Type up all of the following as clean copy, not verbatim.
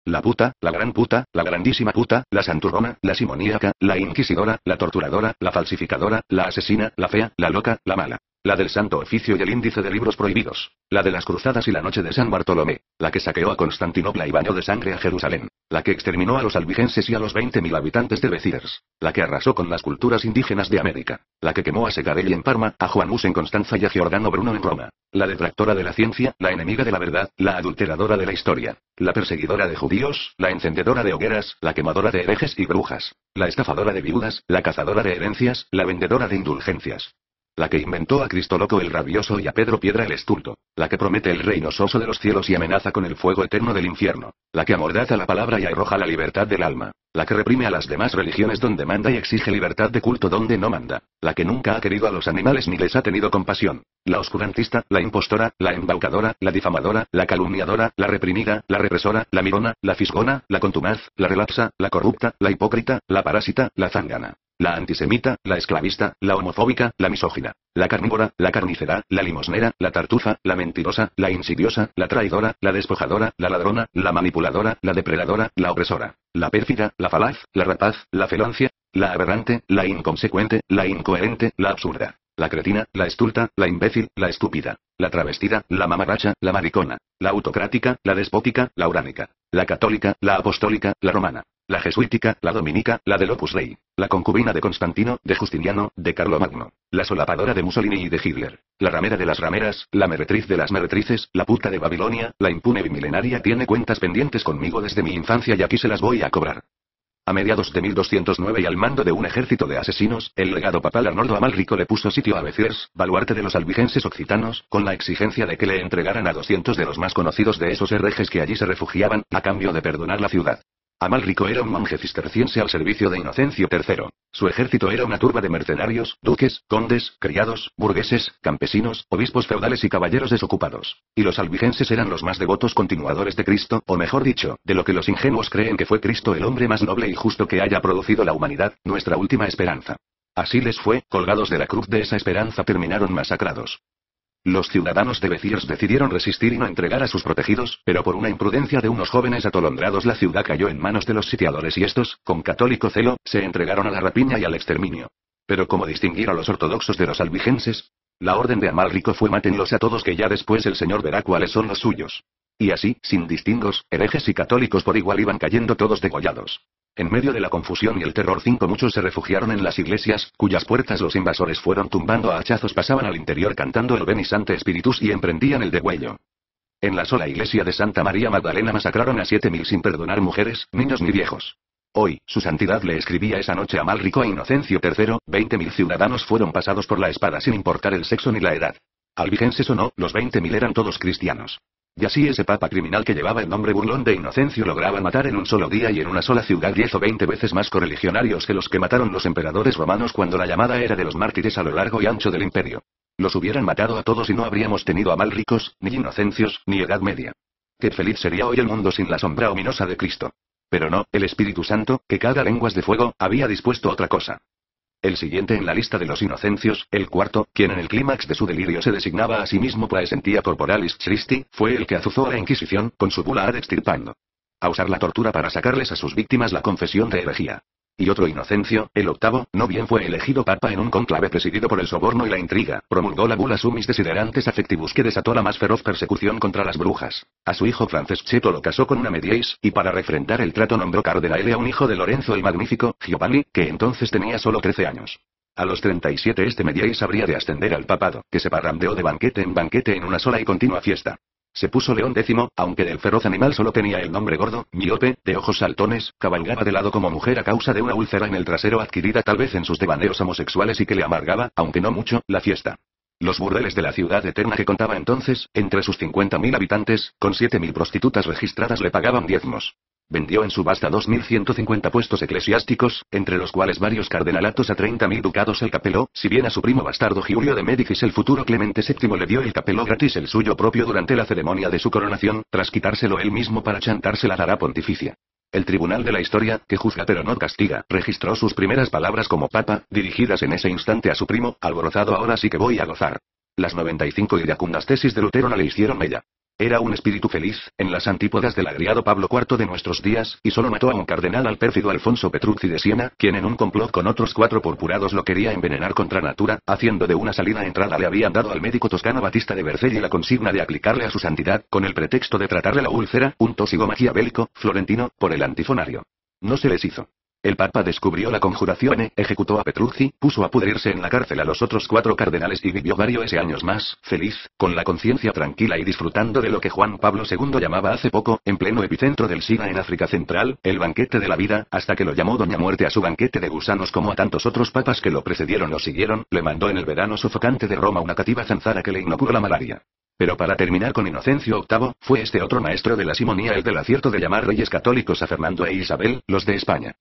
La puta, la gran puta, la grandísima puta, la santurrona, la simoníaca, la inquisidora, la torturadora, la falsificadora, la asesina, la fea, la loca, la mala. La del Santo Oficio y el índice de libros prohibidos. La de las cruzadas y la noche de San Bartolomé. La que saqueó a Constantinopla y bañó de sangre a Jerusalén. La que exterminó a los albigenses y a los 20.000 habitantes de Béziers. La que arrasó con las culturas indígenas de América. La que quemó a Secarelli en Parma, a Juan Hus en Constanza y a Giordano Bruno en Roma. La detractora de la ciencia, la enemiga de la verdad, la adulteradora de la historia. La perseguidora de judíos, la encendedora de hogueras, la quemadora de herejes y brujas. La estafadora de viudas, la cazadora de herencias, la vendedora de indulgencias. La que inventó a Cristo loco el rabioso y a Pedro Piedra el estulto. La que promete el reino soso de los cielos y amenaza con el fuego eterno del infierno. La que amordaza la palabra y arroja la libertad del alma. La que reprime a las demás religiones donde manda y exige libertad de culto donde no manda. La que nunca ha querido a los animales ni les ha tenido compasión. La oscurantista, la impostora, la embaucadora, la difamadora, la calumniadora, la reprimida, la represora, la mirona, la fisgona, la contumaz, la relapsa, la corrupta, la hipócrita, la parásita, la zángana. La antisemita, la esclavista, la homofóbica, la misógina, la carnívora, la carnicera, la limosnera, la tartufa, la mentirosa, la insidiosa, la traidora, la despojadora, la ladrona, la manipuladora, la depredadora, la opresora, la pérfida, la falaz, la rapaz, la feloncia, la aberrante, la inconsecuente, la incoherente, la absurda, la cretina, la estulta, la imbécil, la estúpida, la travestida, la mamarracha, la maricona, la autocrática, la despótica, la uránica, la católica, la apostólica, la romana. La jesuítica, la dominica, la del Opus Rei, la concubina de Constantino, de Justiniano, de Carlomagno, la solapadora de Mussolini y de Hitler, la ramera de las rameras, la meretriz de las meretrices, la puta de Babilonia, la impune bimilenaria tiene cuentas pendientes conmigo desde mi infancia y aquí se las voy a cobrar. A mediados de 1209 y al mando de un ejército de asesinos, el legado papal Arnoldo Amalrico le puso sitio a Béziers, baluarte de los albigenses occitanos, con la exigencia de que le entregaran a 200 de los más conocidos de esos herejes que allí se refugiaban, a cambio de perdonar la ciudad. Amalrico era un monje cisterciense al servicio de Inocencio III. Su ejército era una turba de mercenarios, duques, condes, criados, burgueses, campesinos, obispos feudales y caballeros desocupados. Y los albigenses eran los más devotos continuadores de Cristo, o mejor dicho, de lo que los ingenuos creen que fue Cristo el hombre más noble y justo que haya producido la humanidad, nuestra última esperanza. Así les fue, colgados de la cruz de esa esperanza terminaron masacrados. Los ciudadanos de Béziers decidieron resistir y no entregar a sus protegidos, pero por una imprudencia de unos jóvenes atolondrados la ciudad cayó en manos de los sitiadores y estos, con católico celo, se entregaron a la rapiña y al exterminio. Pero ¿cómo distinguir a los ortodoxos de los albigenses? La orden de Amalrico fue mátenlos a todos que ya después el señor verá cuáles son los suyos. Y así, sin distingos, herejes y católicos por igual iban cayendo todos degollados. En medio de la confusión y el terror muchos se refugiaron en las iglesias, cuyas puertas los invasores fueron tumbando a hachazos, pasaban al interior cantando el Veni Sancte Spiritus y emprendían el degüello. En la sola iglesia de Santa María Magdalena masacraron a 7.000 sin perdonar mujeres, niños ni viejos. Hoy, su santidad le escribía esa noche a Amalrico e Inocencio III, 20.000 ciudadanos fueron pasados por la espada sin importar el sexo ni la edad. Albigenses o no, los 20.000 eran todos cristianos. Y así ese papa criminal que llevaba el nombre burlón de Inocencio lograba matar en un solo día y en una sola ciudad 10 o 20 veces más correligionarios que los que mataron los emperadores romanos cuando la llamada era de los mártires a lo largo y ancho del imperio. Los hubieran matado a todos y no habríamos tenido Amalricos, ni Inocencios, ni Edad Media. Qué feliz sería hoy el mundo sin la sombra ominosa de Cristo. Pero no, el Espíritu Santo, que caga lenguas de fuego, había dispuesto otra cosa. El siguiente en la lista de los Inocencios, el cuarto, quien en el clímax de su delirio se designaba a sí mismo Praesentia Corporalis Christi, fue el que azuzó a la Inquisición, con su bula ad extirpando. A usar la tortura para sacarles a sus víctimas la confesión de herejía. Y otro Inocencio, el octavo, no bien fue elegido papa en un cónclave presidido por el soborno y la intriga, promulgó la bula Summis Desiderantes Affectivus que desató la más feroz persecución contra las brujas. A su hijo Franceschetto lo casó con una Mediais, y para refrendar el trato nombró cardenale a un hijo de Lorenzo el Magnífico, Giovanni, que entonces tenía solo 13 años. A los 37 este Mediais habría de ascender al papado, que se parrandeó de banquete en una sola y continua fiesta. Se puso León X, aunque del feroz animal solo tenía el nombre gordo, miope, de ojos saltones, cabalgaba de lado como mujer a causa de una úlcera en el trasero adquirida tal vez en sus devaneos homosexuales y que le amargaba, aunque no mucho, la fiesta. Los burdeles de la ciudad eterna que contaba entonces, entre sus 50.000 habitantes, con 7.000 prostitutas registradas le pagaban diezmos. Vendió en subasta 2.150 puestos eclesiásticos, entre los cuales varios cardenalatos a 30.000 ducados el capeló, si bien a su primo bastardo Giulio de Médicis el futuro Clemente VII le dio el capeló gratis el suyo propio durante la ceremonia de su coronación, tras quitárselo él mismo para chantarse la dará pontificia. El tribunal de la historia, que juzga pero no castiga, registró sus primeras palabras como papa, dirigidas en ese instante a su primo, alborozado ahora sí que voy a gozar. Las 95 iracundas tesis de Lutero no le hicieron mella. Era un espíritu feliz, en las antípodas del agriado Pablo IV de nuestros días, y solo mató a un cardenal, al pérfido Alfonso Petruzzi de Siena, quien en un complot con otros 4 purpurados lo quería envenenar contra natura, haciendo de una salida entrada le habían dado al médico toscano Batista de Bercelli la consigna de aplicarle a su santidad, con el pretexto de tratarle la úlcera, un tósigo maquiavélico, florentino, por el antifonario. No se les hizo. El Papa descubrió la conjuración, ejecutó a Petruzzi, puso a pudrirse en la cárcel a los otros 4 cardenales y vivió varios años más, feliz, con la conciencia tranquila y disfrutando de lo que Juan Pablo II llamaba hace poco, en pleno epicentro del SIDA en África Central, el banquete de la vida, hasta que lo llamó Doña Muerte a su banquete de gusanos, como a tantos otros papas que lo precedieron o siguieron, le mandó en el verano sofocante de Roma una cativa zanzara que le inoculó la malaria. Pero para terminar con Inocencio VIII, fue este otro maestro de la simonía el del acierto de llamar reyes católicos a Fernando e Isabel, los de España.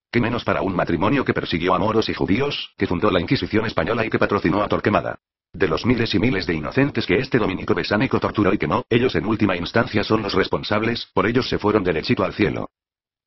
¿Qué menos para un matrimonio que persiguió a moros y judíos, que fundó la Inquisición española y que patrocinó a Torquemada? De los miles y miles de inocentes que este dominico besánico torturó y quemó, ellos en última instancia son los responsables, por ellos se fueron derechito al cielo.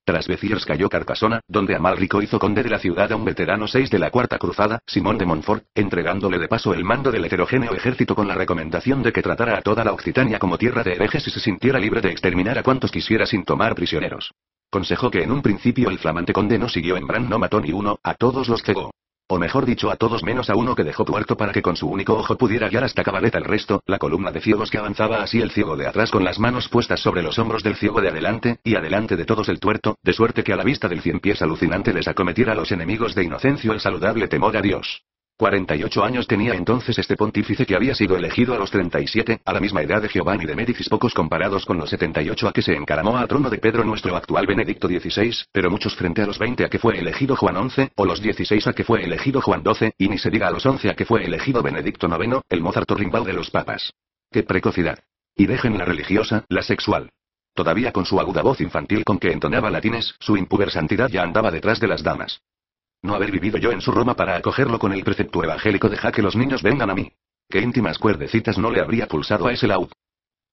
Tras Béziers cayó Carcasona, donde Amalrico hizo conde de la ciudad a un veterano 6 de la Cuarta Cruzada, Simón de Montfort, entregándole de paso el mando del heterogéneo ejército con la recomendación de que tratara a toda la Occitania como tierra de herejes y se sintiera libre de exterminar a cuantos quisiera sin tomar prisioneros. Consejo que en un principio el flamante conde no siguió en Bran, no mató ni uno, a todos los cegó. O mejor dicho, a todos menos a uno que dejó tuerto para que con su único ojo pudiera guiar hasta Cabareta el resto, la columna de ciegos que avanzaba así, el ciego de atrás con las manos puestas sobre los hombros del ciego de adelante, y adelante de todos el tuerto, de suerte que a la vista del 100 pies alucinante les acometiera a los enemigos de Inocencio el saludable temor a Dios. 48 años tenía entonces este pontífice, que había sido elegido a los 37, a la misma edad de Giovanni de Médicis, pocos comparados con los 78 a que se encaramó al trono de Pedro nuestro actual Benedicto XVI, pero muchos frente a los 20 a que fue elegido Juan XI, o los 16 a que fue elegido Juan XII, y ni se diga a los 11 a que fue elegido Benedicto IX, el Mozart Rimbaud de los papas. ¡Qué precocidad! Y dejen la religiosa, la sexual. Todavía con su aguda voz infantil con que entonaba latines, su impuber santidad ya andaba detrás de las damas. No haber vivido yo en su Roma para acogerlo con el precepto evangélico "deja que los niños vengan a mí". Qué íntimas cuerdecitas no le habría pulsado a ese laúd.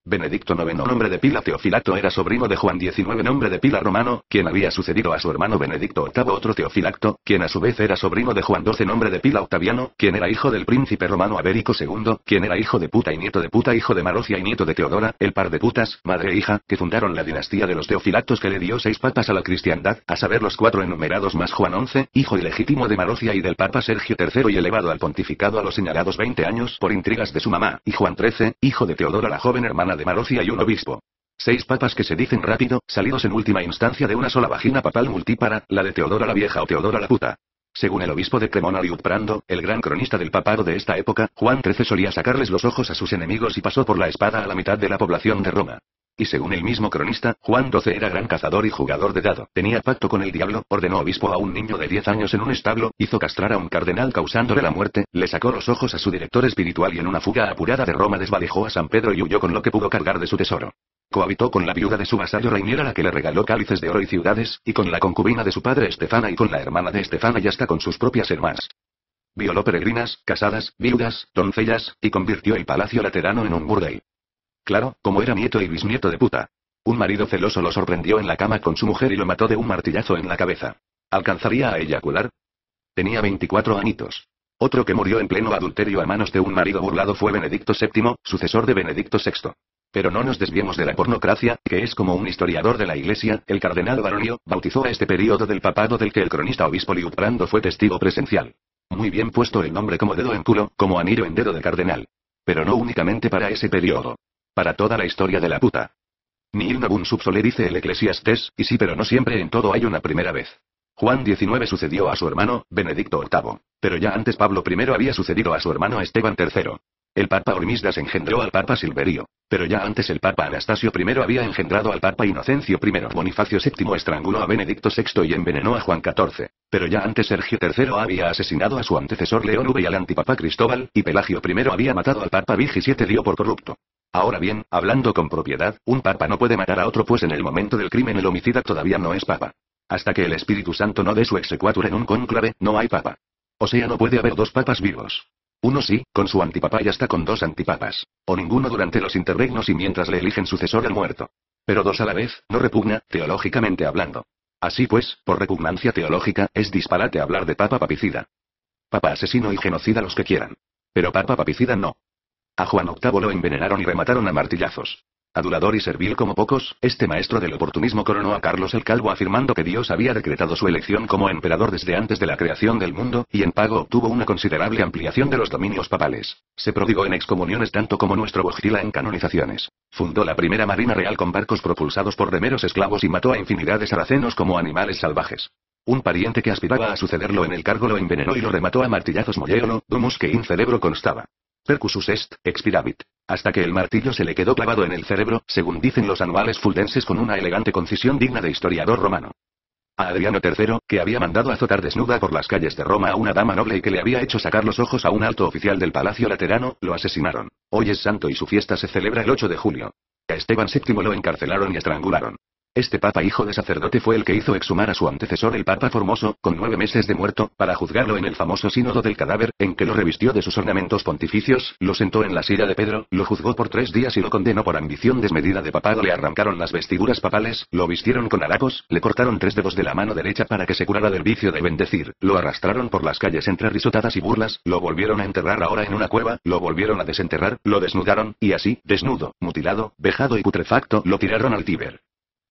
Benedicto IX, nombre de pila Teofilacto, era sobrino de Juan XIX, nombre de pila Romano, quien había sucedido a su hermano Benedicto VIII, otro Teofilacto, quien a su vez era sobrino de Juan XII, nombre de pila Octaviano, quien era hijo del príncipe romano Abérico II, quien era hijo de puta y nieto de puta, hijo de Marocia y nieto de Teodora, el par de putas, madre e hija, que fundaron la dinastía de los Teofilactos, que le dio 6 papas a la cristiandad, a saber los 4 enumerados más Juan XI, hijo ilegítimo de Marocia, y del papa Sergio III, y elevado al pontificado a los señalados 20 años por intrigas de su mamá, y Juan XIII, hijo de Teodora la joven hermana de Marocia, y un obispo. 6 papas que se dicen rápido, salidos en última instancia de una sola vagina papal multípara, la de Teodora la vieja o Teodora la puta. Según el obispo de Cremona Liutprando, el gran cronista del papado de esta época, Juan XIII solía sacarles los ojos a sus enemigos y pasó por la espada a la mitad de la población de Roma. Y según el mismo cronista, Juan XII era gran cazador y jugador de dado, tenía pacto con el diablo, ordenó obispo a un niño de 10 años en un establo, hizo castrar a un cardenal causándole la muerte, le sacó los ojos a su director espiritual y en una fuga apurada de Roma desvalijó a San Pedro y huyó con lo que pudo cargar de su tesoro. Cohabitó con la viuda de su vasallo Rainiera, la que le regaló cálices de oro y ciudades, y con la concubina de su padre Estefana, y con la hermana de Estefana, y hasta con sus propias hermanas. Violó peregrinas, casadas, viudas, doncellas, y convirtió el palacio laterano en un burdel. Claro, como era nieto y bisnieto de puta. Un marido celoso lo sorprendió en la cama con su mujer y lo mató de un martillazo en la cabeza. ¿Alcanzaría a eyacular? Tenía 24 añitos. Otro que murió en pleno adulterio a manos de un marido burlado fue Benedicto VII, sucesor de Benedicto VI. Pero no nos desviemos de la pornocracia, que es como un historiador de la Iglesia, el cardenal Baronio, bautizó a este período del papado del que el cronista obispo Liutprando fue testigo presencial. Muy bien puesto el nombre, como dedo en culo, como anillo en dedo de cardenal. Pero no únicamente para ese periodo. Para toda la historia de la puta. Nihil novum sub sole, dice el Eclesiastés, y sí, pero no siempre en todo hay una primera vez. Juan XIX sucedió a su hermano, Benedicto VIII. Pero ya antes Pablo I había sucedido a su hermano Esteban III. El papa Hormisdas engendró al papa Silverio. Pero ya antes el papa Anastasio I había engendrado al papa Inocencio I. Bonifacio VII estranguló a Benedicto VI y envenenó a Juan XIV. Pero ya antes Sergio III había asesinado a su antecesor León V y al antipapa Cristóbal, y Pelagio I había matado al papa Vigi VII dio por corrupto. Ahora bien, hablando con propiedad, un papa no puede matar a otro, pues en el momento del crimen el homicida todavía no es papa. Hasta que el Espíritu Santo no dé su exequatur en un cónclave, no hay papa. O sea, no puede haber 2 papas vivos. Uno sí, con su antipapa, y hasta con 2 antipapas. O ninguno durante los interregnos y mientras le eligen sucesor al muerto. Pero 2 a la vez, no repugna, teológicamente hablando. Así pues, por repugnancia teológica, es disparate hablar de papa papicida. Papa asesino y genocida los que quieran. Pero papa papicida no. A Juan VIII lo envenenaron y remataron a martillazos. Adulador y servil como pocos, este maestro del oportunismo coronó a Carlos el Calvo afirmando que Dios había decretado su elección como emperador desde antes de la creación del mundo, y en pago obtuvo una considerable ampliación de los dominios papales. Se prodigó en excomuniones tanto como nuestro Bojtila en canonizaciones. Fundó la primera marina real con barcos propulsados por remeros esclavos y mató a infinidad de saracenos como animales salvajes. Un pariente que aspiraba a sucederlo en el cargo lo envenenó y lo remató a martillazos molléolo, domus que in cerebro constaba. Percussus est, expiravit. Hasta que el martillo se le quedó clavado en el cerebro, según dicen los anuales fuldenses con una elegante concisión digna de historiador romano. A Adriano III, que había mandado azotar desnuda por las calles de Roma a una dama noble y que le había hecho sacar los ojos a un alto oficial del Palacio Laterano, lo asesinaron. Hoy es santo y su fiesta se celebra el 8 de julio. A Esteban VII lo encarcelaron y estrangularon. Este papa hijo de sacerdote fue el que hizo exhumar a su antecesor el papa Formoso, con 9 meses de muerto, para juzgarlo en el famoso sínodo del cadáver, en que lo revistió de sus ornamentos pontificios, lo sentó en la silla de Pedro, lo juzgó por 3 días y lo condenó por ambición desmedida de papado. Le arrancaron las vestiduras papales, lo vistieron con harapos, le cortaron 3 dedos de la mano derecha para que se curara del vicio de bendecir, lo arrastraron por las calles entre risotadas y burlas, lo volvieron a enterrar ahora en una cueva, lo volvieron a desenterrar, lo desnudaron, y así, desnudo, mutilado, vejado y putrefacto, lo tiraron al Tíber.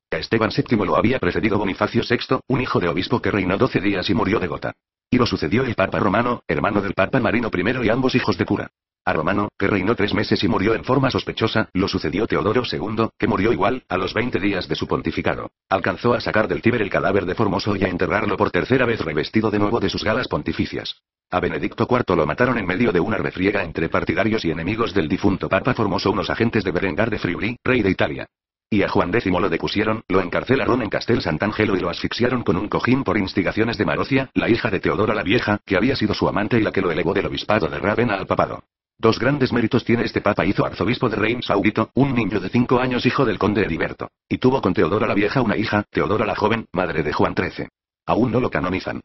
A Esteban VII lo había precedido Bonifacio VI, un hijo de obispo que reinó 12 días y murió de gota. Y lo sucedió el Papa Romano, hermano del Papa Marino I y ambos hijos de cura. A Romano, que reinó 3 meses y murió en forma sospechosa, lo sucedió Teodoro II, que murió igual, a los 20 días de su pontificado. Alcanzó a sacar del Tíber el cadáver de Formoso y a enterrarlo por 3ª vez revestido de nuevo de sus galas pontificias. A Benedicto IV lo mataron en medio de una refriega entre partidarios y enemigos del difunto Papa Formoso unos agentes de Berengar de Friuli, rey de Italia. Y a Juan X lo depusieron, lo encarcelaron en Castel Sant'Angelo y lo asfixiaron con un cojín por instigaciones de Marocia, la hija de Teodora la Vieja, que había sido su amante y la que lo elevó del obispado de Rávena al papado. 2 grandes méritos tiene este papa: hizo arzobispo de Reims a Urito, un niño de 5 años hijo del conde Heriberto. Y tuvo con Teodora la Vieja una hija, Teodora la Joven, madre de Juan XIII. Aún no lo canonizan.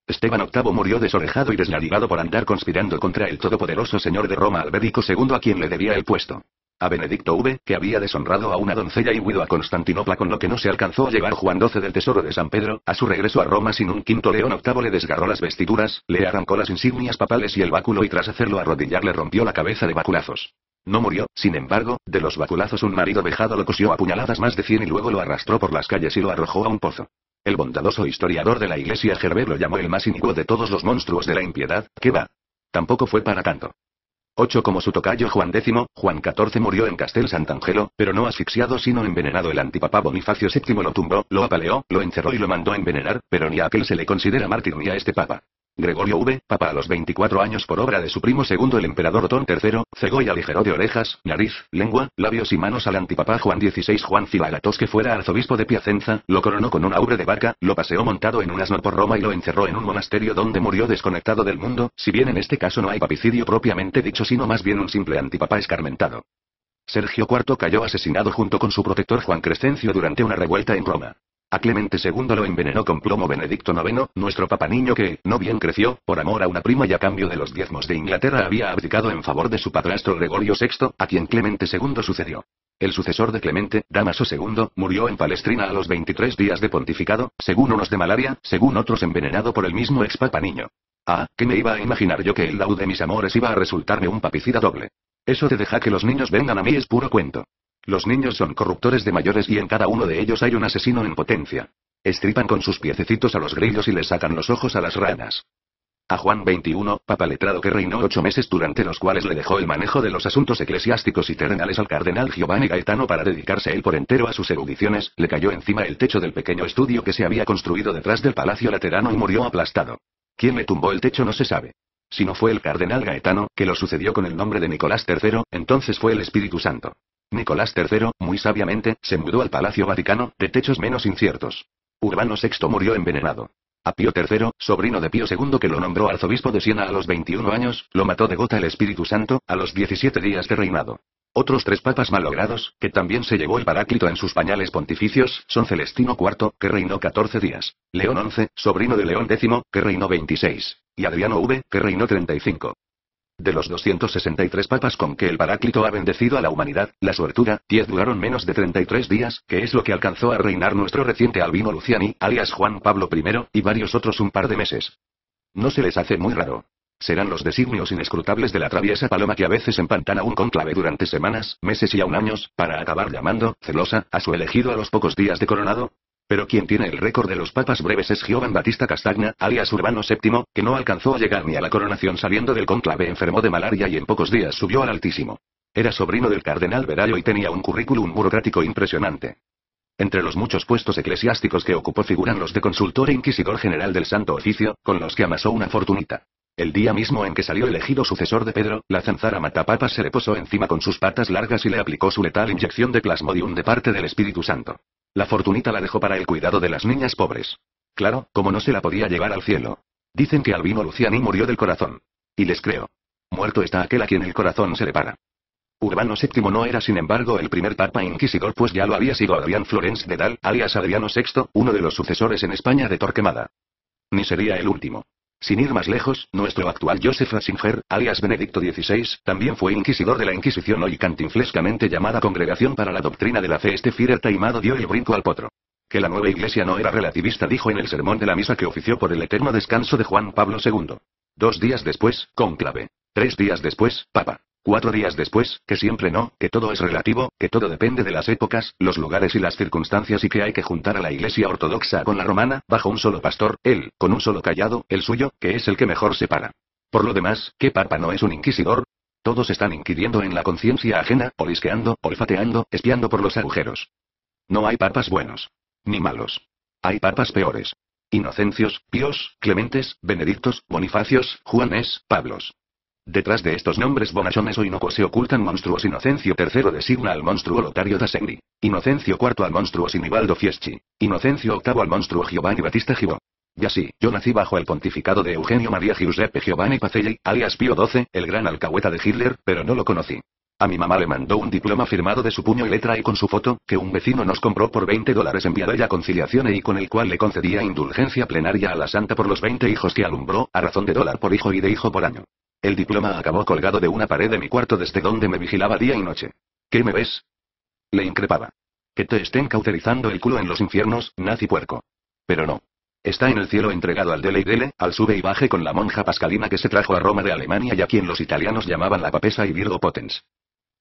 Esteban VIII murió desorejado y desnaligado por andar conspirando contra el todopoderoso señor de Roma Alberico II, a quien le debía el puesto. A Benedicto V, que había deshonrado a una doncella y huido a Constantinopla con lo que no se alcanzó a llevar Juan XII del tesoro de San Pedro, a su regreso a Roma sin un quinto León VIII le desgarró las vestiduras, le arrancó las insignias papales y el báculo y tras hacerlo arrodillar le rompió la cabeza de baculazos. No murió, sin embargo, de los baculazos un marido vejado lo cosió a puñaladas más de 100 y luego lo arrastró por las calles y lo arrojó a un pozo. El bondadoso historiador de la Iglesia Gerber lo llamó el más inicuo de todos los monstruos de la impiedad. ¿Qué va? Tampoco fue para tanto. 8 Como su tocayo Juan X, Juan XIV murió en Castel Sant'Angelo, pero no asfixiado sino envenenado. El antipapa Bonifacio VII lo tumbó, lo apaleó, lo encerró y lo mandó a envenenar, pero ni a aquel se le considera mártir ni a este papa. Gregorio V, papa a los 24 años por obra de su primo segundo el emperador Otón III, cegó y aligeró de orejas, nariz, lengua, labios y manos al antipapa Juan XVI. Juan Filagatos, que fuera arzobispo de Piacenza, lo coronó con una ubre de vaca, lo paseó montado en un asno por Roma y lo encerró en un monasterio donde murió desconectado del mundo, si bien en este caso no hay papicidio propiamente dicho sino más bien un simple antipapa escarmentado. Sergio IV cayó asesinado junto con su protector Juan Crescencio durante una revuelta en Roma. A Clemente II lo envenenó con plomo Benedicto IX, nuestro papa niño que, no bien creció, por amor a una prima y a cambio de los diezmos de Inglaterra había abdicado en favor de su padrastro Gregorio VI, a quien Clemente II sucedió. El sucesor de Clemente, Dámaso II, murió en Palestrina a los 23 días de pontificado, según unos de malaria, según otros envenenado por el mismo ex papa niño. Ah, ¿qué me iba a imaginar yo que el laúd de mis amores iba a resultarme un papicida doble? Eso de deja que los niños vengan a mí es puro cuento. Los niños son corruptores de mayores y en cada uno de ellos hay un asesino en potencia. Estripan con sus piececitos a los grillos y les sacan los ojos a las ranas. A Juan XXI, papa letrado que reinó 8 meses durante los cuales le dejó el manejo de los asuntos eclesiásticos y terrenales al cardenal Giovanni Gaetano para dedicarse él por entero a sus erudiciones, le cayó encima el techo del pequeño estudio que se había construido detrás del Palacio Laterano y murió aplastado. ¿Quién le tumbó el techo no se sabe? Si no fue el cardenal Gaetano, que lo sucedió con el nombre de Nicolás III, entonces fue el Espíritu Santo. Nicolás III, muy sabiamente, se mudó al Palacio Vaticano, de techos menos inciertos. Urbano VI murió envenenado. A Pío III, sobrino de Pío II que lo nombró arzobispo de Siena a los 21 años, lo mató de gota el Espíritu Santo, a los 17 días de reinado. Otros 3 papas malogrados, que también se llevó el Paráclito en sus pañales pontificios, son Celestino IV, que reinó 14 días, León XI, sobrino de León X, que reinó 26, y Adriano V, que reinó 35. De los 263 papas con que el Paráclito ha bendecido a la humanidad, la suertuda, 10 duraron menos de 33 días, que es lo que alcanzó a reinar nuestro reciente Albino Luciani, alias Juan Pablo I, y varios otros un par de meses. ¿No se les hace muy raro? Serán los designios inescrutables de la traviesa paloma que a veces empantana un cónclave durante semanas, meses y aún años, para acabar llamando, celosa, a su elegido a los pocos días de coronado. Pero quien tiene el récord de los papas breves es Giovan Battista Castagna, alias Urbano VII, que no alcanzó a llegar ni a la coronación saliendo del cónclave enfermó de malaria y en pocos días subió al Altísimo. Era sobrino del cardenal Verallo y tenía un currículum burocrático impresionante. Entre los muchos puestos eclesiásticos que ocupó figuran los de consultor e inquisidor general del Santo Oficio, con los que amasó una fortunita. El día mismo en que salió elegido sucesor de Pedro, la zanzara matapapas se le posó encima con sus patas largas y le aplicó su letal inyección de plasmodium de parte del Espíritu Santo. La fortunita la dejó para el cuidado de las niñas pobres. Claro, como no se la podía llevar al cielo. Dicen que Albino Luciani murió del corazón. Y les creo. Muerto está aquel a quien el corazón se le para. Urbano VII no era sin embargo el primer papa inquisidor, pues ya lo había sido Adrián Florence de Dal, alias Adriano VI, uno de los sucesores en España de Torquemada. Ni sería el último. Sin ir más lejos, nuestro actual Joseph Ratzinger, alias Benedicto XVI, también fue inquisidor de la Inquisición hoy cantinflescamente llamada Congregación para la Doctrina de la Fe. Este Führer taimado dio el brinco al potro. Que la nueva iglesia no era relativista, dijo en el sermón de la misa que ofició por el eterno descanso de Juan Pablo II. 2 días después, cónclave. 3 días después, papa. 4 días después, que siempre no, que todo es relativo, que todo depende de las épocas, los lugares y las circunstancias y que hay que juntar a la iglesia ortodoxa con la romana, bajo un solo pastor, él, con un solo cayado, el suyo, que es el que mejor separa. Por lo demás, ¿qué papa no es un inquisidor? Todos están inquiriendo en la conciencia ajena, olisqueando, olfateando, espiando por los agujeros. No hay papas buenos. Ni malos. Hay papas peores. Inocencios, Píos, Clementes, Benedictos, Bonifacios, Juanes, Pablos. Detrás de estos nombres bonachones o inocuos se ocultan monstruos. Inocencio III designa al monstruo Lotario da Segni. Inocencio IV al monstruo Sinibaldo Fieschi. Inocencio VIII al monstruo Giovanni Battista Gibò. Y así, yo nací bajo el pontificado de Eugenio María Giuseppe Giovanni Pacelli, alias Pío XII, el gran alcahueta de Hitler, pero no lo conocí. A mi mamá le mandó un diploma firmado de su puño y letra y con su foto, que un vecino nos compró por $20 enviado ella Conciliación y con el cual le concedía indulgencia plenaria a la santa por los 20 hijos que alumbró, a razón de $1 por hijo y de hijo por año. El diploma acabó colgado de una pared de mi cuarto desde donde me vigilaba día y noche. ¿Qué me ves? Le increpaba. Que te estén cauterizando el culo en los infiernos, nazi puerco. Pero no. Está en el cielo entregado al dele y dele, al sube y baje con la monja pascalina que se trajo a Roma de Alemania y a quien los italianos llamaban la papesa y Virgo potens.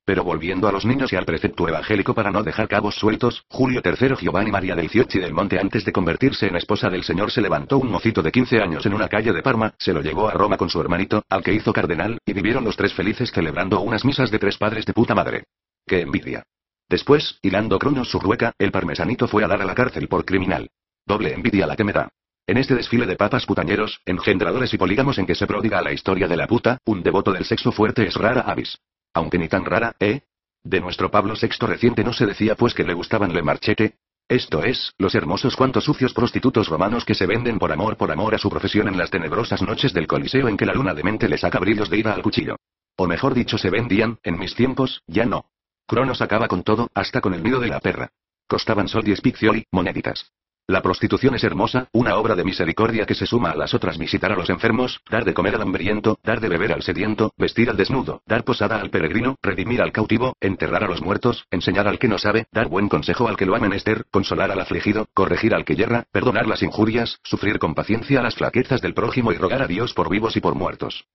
Pero volviendo a los niños y al precepto evangélico para no dejar cabos sueltos, Julio III Giovanni María del Fiocchi del Monte antes de convertirse en esposa del Señor se levantó un mocito de 15 años en una calle de Parma, se lo llevó a Roma con su hermanito, al que hizo cardenal, y vivieron los tres felices celebrando unas misas de 3 padres de puta madre. ¡Qué envidia! Después, hilando Cronos su rueca, el parmesanito fue a dar a la cárcel por criminal. Doble envidia la que me da. En este desfile de papas putañeros, engendradores y polígamos en que se prodiga la historia de la puta, un devoto del sexo fuerte es rara avis. Aunque ni tan rara, ¿eh? De nuestro Pablo VI reciente no se decía pues que le gustaban le marchete. Esto es, los hermosos cuantos sucios prostitutos romanos que se venden por amor a su profesión en las tenebrosas noches del Coliseo en que la luna de mente le saca brillos de ira al cuchillo. O mejor dicho se vendían, en mis tiempos, ya no. Cronos acaba con todo, hasta con el nido de la perra. Costaban sol 10 piccioli, moneditas. La prostitución es hermosa, una obra de misericordia que se suma a las otras: visitar a los enfermos, dar de comer al hambriento, dar de beber al sediento, vestir al desnudo, dar posada al peregrino, redimir al cautivo, enterrar a los muertos, enseñar al que no sabe, dar buen consejo al que lo ha menester, consolar al afligido, corregir al que yerra, perdonar las injurias, sufrir con paciencia las flaquezas del prójimo y rogar a Dios por vivos y por muertos.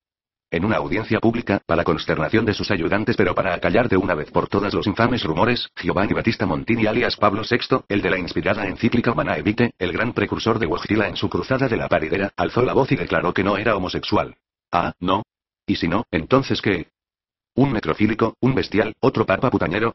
En una audiencia pública, para consternación de sus ayudantes pero para acallar de una vez por todas los infames rumores, Giovanni Battista Montini alias Pablo VI, el de la inspirada encíclica Humanae Vitae, el gran precursor de Wojtyla en su cruzada de la paridera, alzó la voz y declaró que no era homosexual. Ah, ¿no? ¿Y si no, entonces qué? ¿Un necrofílico, un bestial, otro papa putañero?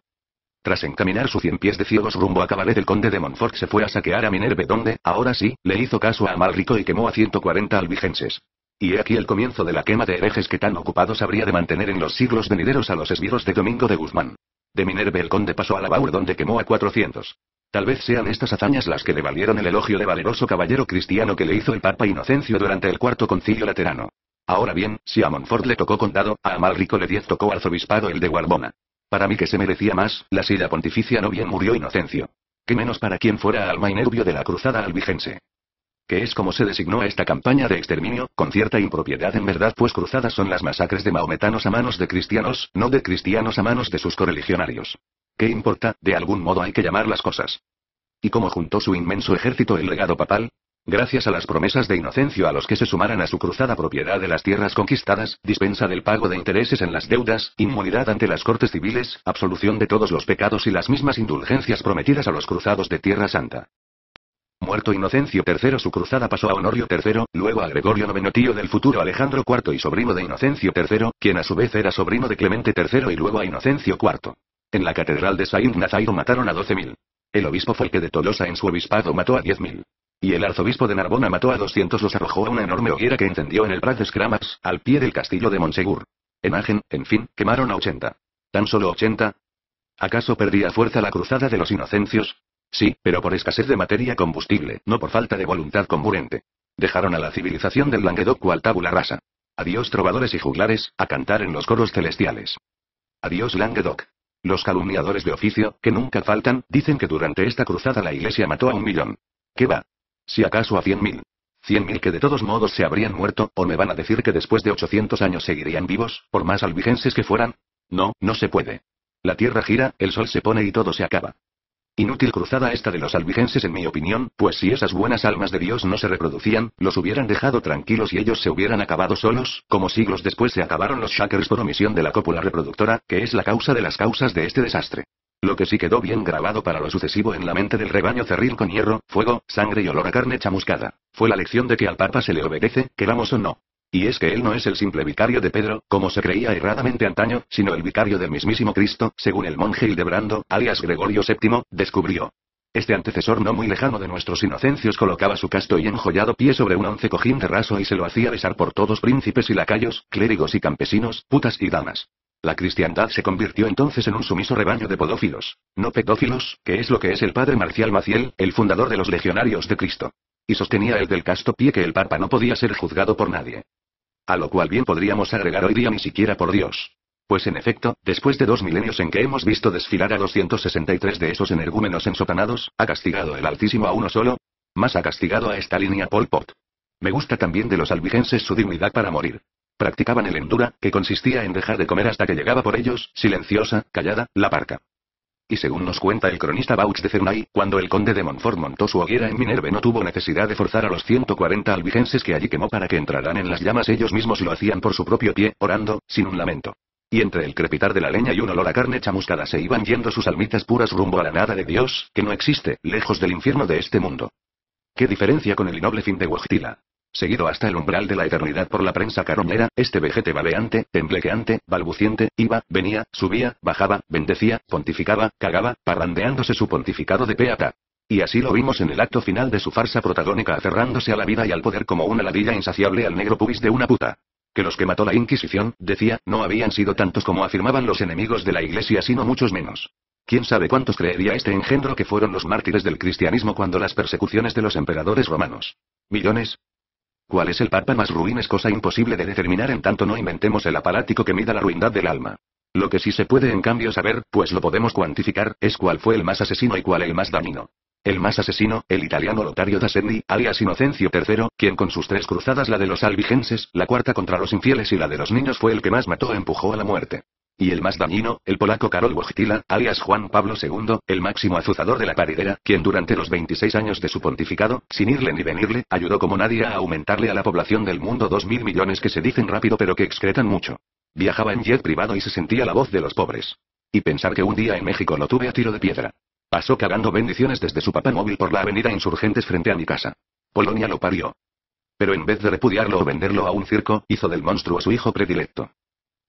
Tras encaminar su 100 pies de ciegos rumbo a Cabaret, el conde de Montfort se fue a saquear a Minerve donde, ahora sí, le hizo caso a Amalrico y quemó a 140 albigenses. Y he aquí el comienzo de la quema de herejes que tan ocupados habría de mantener en los siglos venideros a los esbirros de Domingo de Guzmán. De Minerve el conde pasó a la Baur donde quemó a 400. Tal vez sean estas hazañas las que le valieron el elogio de valeroso caballero cristiano que le hizo el Papa Inocencio durante el Cuarto Concilio Laterano. Ahora bien, si a Montfort le tocó condado, a Amalrico le tocó arzobispado el de Guarbona. Para mí que se merecía más, la silla pontificia no bien murió Inocencio. Que menos para quien fuera alma y nervio de la cruzada albigense. Que es como se designó a esta campaña de exterminio, con cierta impropiedad en verdad, pues cruzadas son las masacres de maometanos a manos de cristianos, no de cristianos a manos de sus correligionarios. ¿Qué importa? De algún modo hay que llamar las cosas. ¿Y cómo juntó su inmenso ejército el legado papal? Gracias a las promesas de Inocencio a los que se sumaran a su cruzada propiedad de las tierras conquistadas, dispensa del pago de intereses en las deudas, inmunidad ante las cortes civiles, absolución de todos los pecados y las mismas indulgencias prometidas a los cruzados de Tierra Santa. Muerto Inocencio III, su cruzada pasó a Honorio III, luego a Gregorio IX, tío del futuro Alejandro IV y sobrino de Inocencio III, quien a su vez era sobrino de Clemente III, y luego a Inocencio IV. En la catedral de Saint-Nazaire mataron a 12.000. El obispo Folque de Tolosa en su obispado mató a 10.000. Y el arzobispo de Narbona mató a 200, los arrojó a una enorme hoguera que encendió en el Prat des Cràmats, al pie del castillo de Montsegur. En Agen, en fin, quemaron a 80. ¿Tan solo 80? ¿Acaso perdía fuerza la cruzada de los Inocencios? Sí, pero por escasez de materia combustible, no por falta de voluntad comburente. Dejaron a la civilización del Languedoc cual tabula rasa. Adiós trovadores y juglares, a cantar en los coros celestiales. Adiós Languedoc. Los calumniadores de oficio, que nunca faltan, dicen que durante esta cruzada la iglesia mató a 1.000.000. ¿Qué va? Si acaso a 100.000. 100.000 que de todos modos se habrían muerto, ¿o me van a decir que después de 800 años seguirían vivos, por más albigenses que fueran? No, no se puede. La tierra gira, el sol se pone y todo se acaba. Inútil cruzada esta de los albigenses en mi opinión, pues si esas buenas almas de Dios no se reproducían, los hubieran dejado tranquilos y ellos se hubieran acabado solos, como siglos después se acabaron los Shakers por omisión de la cópula reproductora, que es la causa de las causas de este desastre. Lo que sí quedó bien grabado para lo sucesivo en la mente del rebaño cerril con hierro, fuego, sangre y olor a carne chamuscada, fue la lección de que al Papa se le obedece, queramos o no. Y es que él no es el simple vicario de Pedro, como se creía erradamente antaño, sino el vicario del mismísimo Cristo, según el monje Hildebrando, alias Gregorio VII, descubrió. Este antecesor no muy lejano de nuestros Inocencios colocaba su casto y enjollado pie sobre un 11 cojín de raso y se lo hacía besar por todos príncipes y lacayos, clérigos y campesinos, putas y damas. La cristiandad se convirtió entonces en un sumiso rebaño de podófilos, no pedófilos, que es lo que es el padre Marcial Maciel, el fundador de los Legionarios de Cristo. Y sostenía el del casto pie que el Papa no podía ser juzgado por nadie. A lo cual bien podríamos agregar hoy día ni siquiera por Dios. Pues en efecto, después de 2 milenios en que hemos visto desfilar a 263 de esos energúmenos ensotanados, ¿ha castigado el Altísimo a uno solo? Más ha castigado a Stalin y a Pol Pot. Me gusta también de los albigenses su dignidad para morir. Practicaban el endura, que consistía en dejar de comer hasta que llegaba por ellos, silenciosa, callada, la parca. Y según nos cuenta el cronista Baux de Cernay, cuando el conde de Montfort montó su hoguera en Minerve no tuvo necesidad de forzar a los 140 albigenses que allí quemó para que entraran en las llamas, ellos mismos lo hacían por su propio pie, orando, sin un lamento. Y entre el crepitar de la leña y un olor a carne chamuscada se iban yendo sus almitas puras rumbo a la nada de Dios, que no existe, lejos del infierno de este mundo. ¿Qué diferencia con el innoble fin de Wojtyla? Seguido hasta el umbral de la eternidad por la prensa carroñera, este vejete babeante, temblequeante, balbuciente, iba, venía, subía, bajaba, bendecía, pontificaba, cagaba, parrandeándose su pontificado de pe a pa. Y así lo vimos en el acto final de su farsa protagónica, aferrándose a la vida y al poder como una ladilla insaciable al negro pubis de una puta. Que los que mató la Inquisición, decía, no habían sido tantos como afirmaban los enemigos de la Iglesia, sino muchos menos. ¿Quién sabe cuántos creería este engendro que fueron los mártires del cristianismo cuando las persecuciones de los emperadores romanos? ¿Millones? ¿Cuál es el papa más ruin? Es cosa imposible de determinar en tanto no inventemos el aparático que mida la ruindad del alma. Lo que sí se puede en cambio saber, pues lo podemos cuantificar, es cuál fue el más asesino y cuál el más dañino. El más asesino, el italiano Lotario da Sedni, alias Inocencio III, quien con sus 3 cruzadas, la de los albigenses, la cuarta contra los infieles y la de los niños, fue el que más mató, empujó a la muerte. Y el más dañino, el polaco Karol Wojtyla, alias Juan Pablo II, el máximo azuzador de la paridera, quien durante los 26 años de su pontificado, sin irle ni venirle, ayudó como nadie a aumentarle a la población del mundo 2.000 millones que se dicen rápido pero que excretan mucho. Viajaba en jet privado y se sentía la voz de los pobres. Y pensar que un día en México lo tuve a tiro de piedra. Pasó cagando bendiciones desde su papamóvil por la avenida Insurgentes frente a mi casa. Polonia lo parió. Pero en vez de repudiarlo o venderlo a un circo, hizo del monstruo su hijo predilecto.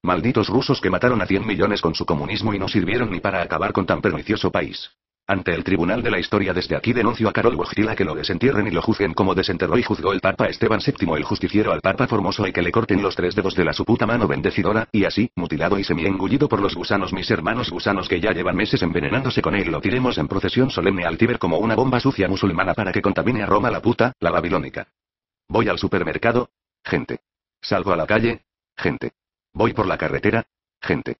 Malditos rusos que mataron a 100 millones con su comunismo y no sirvieron ni para acabar con tan pernicioso país. Ante el tribunal de la historia desde aquí denuncio a Karol Wojtyla que lo desentierren y lo juzguen como desenterró y juzgó el Papa Esteban VII el justiciero al Papa Formoso, y que le corten los 3 dedos de la su puta mano bendecidora, y así, mutilado y semi-engullido por los gusanos, mis hermanos gusanos que ya llevan meses envenenándose con él, lo tiremos en procesión solemne al Tíber como una bomba sucia musulmana para que contamine a Roma, la puta, la babilónica. Voy al supermercado, gente. Salgo a la calle, gente. Voy por la carretera, gente.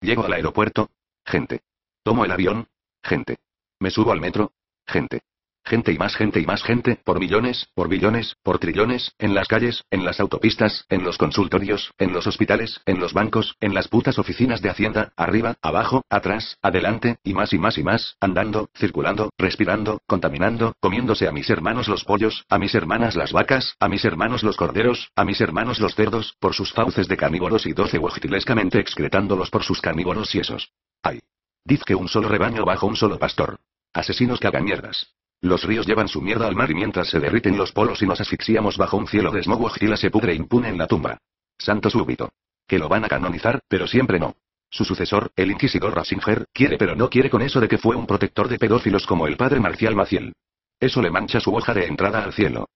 Llego al aeropuerto, gente. Tomo el avión, gente. Me subo al metro, gente. Gente y más gente y más gente, por millones, por billones, por trillones, en las calles, en las autopistas, en los consultorios, en los hospitales, en los bancos, en las putas oficinas de Hacienda, arriba, abajo, atrás, adelante, y más y más y más, andando, circulando, respirando, contaminando, comiéndose a mis hermanos los pollos, a mis hermanas las vacas, a mis hermanos los corderos, a mis hermanos los cerdos, por sus fauces de carnívoros y 12 huejitilescamente excretándolos por sus carnívoros siesos. ¡Ay! Diz que un solo rebaño bajo un solo pastor. Asesinos cagamierdas. Los ríos llevan su mierda al mar y mientras se derriten los polos y nos asfixiamos bajo un cielo de smog, Wojtyla se pudre impune en la tumba. Santo súbito. Que lo van a canonizar, pero siempre no. Su sucesor, el inquisidor Ratzinger, quiere pero no quiere con eso de que fue un protector de pedófilos como el padre Marcial Maciel. Eso le mancha su hoja de entrada al cielo.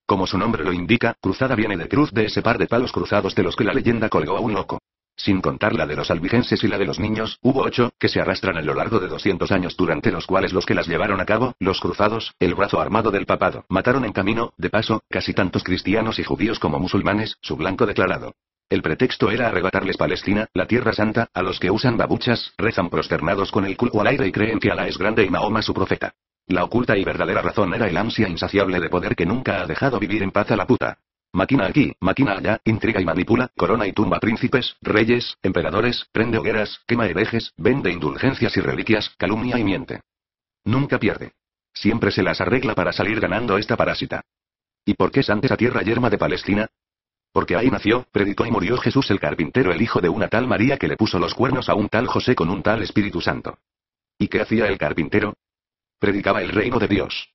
Como su nombre lo indica, cruzada viene de cruz, de ese par de palos cruzados de los que la leyenda colgó a un loco. Sin contar la de los albigenses y la de los niños, hubo 8, que se arrastran a lo largo de 200 años durante los cuales los que las llevaron a cabo, los cruzados, el brazo armado del papado, mataron en camino, de paso, casi tantos cristianos y judíos como musulmanes, su blanco declarado. El pretexto era arrebatarles Palestina, la tierra santa, a los que usan babuchas, rezan prosternados con el culo al aire y creen que Alá es grande y Mahoma su profeta. La oculta y verdadera razón era el ansia insaciable de poder que nunca ha dejado vivir en paz a la puta. Maquina aquí, maquina allá, intriga y manipula, corona y tumba príncipes, reyes, emperadores, prende hogueras, quema herejes, vende indulgencias y reliquias, calumnia y miente. Nunca pierde. Siempre se las arregla para salir ganando esta parásita. ¿Y por qué santa esa tierra yerma de Palestina? Porque ahí nació, predicó y murió Jesús el carpintero, el hijo de una tal María que le puso los cuernos a un tal José con un tal Espíritu Santo. ¿Y qué hacía el carpintero? Predicaba el reino de Dios.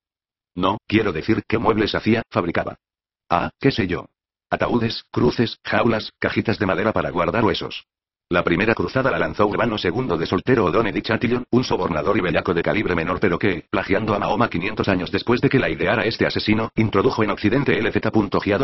No, quiero decir, ¿qué muebles hacía, fabricaba? Ah, qué sé yo. Ataúdes, cruces, jaulas, cajitas de madera para guardar huesos. La primera cruzada la lanzó Urbano II de Soltero O'Donnell de Chatillon, un sobornador y bellaco de calibre menor pero que, plagiando a Mahoma 500 años después de que la ideara este asesino, introdujo en Occidente el Z.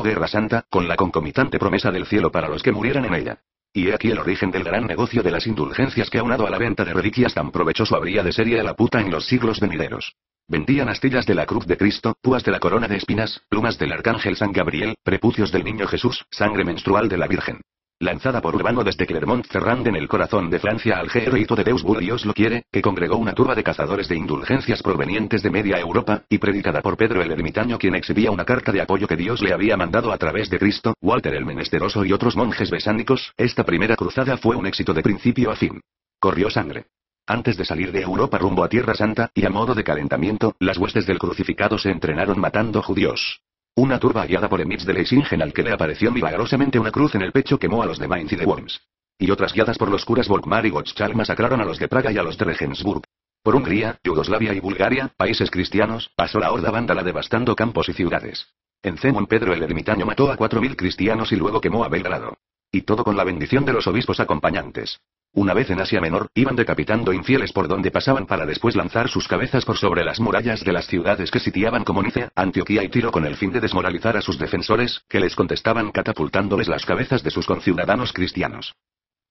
Guerra Santa, con la concomitante promesa del cielo para los que murieran en ella. Y he aquí el origen del gran negocio de las indulgencias que aunado a la venta de reliquias tan provechoso habría de serie a la puta en los siglos venideros. Vendían astillas de la cruz de Cristo, púas de la corona de espinas, plumas del arcángel San Gabriel, prepucios del niño Jesús, sangre menstrual de la Virgen. Lanzada por Urbano desde Clermont-Ferrand en el corazón de Francia al hito de Deus Vult Dios lo quiere, que congregó una turba de cazadores de indulgencias provenientes de media Europa, y predicada por Pedro el ermitaño quien exhibía una carta de apoyo que Dios le había mandado a través de Cristo, Walter el Menesteroso y otros monjes besánicos, esta primera cruzada fue un éxito de principio a fin. Corrió sangre. Antes de salir de Europa rumbo a Tierra Santa, y a modo de calentamiento, las huestes del crucificado se entrenaron matando judíos. Una turba guiada por Emils de Leisingen al que le apareció milagrosamente una cruz en el pecho quemó a los de Mainz y de Worms. Y otras guiadas por los curas Volkmar y Gottschalk masacraron a los de Praga y a los de Regensburg. Por Hungría, Yugoslavia y Bulgaria, países cristianos, pasó la horda vándala devastando campos y ciudades. En Zemún Pedro el ermitaño mató a 4000 cristianos y luego quemó a Belgrado. Y todo con la bendición de los obispos acompañantes. Una vez en Asia Menor, iban decapitando infieles por donde pasaban para después lanzar sus cabezas por sobre las murallas de las ciudades que sitiaban como Nicea, Antioquía y Tiro con el fin de desmoralizar a sus defensores, que les contestaban catapultándoles las cabezas de sus conciudadanos cristianos.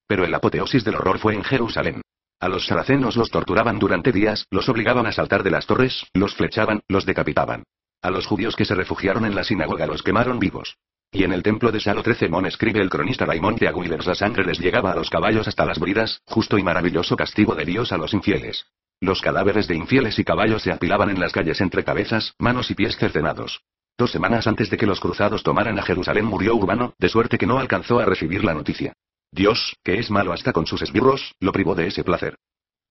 Pero el apoteosis del horror fue en Jerusalén. A los saracenos los torturaban durante días, los obligaban a saltar de las torres, los flechaban, los decapitaban. A los judíos que se refugiaron en la sinagoga los quemaron vivos. Y en el templo de Salo XIII escribe el cronista Raymond de Aguilers, la sangre les llegaba a los caballos hasta las bridas, justo y maravilloso castigo de Dios a los infieles. Los cadáveres de infieles y caballos se apilaban en las calles entre cabezas, manos y pies cercenados. 2 semanas antes de que los cruzados tomaran a Jerusalén murió Urbano, de suerte que no alcanzó a recibir la noticia. Dios, que es malo hasta con sus esbirros, lo privó de ese placer.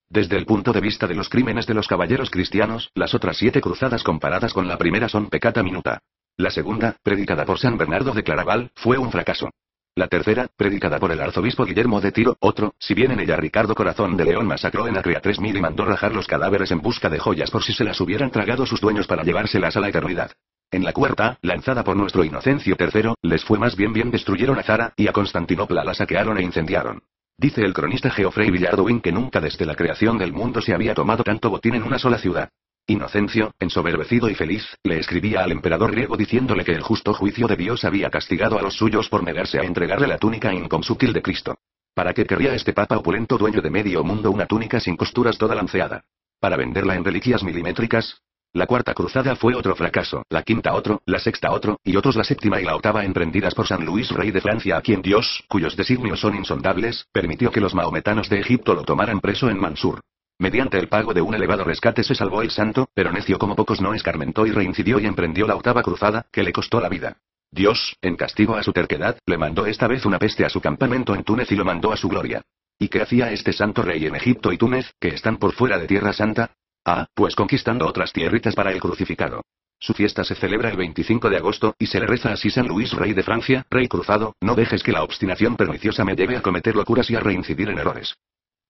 Desde el punto de vista de los crímenes de los caballeros cristianos, las otras 7 cruzadas comparadas con la primera son peccata minuta. La segunda, predicada por San Bernardo de Claraval, fue un fracaso. La tercera, predicada por el arzobispo Guillermo de Tiro, otro, si bien en ella Ricardo Corazón de León masacró en Acre a 3000 y mandó rajar los cadáveres en busca de joyas por si se las hubieran tragado sus dueños para llevárselas a la eternidad. En la cuarta, lanzada por nuestro Inocencio III, les fue más bien destruyeron a Zara, y a Constantinopla la saquearon e incendiaron. Dice el cronista Geoffrey Villardouin que nunca desde la creación del mundo se había tomado tanto botín en una sola ciudad. Inocencio, ensoberbecido y feliz, le escribía al emperador griego diciéndole que el justo juicio de Dios había castigado a los suyos por negarse a entregarle la túnica inconsútil de Cristo. ¿Para qué querría este papa opulento dueño de medio mundo una túnica sin costuras toda lanceada? ¿Para venderla en reliquias milimétricas? La cuarta cruzada fue otro fracaso, la quinta otro, la sexta otro, y otros la séptima y la octava emprendidas por San Luis rey de Francia a quien Dios, cuyos designios son insondables, permitió que los mahometanos de Egipto lo tomaran preso en Mansur. Mediante el pago de un elevado rescate se salvó el santo, pero necio como pocos no escarmentó y reincidió y emprendió la octava cruzada, que le costó la vida. Dios, en castigo a su terquedad, le mandó esta vez una peste a su campamento en Túnez y lo mandó a su gloria. ¿Y qué hacía este santo rey en Egipto y Túnez, que están por fuera de Tierra Santa? Ah, pues conquistando otras tierritas para el crucificado. Su fiesta se celebra el 25 de agosto, y se le reza así: San Luis, rey de Francia, rey cruzado, no dejes que la obstinación perniciosa me lleve a cometer locuras y a reincidir en errores.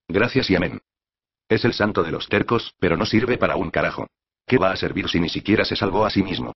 Gracias y amén. Es el santo de los tercos, pero no sirve para un carajo. ¿Qué va a servir si ni siquiera se salvó a sí mismo?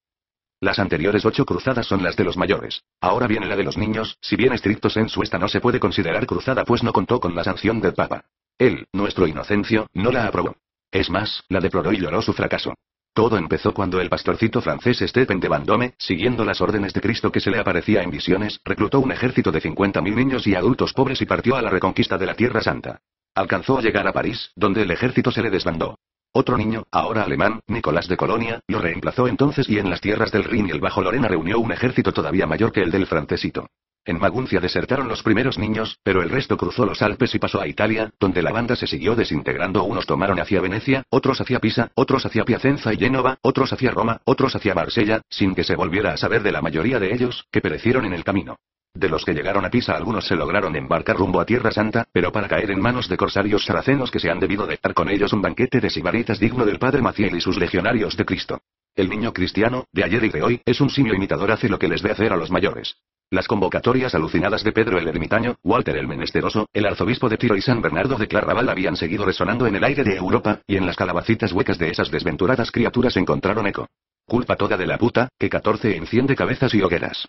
Las anteriores 8 cruzadas son las de los mayores. Ahora viene la de los niños, si bien estricto sensu esta no se puede considerar cruzada pues no contó con la sanción del Papa. Él, nuestro Inocencio, no la aprobó. Es más, la deploró y lloró su fracaso. Todo empezó cuando el pastorcito francés Stephen de Vendôme, siguiendo las órdenes de Cristo que se le aparecía en visiones, reclutó un ejército de 50.000 niños y adultos pobres y partió a la reconquista de la Tierra Santa. Alcanzó a llegar a París, donde el ejército se le desbandó. Otro niño, ahora alemán, Nicolás de Colonia, lo reemplazó entonces y en las tierras del Rin y el Bajo Lorena reunió un ejército todavía mayor que el del francesito. En Maguncia desertaron los primeros niños, pero el resto cruzó los Alpes y pasó a Italia, donde la banda se siguió desintegrando. Unos tomaron hacia Venecia, otros hacia Pisa, otros hacia Piacenza y Génova, otros hacia Roma, otros hacia Marsella, sin que se volviera a saber de la mayoría de ellos, que perecieron en el camino. De los que llegaron a Pisa algunos se lograron embarcar rumbo a Tierra Santa, pero para caer en manos de corsarios saracenos que se han debido de dar con ellos un banquete de sibaritas digno del padre Maciel y sus legionarios de Cristo. El niño cristiano, de ayer y de hoy, es un simio imitador, hace lo que les ve hacer a los mayores. Las convocatorias alucinadas de Pedro el Ermitaño, Walter el Menesteroso, el arzobispo de Tiro y San Bernardo de Claraval habían seguido resonando en el aire de Europa, y en las calabacitas huecas de esas desventuradas criaturas encontraron eco. Culpa toda de la puta, que 14 enciende cabezas y hogueras.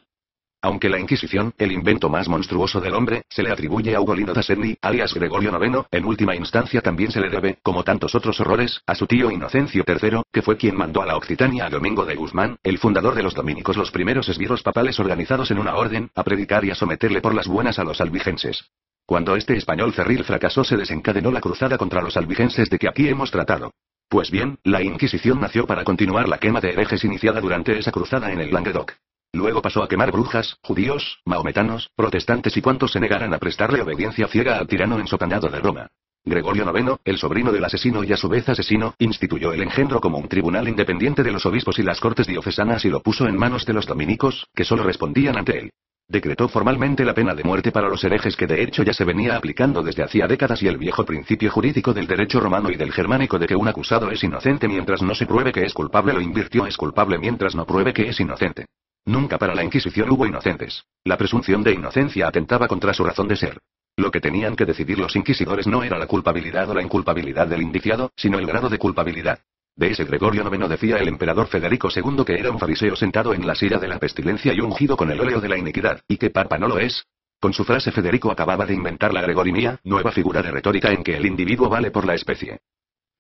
Aunque la Inquisición, el invento más monstruoso del hombre, se le atribuye a Ugolino da Senni, alias Gregorio IX, en última instancia también se le debe, como tantos otros horrores, a su tío Inocencio III, que fue quien mandó a la Occitania a Domingo de Guzmán, el fundador de los dominicos, los primeros esbirros papales organizados en una orden, a predicar y a someterle por las buenas a los albigenses. Cuando este español cerril fracasó se desencadenó la cruzada contra los albigenses de que aquí hemos tratado. Pues bien, la Inquisición nació para continuar la quema de herejes iniciada durante esa cruzada en el Languedoc. Luego pasó a quemar brujas, judíos, maometanos, protestantes y cuantos se negaran a prestarle obediencia ciega al tirano ensotanado de Roma. Gregorio IX, el sobrino del asesino y a su vez asesino, instituyó el engendro como un tribunal independiente de los obispos y las cortes diocesanas y lo puso en manos de los dominicos, que solo respondían ante él. Decretó formalmente la pena de muerte para los herejes, que de hecho ya se venía aplicando desde hacía décadas, y el viejo principio jurídico del derecho romano y del germánico de que un acusado es inocente mientras no se pruebe que es culpable lo invirtió: es culpable mientras no pruebe que es inocente. Nunca para la Inquisición hubo inocentes. La presunción de inocencia atentaba contra su razón de ser. Lo que tenían que decidir los inquisidores no era la culpabilidad o la inculpabilidad del indiciado, sino el grado de culpabilidad. De ese Gregorio IX decía el emperador Federico II que era un fariseo sentado en la silla de la pestilencia y ungido con el óleo de la iniquidad, y que papa no lo es. Con su frase Federico acababa de inventar la gregorimía, nueva figura de retórica en que el individuo vale por la especie.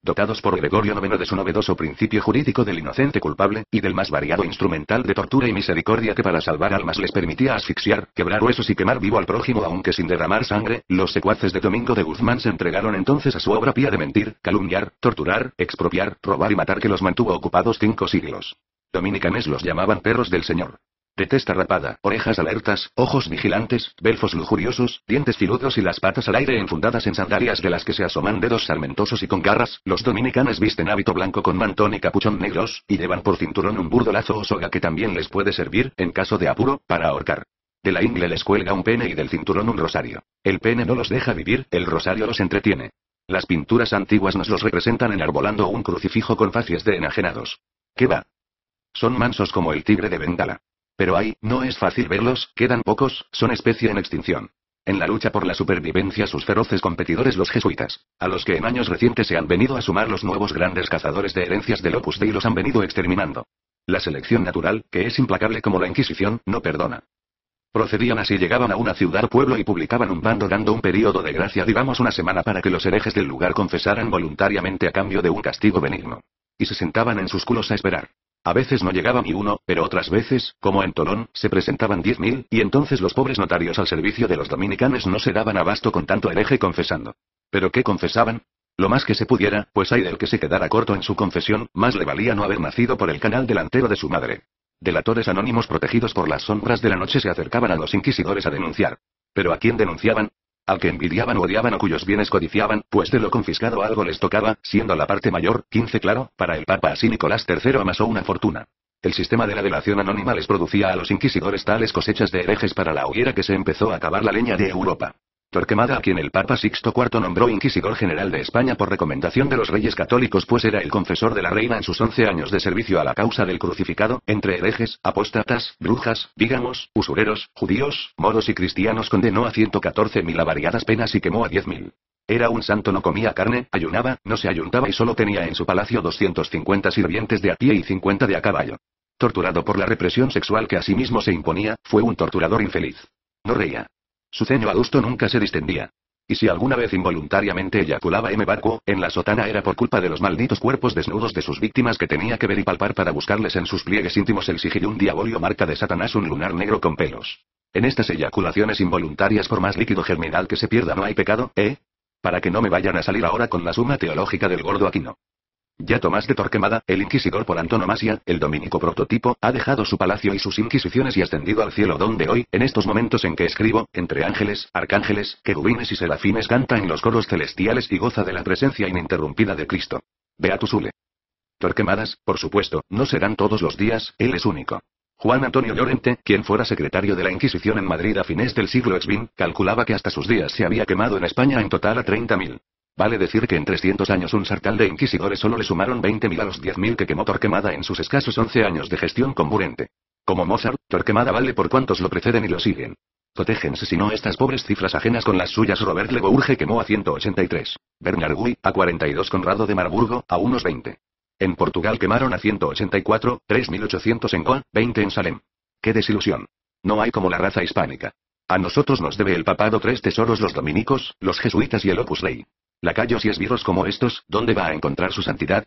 Dotados por Gregorio IX de su novedoso principio jurídico del inocente culpable, y del más variado instrumental de tortura y misericordia que para salvar almas les permitía asfixiar, quebrar huesos y quemar vivo al prójimo aunque sin derramar sangre, los secuaces de Domingo de Guzmán se entregaron entonces a su obra pía de mentir, calumniar, torturar, expropiar, robar y matar, que los mantuvo ocupados 5 siglos. Dominicanes los llamaban perros del Señor. De testa rapada, orejas alertas, ojos vigilantes, belfos lujuriosos, dientes filudos y las patas al aire enfundadas en sandalias de las que se asoman dedos sarmentosos y con garras, los dominicanes visten hábito blanco con mantón y capuchón negros, y llevan por cinturón un burdo lazo o soga que también les puede servir, en caso de apuro, para ahorcar. De la ingle les cuelga un pene y del cinturón un rosario. El pene no los deja vivir, el rosario los entretiene. Las pinturas antiguas nos los representan enarbolando un crucifijo con facies de enajenados. ¿Qué va? Son mansos como el tigre de Bengala. Pero no es fácil verlos, quedan pocos, son especie en extinción. En la lucha por la supervivencia sus feroces competidores los jesuitas, a los que en años recientes se han venido a sumar los nuevos grandes cazadores de herencias del Opus Dei, los han venido exterminando. La selección natural, que es implacable como la Inquisición, no perdona. Procedían así: llegaban a una ciudad o pueblo y publicaban un bando dando un período de gracia, digamos una semana, para que los herejes del lugar confesaran voluntariamente a cambio de un castigo benigno. Y se sentaban en sus culos a esperar. A veces no llegaba ni uno, pero otras veces, como en Tolón, se presentaban 10.000, y entonces los pobres notarios al servicio de los dominicanes no se daban abasto con tanto hereje confesando. ¿Pero qué confesaban? Lo más que se pudiera, pues hay del que se quedara corto en su confesión, más le valía no haber nacido por el canal delantero de su madre. Delatores anónimos protegidos por las sombras de la noche se acercaban a los inquisidores a denunciar. ¿Pero a quién denunciaban? Al que envidiaban o odiaban o cuyos bienes codiciaban, pues de lo confiscado algo les tocaba, siendo la parte mayor, 15 claro, para el Papa. Así Nicolás III amasó una fortuna. El sistema de la delación anónima les producía a los inquisidores tales cosechas de herejes para la hoguera que se empezó a acabar la leña de Europa. Torquemada, a quien el Papa Sixto IV nombró Inquisidor General de España por recomendación de los reyes católicos, pues era el confesor de la reina en sus 11 años de servicio a la causa del crucificado, entre herejes, apóstatas, brujas, vígamos, usureros, judíos, moros y cristianos, condenó a 114.000 a variadas penas y quemó a 10.000. Era un santo, no comía carne, ayunaba, no se ayuntaba y solo tenía en su palacio 250 sirvientes de a pie y 50 de a caballo. Torturado por la represión sexual que asimismo se imponía, fue un torturador infeliz. No reía. Su ceño adusto nunca se distendía. Y si alguna vez involuntariamente eyaculaba vacuo en la sotana, era por culpa de los malditos cuerpos desnudos de sus víctimas que tenía que ver y palpar para buscarles en sus pliegues íntimos el sigillum diabolio, marca de Satanás, un lunar negro con pelos. En estas eyaculaciones involuntarias, por más líquido germinal que se pierda, no hay pecado, ¿eh? Para que no me vayan a salir ahora con la suma teológica del gordo Aquino. Ya Tomás de Torquemada, el inquisidor por antonomasia, el dominico prototipo, ha dejado su palacio y sus inquisiciones y ascendido al cielo, donde hoy, en estos momentos en que escribo, entre ángeles, arcángeles, querubines y serafines, canta en los coros celestiales y goza de la presencia ininterrumpida de Cristo. Beatus Sule. Torquemadas, por supuesto, no serán todos los días, él es único. Juan Antonio Llorente, quien fuera secretario de la Inquisición en Madrid a fines del siglo XX, calculaba que hasta sus días se había quemado en España en total a 30.000. Vale decir que en 300 años un sartal de inquisidores solo le sumaron 20.000 a los 10.000 que quemó Torquemada en sus escasos 11 años de gestión con Burente. Como Mozart, Torquemada vale por cuantos lo preceden y lo siguen. Cotéjense si no estas pobres cifras ajenas con las suyas. Robert Le Bourge quemó a 183. Bernard Guy, a 42. Conrado de Marburgo, a unos 20. En Portugal quemaron a 184, 3.800 en Goa, 20 en Salem. ¡Qué desilusión! No hay como la raza hispánica. A nosotros nos debe el papado 3 tesoros: los dominicos, los jesuitas y el Opus Dei. Lacayos y esbirros como estos, ¿dónde va a encontrar su santidad?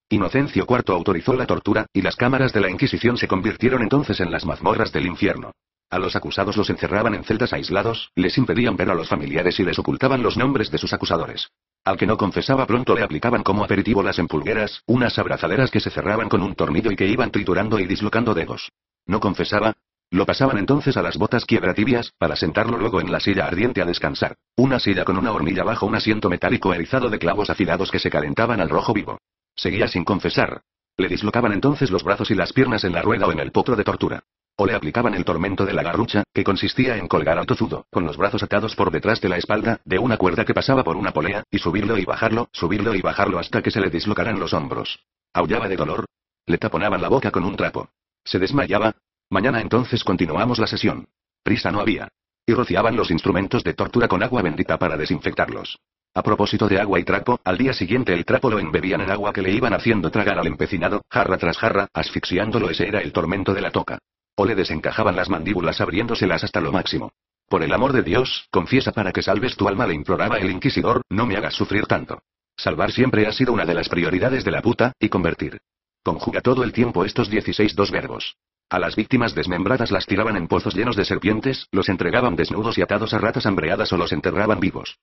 Inocencio IV autorizó la tortura, y las cámaras de la Inquisición se convirtieron entonces en las mazmorras del infierno. A los acusados los encerraban en celdas aislados, les impedían ver a los familiares y les ocultaban los nombres de sus acusadores. Al que no confesaba pronto le aplicaban como aperitivo las empulgueras, unas abrazaderas que se cerraban con un tornillo y que iban triturando y dislocando dedos. ¿No confesaba? Lo pasaban entonces a las botas quiebratibias, para sentarlo luego en la silla ardiente a descansar. Una silla con una hornilla bajo un asiento metálico erizado de clavos afilados que se calentaban al rojo vivo. Seguía sin confesar. Le dislocaban entonces los brazos y las piernas en la rueda o en el potro de tortura. O le aplicaban el tormento de la garrucha, que consistía en colgar al tozudo, con los brazos atados por detrás de la espalda, de una cuerda que pasaba por una polea, y subirlo y bajarlo hasta que se le dislocaran los hombros. Aullaba de dolor. Le taponaban la boca con un trapo. Se desmayaba. Mañana entonces continuamos la sesión. Prisa no había. Y rociaban los instrumentos de tortura con agua bendita para desinfectarlos. A propósito de agua y trapo, al día siguiente el trapo lo embebían en agua que le iban haciendo tragar al empecinado, jarra tras jarra, asfixiándolo. Ese era el tormento de la toca. O le desencajaban las mandíbulas abriéndoselas hasta lo máximo. Por el amor de Dios, confiesa para que salves tu alma, le imploraba el inquisidor, no me hagas sufrir tanto. Salvar siempre ha sido una de las prioridades de la puta, y convertir. Conjuga todo el tiempo estos 16 dos verbos. A las víctimas desmembradas las tiraban en pozos llenos de serpientes, los entregaban desnudos y atados a ratas hambreadas o los enterraban vivos.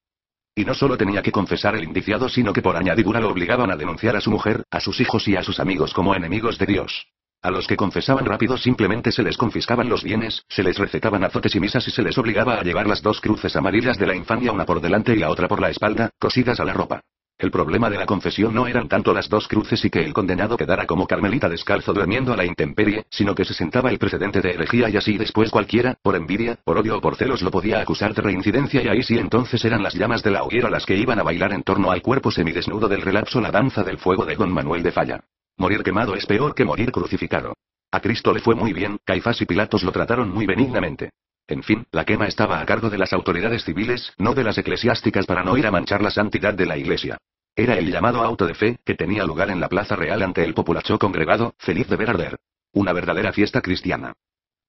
Y no solo tenía que confesar el indiciado, sino que por añadidura lo obligaban a denunciar a su mujer, a sus hijos y a sus amigos como enemigos de Dios. A los que confesaban rápido simplemente se les confiscaban los bienes, se les recetaban azotes y misas y se les obligaba a llevar las 2 cruces amarillas de la infamia, una por delante y la otra por la espalda, cosidas a la ropa. El problema de la confesión no eran tanto las 2 cruces y que el condenado quedara como carmelita descalzo durmiendo a la intemperie, sino que se sentaba el precedente de herejía y así después cualquiera, por envidia, por odio o por celos, lo podía acusar de reincidencia, y ahí sí entonces eran las llamas de la hoguera las que iban a bailar en torno al cuerpo semidesnudo del relapso, la danza del fuego de don Manuel de Falla. Morir quemado es peor que morir crucificado. A Cristo le fue muy bien, Caifás y Pilatos lo trataron muy benignamente. En fin, la quema estaba a cargo de las autoridades civiles, no de las eclesiásticas, para no ir a manchar la santidad de la Iglesia. Era el llamado auto de fe, que tenía lugar en la Plaza Real ante el populacho congregado, feliz de ver arder. Una verdadera fiesta cristiana.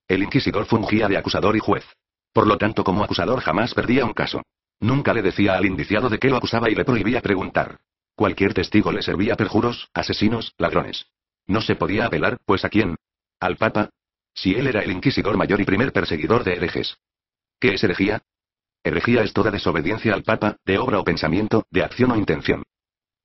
El inquisidor fungía de acusador y juez. Por lo tanto, como acusador jamás perdía un caso. Nunca le decía al indiciado de qué lo acusaba y le prohibía preguntar. Cualquier testigo le servía perjuros, asesinos, ladrones. No se podía apelar, pues ¿a quién? ¿Al Papa? Si él era el inquisidor mayor y primer perseguidor de herejes. ¿Qué es herejía? Herejía es toda desobediencia al Papa, de obra o pensamiento, de acción o intención.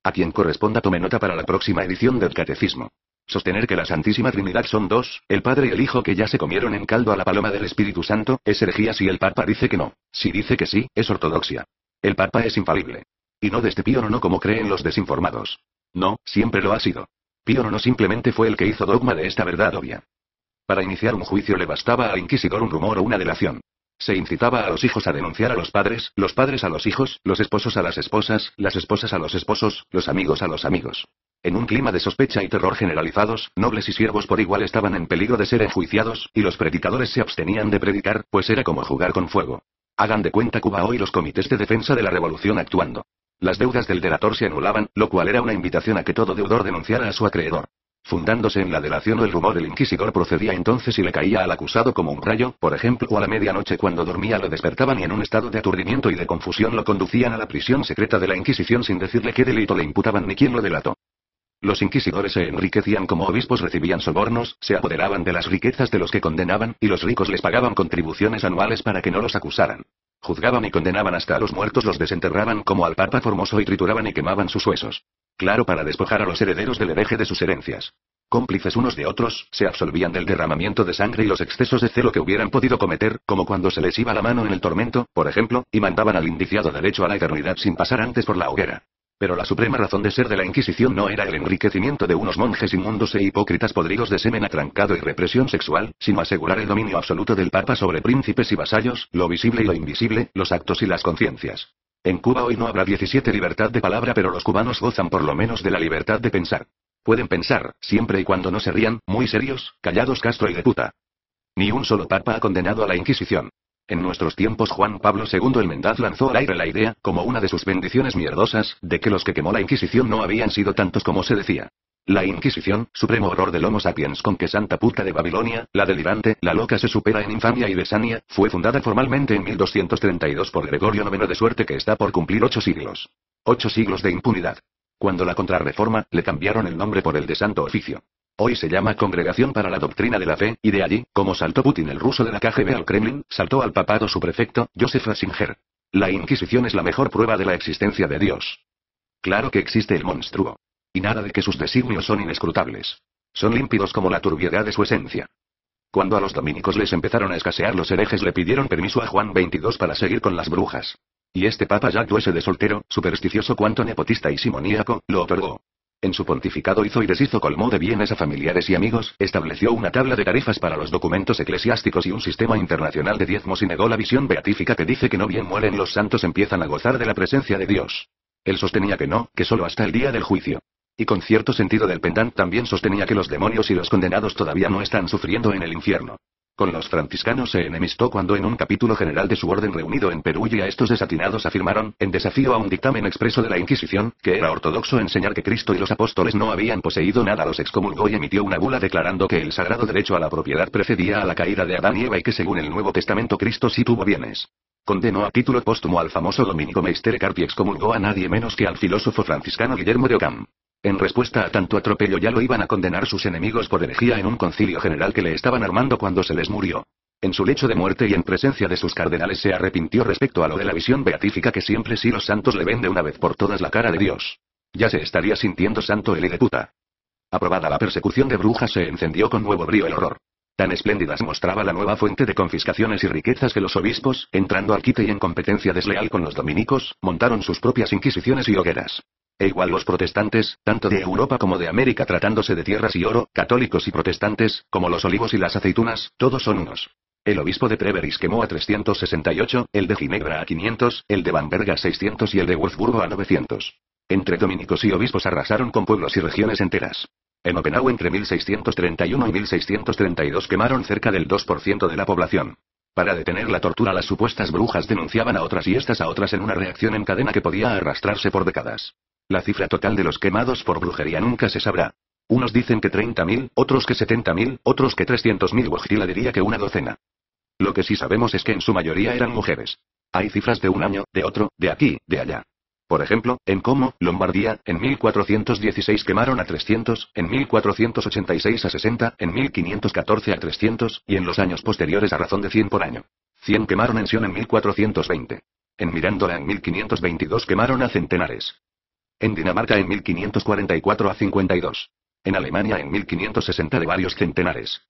A quien corresponda tome nota para la próxima edición del Catecismo. Sostener que la Santísima Trinidad son dos, el Padre y el Hijo que ya se comieron en caldo a la paloma del Espíritu Santo, es herejía si el Papa dice que no. Si dice que sí, es ortodoxia. El Papa es infalible. Y no desde Pío IX como creen los desinformados. No, siempre lo ha sido. Pío IX simplemente fue el que hizo dogma de esta verdad obvia. Para iniciar un juicio le bastaba al inquisidor un rumor o una delación. Se incitaba a los hijos a denunciar a los padres a los hijos, los esposos a las esposas a los esposos, los amigos a los amigos. En un clima de sospecha y terror generalizados, nobles y siervos por igual estaban en peligro de ser enjuiciados, y los predicadores se abstenían de predicar, pues era como jugar con fuego. Hagan de cuenta Cuba hoy los comités de defensa de la revolución actuando. Las deudas del delator se anulaban, lo cual era una invitación a que todo deudor denunciara a su acreedor. Fundándose en la delación o el rumor, el inquisidor procedía entonces y le caía al acusado como un rayo, por ejemplo, o a la medianoche cuando dormía lo despertaban y en un estado de aturdimiento y de confusión lo conducían a la prisión secreta de la Inquisición sin decirle qué delito le imputaban ni quién lo delató. Los inquisidores se enriquecían como obispos, recibían sobornos, se apoderaban de las riquezas de los que condenaban, y los ricos les pagaban contribuciones anuales para que no los acusaran. Juzgaban y condenaban hasta a los muertos, los desenterraban como al Papa Formoso y trituraban y quemaban sus huesos. Claro, para despojar a los herederos del hereje de sus herencias. Cómplices unos de otros, se absolvían del derramamiento de sangre y los excesos de celo que hubieran podido cometer, como cuando se les iba la mano en el tormento, por ejemplo, y mandaban al indiciado derecho a la eternidad sin pasar antes por la hoguera. Pero la suprema razón de ser de la Inquisición no era el enriquecimiento de unos monjes inmundos e hipócritas podridos de semen atrancado y represión sexual, sino asegurar el dominio absoluto del Papa sobre príncipes y vasallos, lo visible y lo invisible, los actos y las conciencias. En Cuba hoy no habrá 17 libertad de palabra, pero los cubanos gozan por lo menos de la libertad de pensar. Pueden pensar, siempre y cuando no se rían, muy serios, callados Castro y de puta. Ni un solo papa ha condenado a la Inquisición. En nuestros tiempos Juan Pablo II el Mendaz lanzó al aire la idea, como una de sus bendiciones mierdosas, de que los que quemó la Inquisición no habían sido tantos como se decía. La Inquisición, supremo horror del Homo sapiens con que santa puta de Babilonia, la delirante, la loca se supera en infamia y besania, fue fundada formalmente en 1232 por Gregorio IX, de suerte que está por cumplir 8 siglos. 8 siglos de impunidad. Cuando la Contrarreforma, le cambiaron el nombre por el de Santo Oficio. Hoy se llama Congregación para la Doctrina de la Fe, y de allí, como saltó Putin el ruso de la KGB al Kremlin, saltó al papado su prefecto, Joseph Ratzinger. La Inquisición es la mejor prueba de la existencia de Dios. Claro que existe el monstruo. Y nada de que sus designios son inescrutables. Son límpidos como la turbiedad de su esencia. Cuando a los dominicos les empezaron a escasear, los herejes le pidieron permiso a Juan XXII para seguir con las brujas. Y este papa Jacques II de soltero, supersticioso cuanto nepotista y simoníaco, lo otorgó. En su pontificado hizo y deshizo, colmó de bienes a familiares y amigos, estableció una tabla de tarifas para los documentos eclesiásticos y un sistema internacional de diezmos y negó la visión beatífica que dice que no bien mueren los santos empiezan a gozar de la presencia de Dios. Él sostenía que no, que solo hasta el día del juicio. Y con cierto sentido del pendant también sostenía que los demonios y los condenados todavía no están sufriendo en el infierno. Con los franciscanos se enemistó cuando en un capítulo general de su orden reunido en Perú y a estos desatinados afirmaron, en desafío a un dictamen expreso de la Inquisición, que era ortodoxo enseñar que Cristo y los apóstoles no habían poseído nada, los excomulgó y emitió una bula declarando que el sagrado derecho a la propiedad precedía a la caída de Adán y Eva y que según el Nuevo Testamento Cristo sí tuvo bienes. Condenó a título póstumo al famoso dominico Meister Carpi y excomulgó a nadie menos que al filósofo franciscano Guillermo de Ockham. En respuesta a tanto atropello ya lo iban a condenar sus enemigos por herejía en un concilio general que le estaban armando cuando se les murió. En su lecho de muerte y en presencia de sus cardenales se arrepintió respecto a lo de la visión beatífica que siempre sí los santos le ven de una vez por todas la cara de Dios. Ya se estaría sintiendo santo el de puta. Aprobada la persecución de brujas se encendió con nuevo brío el horror. Tan espléndida se mostraba la nueva fuente de confiscaciones y riquezas que los obispos, entrando al quite y en competencia desleal con los dominicos, montaron sus propias inquisiciones y hogueras. E igual los protestantes, tanto de Europa como de América tratándose de tierras y oro, católicos y protestantes, como los olivos y las aceitunas, todos son unos. El obispo de Treveris quemó a 368, el de Ginebra a 500, el de Bamberg a 600 y el de Wurzburgo a 900. Entre dominicos y obispos arrasaron con pueblos y regiones enteras. En Oppenau entre 1631 y 1632 quemaron cerca del 2% de la población. Para detener la tortura las supuestas brujas denunciaban a otras y estas a otras en una reacción en cadena que podía arrastrarse por décadas. La cifra total de los quemados por brujería nunca se sabrá. Unos dicen que 30.000, otros que 70.000, otros que 300.000, Wojtyla diría que una docena. Lo que sí sabemos es que en su mayoría eran mujeres. Hay cifras de un año, de otro, de aquí, de allá. Por ejemplo, en Como, Lombardía, en 1416 quemaron a 300, en 1486 a 60, en 1514 a 300, y en los años posteriores a razón de 100 por año. 100 quemaron en Sion en 1420. En Mirándola en 1522 quemaron a centenares. En Dinamarca en 1544 a 52. En Alemania en 1560 de varios centenares.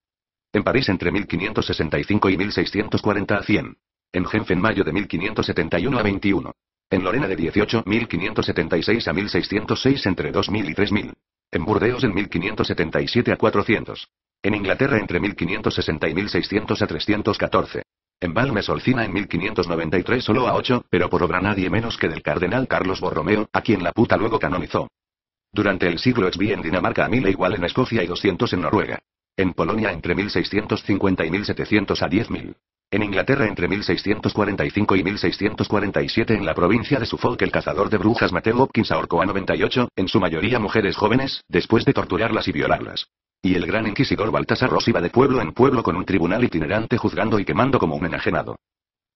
En París entre 1565 y 1640 a 100. En Genf en mayo de 1571 a 21. En Lorena de 18, 1576 a 1606 entre 2000 y 3000. En Burdeos en 1577 a 400. En Inglaterra entre 1560 y 1600 a 314. En Balmes Olcina en 1593 solo a 8, pero por obra nadie menos que del cardenal Carlos Borromeo, a quien la puta luego canonizó. Durante el siglo XV en Dinamarca a 1000 e igual en Escocia y 200 en Noruega. En Polonia entre 1650 y 1700 a 10.000. En Inglaterra entre 1645 y 1647 en la provincia de Suffolk el cazador de brujas Matthew Hopkins ahorcó a 98, en su mayoría mujeres jóvenes, después de torturarlas y violarlas. Y el gran inquisidor Baltasar Ross iba de pueblo en pueblo con un tribunal itinerante juzgando y quemando como un enajenado.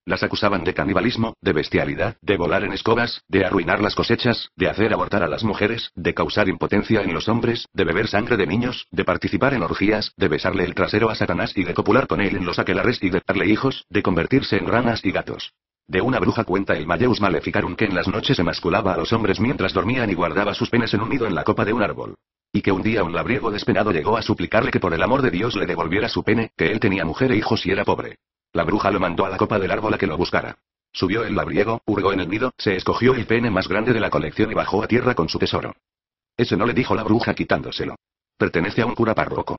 Las acusaban de canibalismo, de bestialidad, de volar en escobas, de arruinar las cosechas, de hacer abortar a las mujeres, de causar impotencia en los hombres, de beber sangre de niños, de participar en orgías, de besarle el trasero a Satanás y de copular con él en los aquelarres y de darle hijos, de convertirse en ranas y gatos. De una bruja cuenta el Malleus Maleficarum que en las noches emasculaba a los hombres mientras dormían y guardaba sus penes en un nido en la copa de un árbol. Y que un día un labriego despenado llegó a suplicarle que por el amor de Dios le devolviera su pene, que él tenía mujer e hijos y era pobre. La bruja lo mandó a la copa del árbol a que lo buscara. Subió el labriego, hurgó en el nido, se escogió el pene más grande de la colección y bajó a tierra con su tesoro. Ese no, le dijo la bruja quitándoselo. Pertenece a un cura párroco.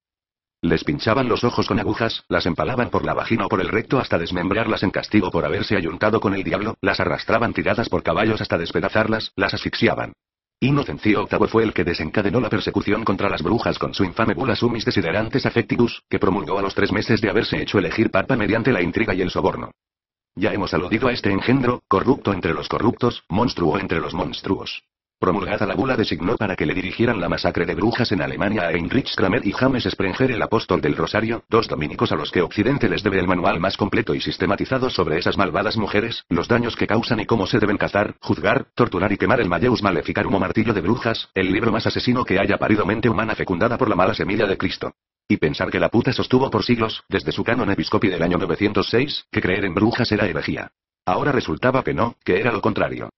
Les pinchaban los ojos con agujas, las empalaban por la vagina o por el recto hasta desmembrarlas en castigo por haberse ayuntado con el diablo, las arrastraban tiradas por caballos hasta despedazarlas, las asfixiaban. Inocencio VIII fue el que desencadenó la persecución contra las brujas con su infame Bulla Sumis Desiderantes Affectibus, que promulgó a los 3 meses de haberse hecho elegir papa mediante la intriga y el soborno. Ya hemos aludido a este engendro, corrupto entre los corruptos, monstruo entre los monstruos. Promulgada la bula designó para que le dirigieran la masacre de brujas en Alemania a Heinrich Kramer y James Sprenger el apóstol del Rosario, 2 dominicos a los que Occidente les debe el manual más completo y sistematizado sobre esas malvadas mujeres, los daños que causan y cómo se deben cazar, juzgar, torturar y quemar el Malleus Maleficarum o martillo de brujas, el libro más asesino que haya parido mente humana fecundada por la mala semilla de Cristo. Y pensar que la puta sostuvo por siglos, desde su canon episcopi del año 906, que creer en brujas era herejía. Ahora resultaba que no, que era lo contrario.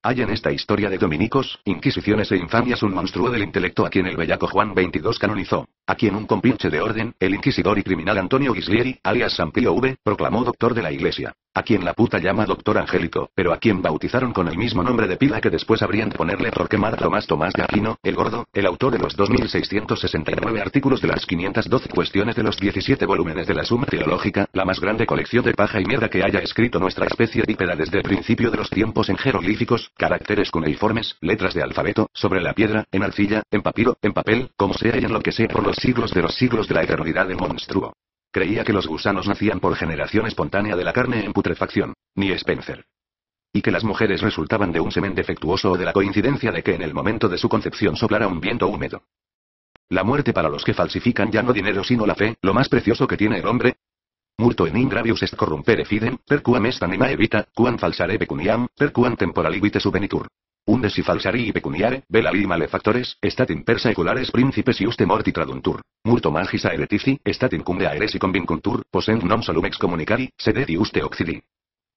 Hay en esta historia de dominicos, inquisiciones e infamias un monstruo del intelecto a quien el bellaco Juan XXII canonizó, a quien un compinche de orden, el inquisidor y criminal Antonio Ghislieri, alias San Pío V, proclamó doctor de la Iglesia, a quien la puta llama doctor angélico, pero a quien bautizaron con el mismo nombre de pila que después habrían de ponerle Torquemada Tomás de Aquino, el Gordo, el autor de los 2669 artículos de las 512 cuestiones de los 17 volúmenes de la Suma Teológica, la más grande colección de paja y mierda que haya escrito nuestra especie bípeda desde el principio de los tiempos en jeroglíficos, caracteres cuneiformes, letras de alfabeto, sobre la piedra, en arcilla, en papiro, en papel, como sea y en lo que sea por los siglos de la eternidad del monstruo. Creía que los gusanos nacían por generación espontánea de la carne en putrefacción, ni Spencer. Y que las mujeres resultaban de un semen defectuoso o de la coincidencia de que en el momento de su concepción soplara un viento húmedo. La muerte para los que falsifican ya no dinero sino la fe, lo más precioso que tiene el hombre. Multo enim gravius est corrumpere fidem, per quam est anima evita, quam falsare pecuniam, per quam temporali vite subvenitur. Unde si falsari pecuniare, velali malefactores, estat in per saeculares principes iuste morti traduntur. Multo magis aeretici, estat incumbe aeresi convincuntur, possent non solum excommunicari, sed iuste occidi.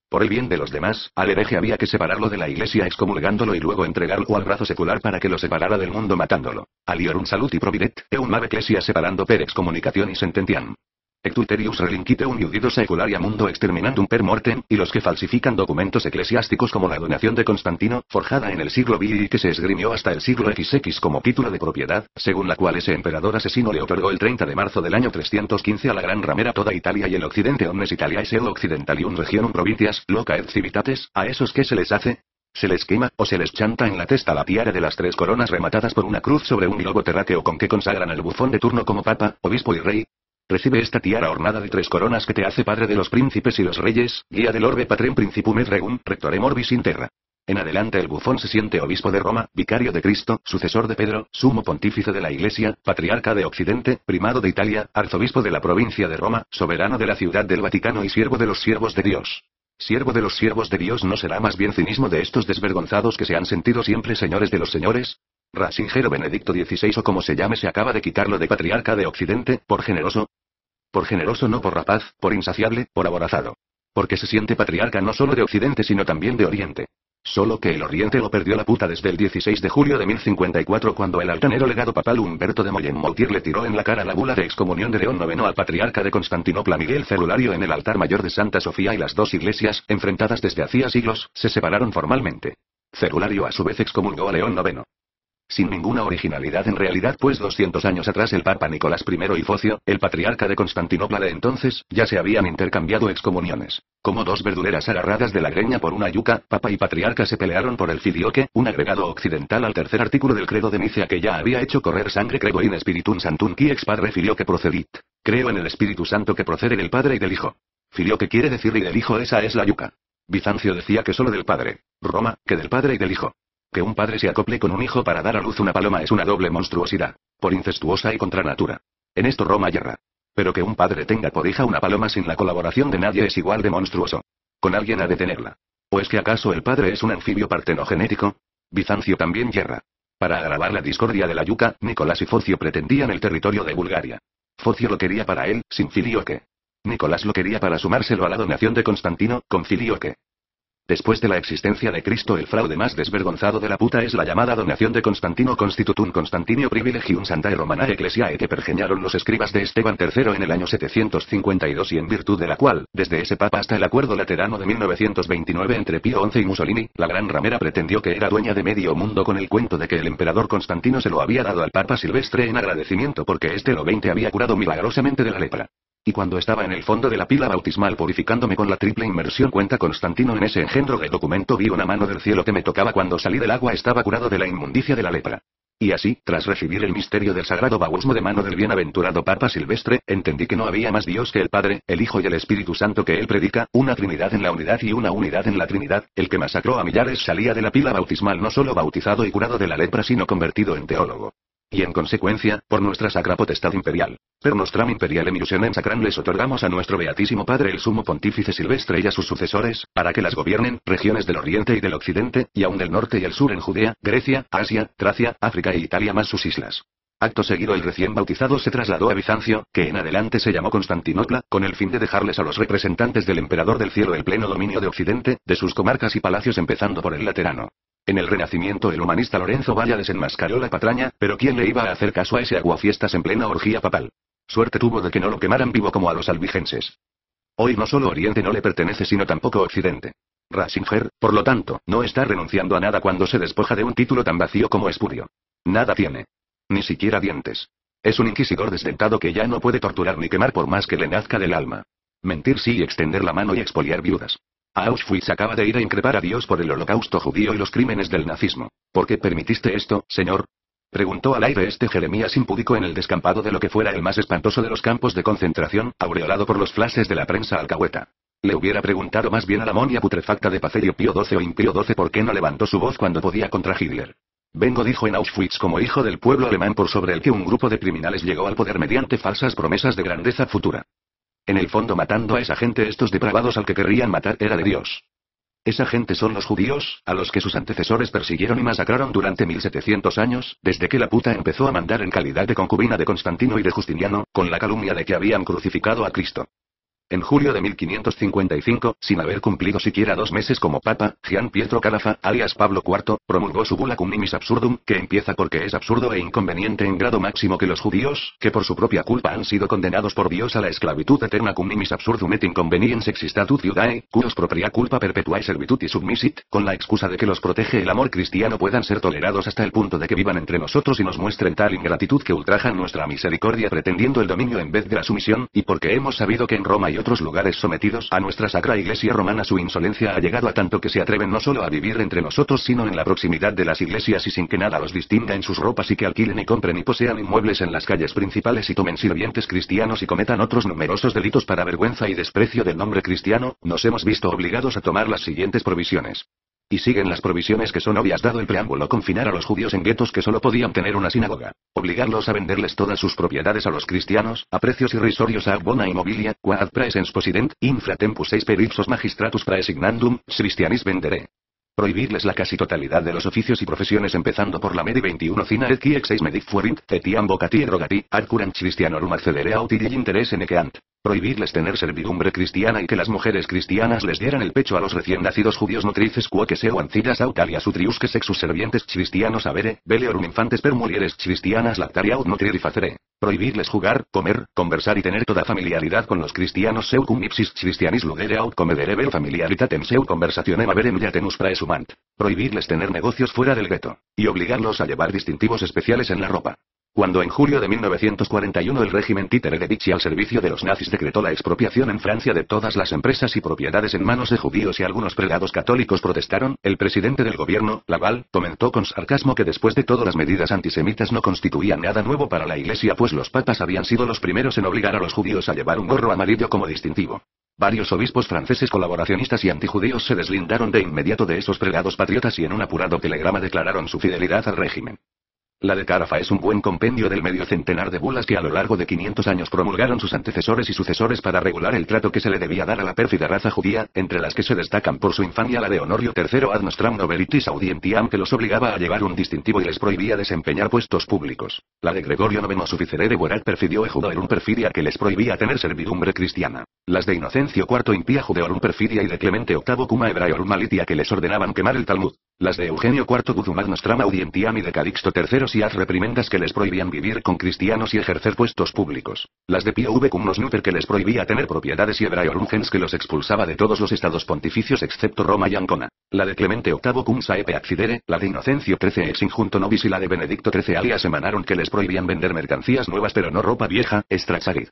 Por el bien de los demás, al hereje había que separarlo de la iglesia excomulgándolo y luego entregarlo al brazo secular para que lo separara del mundo matándolo. Aliorum saluti providet, eum ave ecclesia separando per excommunicación y sententiam. Ectuterius relinciteum iudido saecularia mundo exterminandum per mortem, y los que falsifican documentos eclesiásticos como la donación de Constantino, forjada en el siglo V y que se esgrimió hasta el siglo XX como título de propiedad, según la cual ese emperador asesino le otorgó el 30 de marzo del año 315 a la gran ramera toda Italia y el occidente omnes Italiae seu occidentalium regionum provincias, loca et civitates, ¿a esos qué se les hace? Se les quema, o se les chanta en la testa la tiara de las 3 coronas rematadas por una cruz sobre un globo terráqueo con que consagran al bufón de turno como papa, obispo y rey. Recibe esta tiara ornada de 3 coronas que te hace padre de los príncipes y los reyes, guía del orbe patrem principum et regum, rectore morbis in terra. En adelante el bufón se siente obispo de Roma, vicario de Cristo, sucesor de Pedro, sumo pontífice de la Iglesia, patriarca de Occidente, primado de Italia, arzobispo de la provincia de Roma, soberano de la ciudad del Vaticano y siervo de los siervos de Dios. Siervo de los siervos de Dios, ¿no será más bien cinismo de estos desvergonzados que se han sentido siempre señores de los señores? Ratzinger Benedicto XVI o como se llame se acaba de quitarlo de patriarca de Occidente, por generoso. Por generoso, no por rapaz, por insaciable, por aborazado. Porque se siente patriarca no solo de Occidente sino también de Oriente. Solo que el Oriente lo perdió la puta desde el 16 de julio de 1054 cuando el altanero legado papal Humberto de Moyenmoutier le tiró en la cara la bula de excomunión de León IX al patriarca de Constantinopla Miguel Celulario en el altar mayor de Santa Sofía y las dos iglesias, enfrentadas desde hacía siglos, se separaron formalmente. Celulario a su vez excomulgó a León IX. Sin ninguna originalidad en realidad, pues 200 años atrás el Papa Nicolás I y Focio, el patriarca de Constantinopla de entonces, ya se habían intercambiado excomuniones. Como dos verduleras agarradas de la greña por una yuca, Papa y patriarca se pelearon por el filioque, un agregado occidental al tercer artículo del credo de Nicea que ya había hecho correr sangre. Creo in spiritum santum qui ex padre filioque procedit. Creo en el Espíritu Santo que procede del Padre y del Hijo. Filioque quiere decir y del Hijo, esa es la yuca. Bizancio decía que solo del Padre. Roma, que del Padre y del Hijo. Que un padre se acople con un hijo para dar a luz una paloma es una doble monstruosidad. Por incestuosa y contra natura. En esto Roma yerra. Pero que un padre tenga por hija una paloma sin la colaboración de nadie es igual de monstruoso. Con alguien ha de tenerla. ¿O es que acaso el padre es un anfibio partenogenético? Bizancio también yerra. Para agravar la discordia de la yuca, Nicolás y Focio pretendían el territorio de Bulgaria. Focio lo quería para él, sin filioque. Nicolás lo quería para sumárselo a la donación de Constantino, con filioque. Después de la existencia de Cristo, el fraude más desvergonzado de la puta es la llamada donación de Constantino Constitutum Constantinio Privilegium Santae Romanae Ecclesiae que pergeñaron los escribas de Esteban III en el año 752 y en virtud de la cual, desde ese papa hasta el acuerdo laterano de 1929 entre Pío XI y Mussolini, la gran ramera pretendió que era dueña de medio mundo con el cuento de que el emperador Constantino se lo había dado al papa Silvestre en agradecimiento porque este lo 20 había curado milagrosamente de la lepra. Y cuando estaba en el fondo de la pila bautismal purificándome con la triple inmersión, cuenta Constantino, en ese engendro de documento vi una mano del cielo que me tocaba cuando salí del agua, estaba curado de la inmundicia de la lepra. Y así, tras recibir el misterio del sagrado bautismo de mano del bienaventurado Papa Silvestre, entendí que no había más Dios que el Padre, el Hijo y el Espíritu Santo que él predica, una Trinidad en la unidad y una unidad en la Trinidad. El que masacró a millares salía de la pila bautismal no solo bautizado y curado de la lepra sino convertido en teólogo. Y en consecuencia, por nuestra sacra potestad imperial, per nostram imperialem iussionem sacram les otorgamos a nuestro beatísimo Padre el sumo pontífice Silvestre y a sus sucesores, para que las gobiernen, regiones del oriente y del occidente, y aun del norte y el sur en Judea, Grecia, Asia, Tracia, África e Italia más sus islas. Acto seguido el recién bautizado se trasladó a Bizancio, que en adelante se llamó Constantinopla, con el fin de dejarles a los representantes del emperador del cielo el pleno dominio de Occidente, de sus comarcas y palacios empezando por el Laterano. En el Renacimiento el humanista Lorenzo Valla desenmascaró la patraña, pero ¿quién le iba a hacer caso a ese aguafiestas en plena orgía papal? Suerte tuvo de que no lo quemaran vivo como a los albigenses. Hoy no solo Oriente no le pertenece sino tampoco Occidente. Ratzinger, por lo tanto, no está renunciando a nada cuando se despoja de un título tan vacío como espurio. Nada tiene. Ni siquiera dientes. Es un inquisidor desdentado que ya no puede torturar ni quemar por más que le nazca del alma. Mentir sí y extender la mano y expoliar viudas. A Auschwitz acaba de ir a increpar a Dios por el holocausto judío y los crímenes del nazismo. ¿Por qué permitiste esto, señor? Preguntó al aire este Jeremías impúdico en el descampado de lo que fuera el más espantoso de los campos de concentración, aureolado por los flashes de la prensa alcahueta. Le hubiera preguntado más bien a la momia putrefacta de Pacerio Pío XII o Impío XII por qué no levantó su voz cuando podía contra Hitler. Vengo, dijo en Auschwitz, como hijo del pueblo alemán por sobre el que un grupo de criminales llegó al poder mediante falsas promesas de grandeza futura. En el fondo, matando a esa gente, estos depravados al que querrían matar era de Dios. Esa gente son los judíos, a los que sus antecesores persiguieron y masacraron durante 1700 años, desde que la puta empezó a mandar en calidad de concubina de Constantino y de Justiniano, con la calumnia de que habían crucificado a Cristo. En julio de 1555, sin haber cumplido siquiera 2 meses como papa, Gian Pietro Carafa, alias Pablo IV, promulgó su bula cum nimis absurdum, que empieza porque es absurdo e inconveniente en grado máximo que los judíos, que por su propia culpa han sido condenados por Dios a la esclavitud eterna cum nimis absurdum et inconveniens existatur Iudae, curos propria culpa perpetuae servituti submisit, con la excusa de que los protege el amor cristiano, puedan ser tolerados hasta el punto de que vivan entre nosotros y nos muestren tal ingratitud que ultrajan nuestra misericordia pretendiendo el dominio en vez de la sumisión, y porque hemos sabido que en Roma y otros lugares sometidos a nuestra sacra iglesia romana su insolencia ha llegado a tanto que se atreven no solo a vivir entre nosotros sino en la proximidad de las iglesias y sin que nada los distinga en sus ropas y que alquilen y compren y posean inmuebles en las calles principales y tomen sirvientes cristianos y cometan otros numerosos delitos para vergüenza y desprecio del nombre cristiano, nos hemos visto obligados a tomar las siguientes provisiones. Y siguen las provisiones que son obvias dado el preámbulo: confinar a los judíos en guetos que solo podían tener una sinagoga, obligarlos a venderles todas sus propiedades a los cristianos, a precios irrisorios a bona immobilia, quad praesens possident, infra tempus eis per ipsos magistratus praesignandum, Christianis vendere. Prohibirles la casi totalidad de los oficios y profesiones empezando por la medi 21 cina et qui ex eis medic fuerint, etiam vocati et rogati, ad curant Christianorum accedere a utilii interesse nequeant. Prohibirles tener servidumbre cristiana y que las mujeres cristianas les dieran el pecho a los recién nacidos judíos nutrices quoque seu ancillas autalias utriusques sexus servientes cristianos avere, veleorum infantes per mulieres cristianas lactari aut nutrir y facere. Prohibirles jugar, comer, conversar y tener toda familiaridad con los cristianos seu cum ipsis cristianis ludere aut comedere ver familiaritatem seu conversationem avere millatenus praesumant. Prohibirles tener negocios fuera del gueto. Y obligarlos a llevar distintivos especiales en la ropa. Cuando en julio de 1941 el régimen títere de Vichy al servicio de los nazis decretó la expropiación en Francia de todas las empresas y propiedades en manos de judíos y algunos prelados católicos protestaron, el presidente del gobierno, Laval, comentó con sarcasmo que después de todo las medidas antisemitas no constituían nada nuevo para la iglesia pues los papas habían sido los primeros en obligar a los judíos a llevar un gorro amarillo como distintivo. Varios obispos franceses colaboracionistas y antijudíos se deslindaron de inmediato de esos prelados patriotas y en un apurado telegrama declararon su fidelidad al régimen. La de Carafa es un buen compendio del medio centenar de bulas que a lo largo de 500 años promulgaron sus antecesores y sucesores para regular el trato que se le debía dar a la pérfida raza judía, entre las que se destacan por su infamia la de Honorio III ad nostram novelitis audientiam que los obligaba a llevar un distintivo y les prohibía desempeñar puestos públicos. La de Gregorio IX suficere de Buerat perfidio e judaerum perfidia que les prohibía tener servidumbre cristiana. Las de Inocencio IV impía judeorum perfidia y de Clemente VIII cuma hebraeorum malitia que les ordenaban quemar el Talmud. Las de Eugenio IV guzum ad nostram audientiam y de Calixto III si haz reprimendas que les prohibían vivir con cristianos y ejercer puestos públicos. Las de Pío V cum nos nuper que les prohibía tener propiedades y hebraeorum gens que los expulsaba de todos los estados pontificios excepto Roma y Ancona. La de Clemente VIII cum saepe accidere, la de Inocencio XIII ex injunto nobis y la de Benedicto XIII alias emanaron que les prohibían vender mercancías nuevas pero no ropa vieja, extraxarid.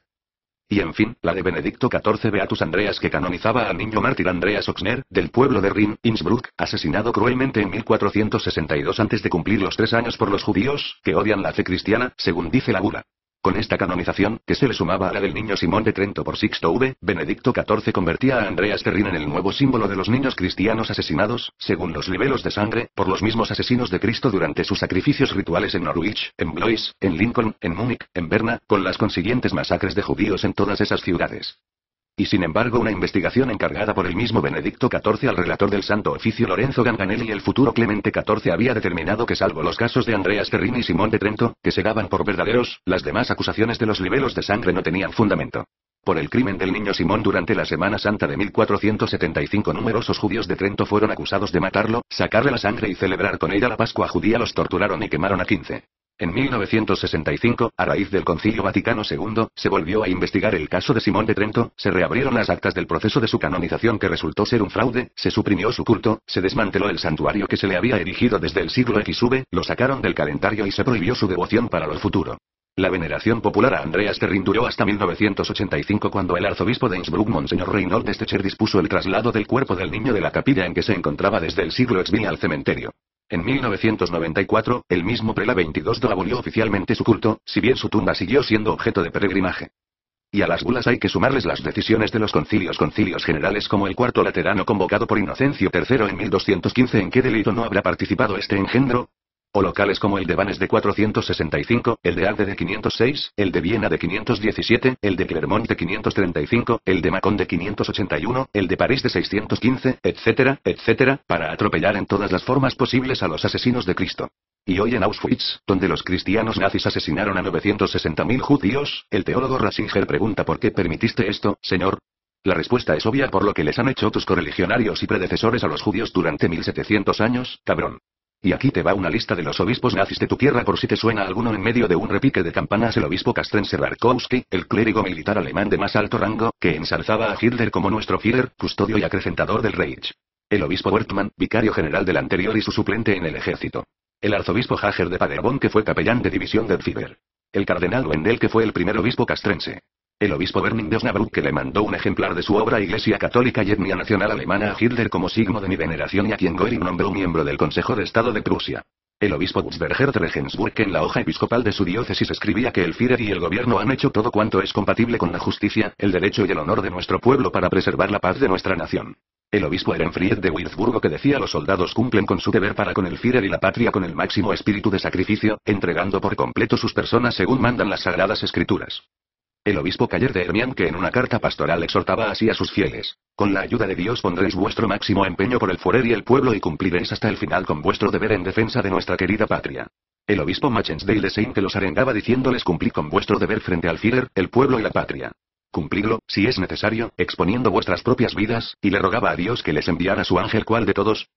Y en fin, la de Benedicto XIV Beatus Andreas que canonizaba al niño mártir Andreas Oxner, del pueblo de Rin, Innsbruck, asesinado cruelmente en 1462 antes de cumplir los 3 años por los judíos, que odian la fe cristiana, según dice la bula. Con esta canonización, que se le sumaba a la del niño Simón de Trento por Sixto V, Benedicto XIV convertía a Andreas Terrin en el nuevo símbolo de los niños cristianos asesinados, según los libelos de sangre, por los mismos asesinos de Cristo durante sus sacrificios rituales en Norwich, en Blois, en Lincoln, en Múnich, en Berna, con las consiguientes masacres de judíos en todas esas ciudades. Y sin embargo una investigación encargada por el mismo Benedicto XIV al relator del Santo Oficio Lorenzo Ganganelli y el futuro Clemente XIV había determinado que salvo los casos de Andreas Terrin y Simón de Trento, que se daban por verdaderos, las demás acusaciones de los libelos de sangre no tenían fundamento. Por el crimen del niño Simón durante la Semana Santa de 1475 numerosos judíos de Trento fueron acusados de matarlo, sacarle la sangre y celebrar con ella la Pascua judía. Los torturaron y quemaron a 15. En 1965, a raíz del Concilio Vaticano II, se volvió a investigar el caso de Simón de Trento, se reabrieron las actas del proceso de su canonización que resultó ser un fraude, se suprimió su culto, se desmanteló el santuario que se le había erigido desde el siglo XV, lo sacaron del calendario y se prohibió su devoción para lo futuro. La veneración popular a Andreas Terrin duró hasta 1985 cuando el arzobispo de Innsbruck Monseñor Reinhold Stecher dispuso el traslado del cuerpo del niño de la capilla en que se encontraba desde el siglo XV al cementerio. En 1994, el mismo prela 22 abolió oficialmente su culto, si bien su tumba siguió siendo objeto de peregrinaje. Y a las bulas hay que sumarles las decisiones de los concilios generales como el Cuarto Laterano convocado por Inocencio III en 1215 en qué delito no habrá participado este engendro. O locales como el de Vannes de 465, el de Arde de 506, el de Viena de 517, el de Clermont de 535, el de Mâcon de 581, el de París de 615, etcétera, etcétera, para atropellar en todas las formas posibles a los asesinos de Cristo. Y hoy en Auschwitz, donde los cristianos nazis asesinaron a 960.000 judíos, el teólogo Ratzinger pregunta ¿por qué permitiste esto, Señor? La respuesta es obvia: por lo que les han hecho tus correligionarios y predecesores a los judíos durante 1700 años, cabrón. Y aquí te va una lista de los obispos nazis de tu tierra por si te suena alguno en medio de un repique de campanas. El obispo castrense Barkowski, el clérigo militar alemán de más alto rango, que ensalzaba a Hitler como nuestro Führer, custodio y acrecentador del Reich. El obispo Wertmann, vicario general del anterior y su suplente en el ejército. El arzobispo Hager de Paderborn que fue capellán de división del Führer. El cardenal Wendell que fue el primer obispo castrense. El obispo Berning de Osnabrück que le mandó un ejemplar de su obra Iglesia Católica y Etnia Nacional Alemana a Hitler como signo de mi veneración y a quien Göring nombró miembro del Consejo de Estado de Prusia. El obispo Wurzberger de Regensburg que en la hoja episcopal de su diócesis escribía que el Führer y el gobierno han hecho todo cuanto es compatible con la justicia, el derecho y el honor de nuestro pueblo para preservar la paz de nuestra nación. El obispo Ehrenfried de Würzburgo que decía los soldados cumplen con su deber para con el Führer y la patria con el máximo espíritu de sacrificio, entregando por completo sus personas según mandan las sagradas escrituras. El obispo Cayer de Hermián que en una carta pastoral exhortaba así a sus fieles: con la ayuda de Dios pondréis vuestro máximo empeño por el Führer y el pueblo y cumpliréis hasta el final con vuestro deber en defensa de nuestra querida patria. El obispo Machensdale de Sein que los arengaba diciéndoles: cumplid con vuestro deber frente al Führer, el pueblo y la patria. cumplidlo, si es necesario, exponiendo vuestras propias vidas, y le rogaba a Dios que les enviara su ángel. ¿Cuál de todos?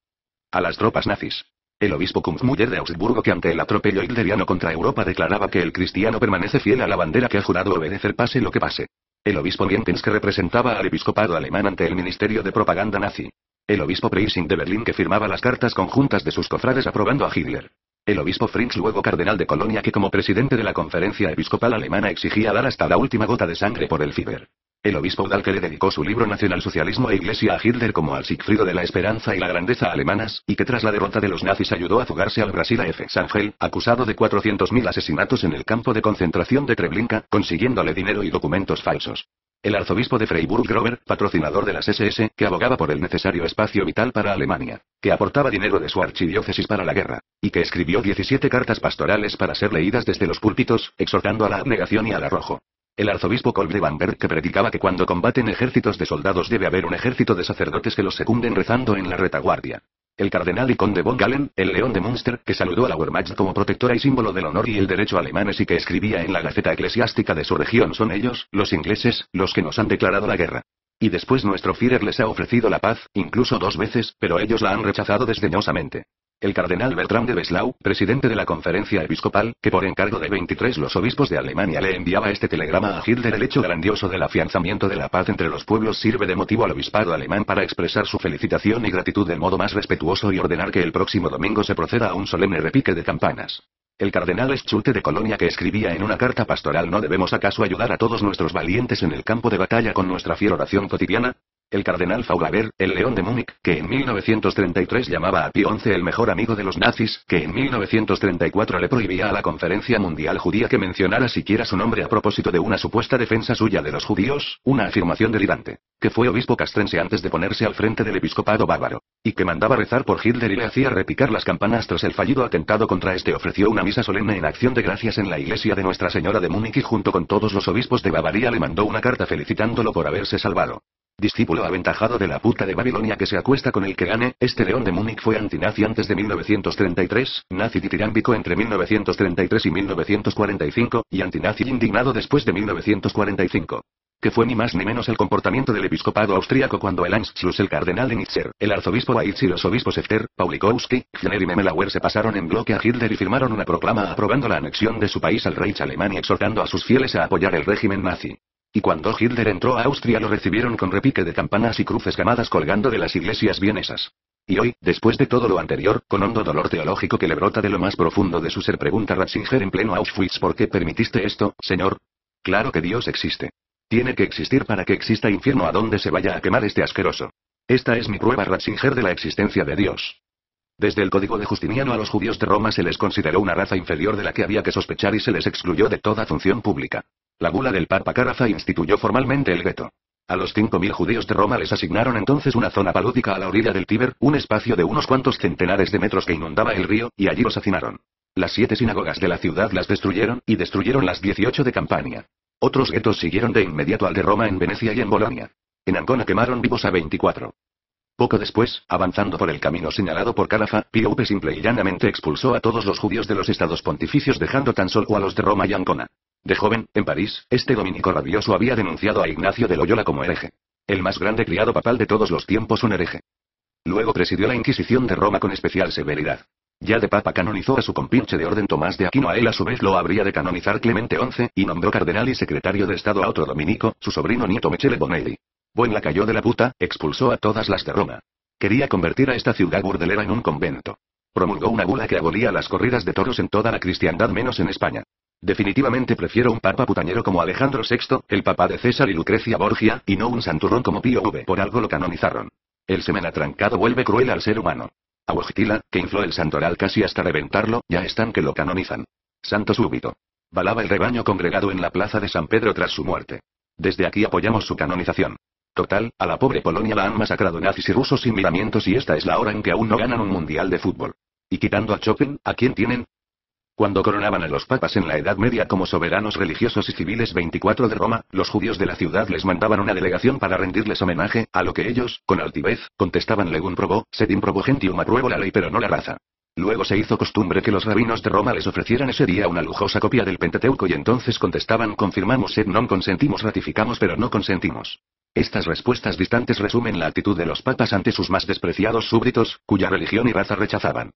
A las tropas nazis. El obispo Kunzmüller de Augsburgo, que ante el atropello hitleriano contra Europa declaraba que el cristiano permanece fiel a la bandera que ha jurado obedecer pase lo que pase. El obispo Lientens, que representaba al episcopado alemán ante el ministerio de propaganda nazi. El obispo Preissing de Berlín, que firmaba las cartas conjuntas de sus cofrades aprobando a Hitler. El obispo Fritz, luego cardenal de Colonia, que como presidente de la conferencia episcopal alemana exigía dar hasta la última gota de sangre por el Führer. El obispo Udall, que le dedicó su libro Nacionalsocialismo e Iglesia a Hitler como al Sigfrido de la esperanza y la grandeza alemanas, y que tras la derrota de los nazis ayudó a fugarse al Brasil a F. Sangel, acusado de 400.000 asesinatos en el campo de concentración de Treblinka, consiguiéndole dinero y documentos falsos. El arzobispo de Freiburg Grover, patrocinador de las SS, que abogaba por el necesario espacio vital para Alemania, que aportaba dinero de su archidiócesis para la guerra, y que escribió 17 cartas pastorales para ser leídas desde los púlpitos, exhortando a la abnegación y al arrojo. El arzobispo Kolb de Bamberg, que predicaba que cuando combaten ejércitos de soldados debe haber un ejército de sacerdotes que los secunden rezando en la retaguardia. El cardenal y conde von Galen, el león de Münster, que saludó a la Wehrmacht como protectora y símbolo del honor y el derecho alemanes y que escribía en la Gaceta Eclesiástica de su región: son ellos, los ingleses, los que nos han declarado la guerra. Y después nuestro Führer les ha ofrecido la paz, incluso 2 veces, pero ellos la han rechazado desdeñosamente. El cardenal Bertram de Breslau, presidente de la conferencia episcopal, que por encargo de 23 los obispos de Alemania le enviaba este telegrama a Hitler: el hecho grandioso del afianzamiento de la paz entre los pueblos sirve de motivo al obispado alemán para expresar su felicitación y gratitud del modo más respetuoso y ordenar que el próximo domingo se proceda a un solemne repique de campanas. El cardenal Schulte de Colonia, que escribía en una carta pastoral: ¿no debemos acaso ayudar a todos nuestros valientes en el campo de batalla con nuestra fiel oración cotidiana? El cardenal Faulhaber, el león de Múnich, que en 1933 llamaba a Pío XI el mejor amigo de los nazis, que en 1934 le prohibía a la Conferencia Mundial Judía que mencionara siquiera su nombre a propósito de una supuesta defensa suya de los judíos, una afirmación delirante, que fue obispo castrense antes de ponerse al frente del episcopado bávaro, y que mandaba rezar por Hitler y le hacía repicar las campanas tras el fallido atentado contra este, ofreció una misa solemne en acción de gracias en la iglesia de Nuestra Señora de Múnich y junto con todos los obispos de Bavaria le mandó una carta felicitándolo por haberse salvado. Discípulo aventajado de la puta de Babilonia que se acuesta con el que gane, este león de Múnich fue antinazi antes de 1933, nazi ditirámbico entre 1933 y 1945, y antinazi indignado después de 1945. Que fue ni más ni menos el comportamiento del episcopado austríaco cuando el Anschluss, el cardenal Nitzer, el arzobispo Weitz y los obispos Efter, Paulikowski, Fjener y Memmelauer se pasaron en bloque a Hitler y firmaron una proclama aprobando la anexión de su país al Reich alemán y exhortando a sus fieles a apoyar el régimen nazi. Y cuando Hitler entró a Austria lo recibieron con repique de campanas y cruces gamadas colgando de las iglesias vienesas. Y hoy, después de todo lo anterior, con hondo dolor teológico que le brota de lo más profundo de su ser, pregunta Ratzinger en pleno Auschwitz: ¿por qué permitiste esto, Señor? Claro que Dios existe. Tiene que existir para que exista infierno a donde se vaya a quemar este asqueroso. Esta es mi prueba, Ratzinger, de la existencia de Dios. Desde el Código de Justiniano a los judíos de Roma se les consideró una raza inferior de la que había que sospechar y se les excluyó de toda función pública. La bula del Papa Carafa instituyó formalmente el gueto. A los 5.000 judíos de Roma les asignaron entonces una zona palúdica a la orilla del Tíber, un espacio de unos cuantos centenares de metros que inundaba el río, y allí los hacinaron. Las 7 sinagogas de la ciudad las destruyeron, y destruyeron las 18 de Campania. Otros guetos siguieron de inmediato al de Roma en Venecia y en Bolonia. En Ancona quemaron vivos a 24. Poco después, avanzando por el camino señalado por Carafa, Pío V simple y llanamente expulsó a todos los judíos de los estados pontificios, dejando tan solo a los de Roma y Ancona. De joven, en París, este dominico rabioso había denunciado a Ignacio de Loyola como hereje. El más grande criado papal de todos los tiempos, un hereje. Luego presidió la Inquisición de Roma con especial severidad. Ya de papa canonizó a su compinche de orden Tomás de Aquino, a él a su vez lo habría de canonizar Clemente XI, y nombró cardenal y secretario de Estado a otro dominico, su sobrino nieto Michele Bonelli. Buen lacayo de la puta, expulsó a todas las de Roma. Quería convertir a esta ciudad burdelera en un convento. Promulgó una bula que abolía las corridas de toros en toda la cristiandad menos en España. Definitivamente prefiero un papa putañero como Alejandro VI, el papá de César y Lucrecia Borgia, y no un santurrón como Pío V. Por algo lo canonizaron. El semen atrancado vuelve cruel al ser humano. A Wojtyla, que infló el santoral casi hasta reventarlo, ya están que lo canonizan. Santo súbito. Balaba el rebaño congregado en la plaza de San Pedro tras su muerte. Desde aquí apoyamos su canonización. Total, a la pobre Polonia la han masacrado nazis y rusos sin miramientos y esta es la hora en que aún no ganan un mundial de fútbol. Y quitando a Chopin, ¿a quién tienen? Cuando coronaban a los papas en la Edad Media como soberanos religiosos y civiles 24 de Roma, los judíos de la ciudad les mandaban una delegación para rendirles homenaje, a lo que ellos, con altivez, contestaban: legum probo, sed improbo gentium, apruebo la ley pero no la raza. Luego se hizo costumbre que los rabinos de Roma les ofrecieran ese día una lujosa copia del Pentateuco y entonces contestaban: confirmamos et non consentimos, ratificamos pero no consentimos. Estas respuestas distantes resumen la actitud de los papas ante sus más despreciados súbditos, cuya religión y raza rechazaban.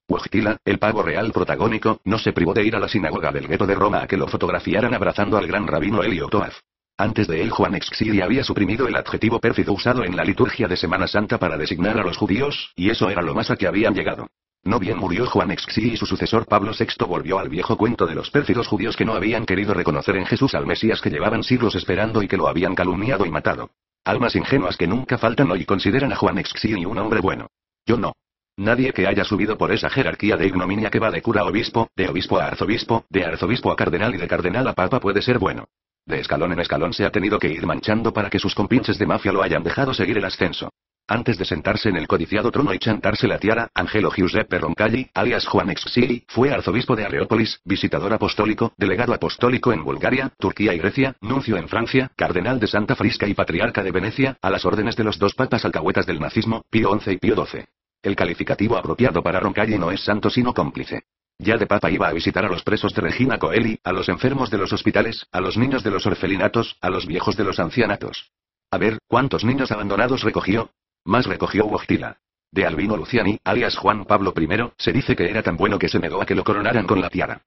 Wojtyla, el pavo real protagónico, no se privó de ir a la sinagoga del gueto de Roma a que lo fotografiaran abrazando al gran rabino Elio Toav. Antes de él Juan Exxili había suprimido el adjetivo pérfido usado en la liturgia de Semana Santa para designar a los judíos, y eso era lo más a que habían llegado. No bien murió Juan Exxili y su sucesor Pablo VI volvió al viejo cuento de los pérfidos judíos que no habían querido reconocer en Jesús al Mesías que llevaban siglos esperando y que lo habían calumniado y matado. Almas ingenuas que nunca faltan hoy consideran a Juan Exxili un hombre bueno. Yo no. Nadie que haya subido por esa jerarquía de ignominia que va de cura a obispo, de obispo a arzobispo, de arzobispo a cardenal y de cardenal a papa puede ser bueno. De escalón en escalón se ha tenido que ir manchando para que sus compinches de mafia lo hayan dejado seguir el ascenso. Antes de sentarse en el codiciado trono y chantarse la tiara, Angelo Giuseppe Roncalli, alias Juan Exxili, fue arzobispo de Areópolis, visitador apostólico, delegado apostólico en Bulgaria, Turquía y Grecia, nuncio en Francia, cardenal de Santa Frisca y patriarca de Venecia, a las órdenes de los dos papas alcahuetas del nazismo, Pío XI y Pío XII. El calificativo apropiado para Roncalli no es santo sino cómplice. Ya de papa iba a visitar a los presos de Regina Coeli, a los enfermos de los hospitales, a los niños de los orfelinatos, a los viejos de los ancianatos. A ver, ¿cuántos niños abandonados recogió? Más recogió Wojtyla. De Albino Luciani, alias Juan Pablo I, se dice que era tan bueno que se negó a que lo coronaran con la tiara.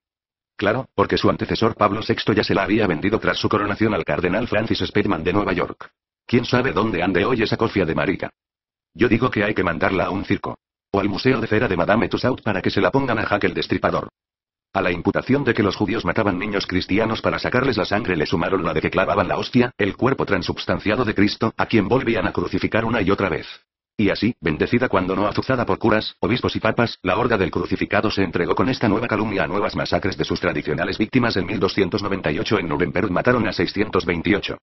Claro, porque su antecesor Pablo VI ya se la había vendido tras su coronación al cardenal Francis Spellman de Nueva York. ¿Quién sabe dónde ande hoy esa cofia de marica? Yo digo que hay que mandarla a un circo. O al Museo de Cera de Madame Tussauds para que se la pongan a Jack el Destripador. A la imputación de que los judíos mataban niños cristianos para sacarles la sangre le sumaron la de que clavaban la hostia, el cuerpo transubstanciado de Cristo, a quien volvían a crucificar una y otra vez. Y así, bendecida cuando no azuzada por curas, obispos y papas, la horda del crucificado se entregó con esta nueva calumnia a nuevas masacres de sus tradicionales víctimas. En 1298 en Nuremberg mataron a 628.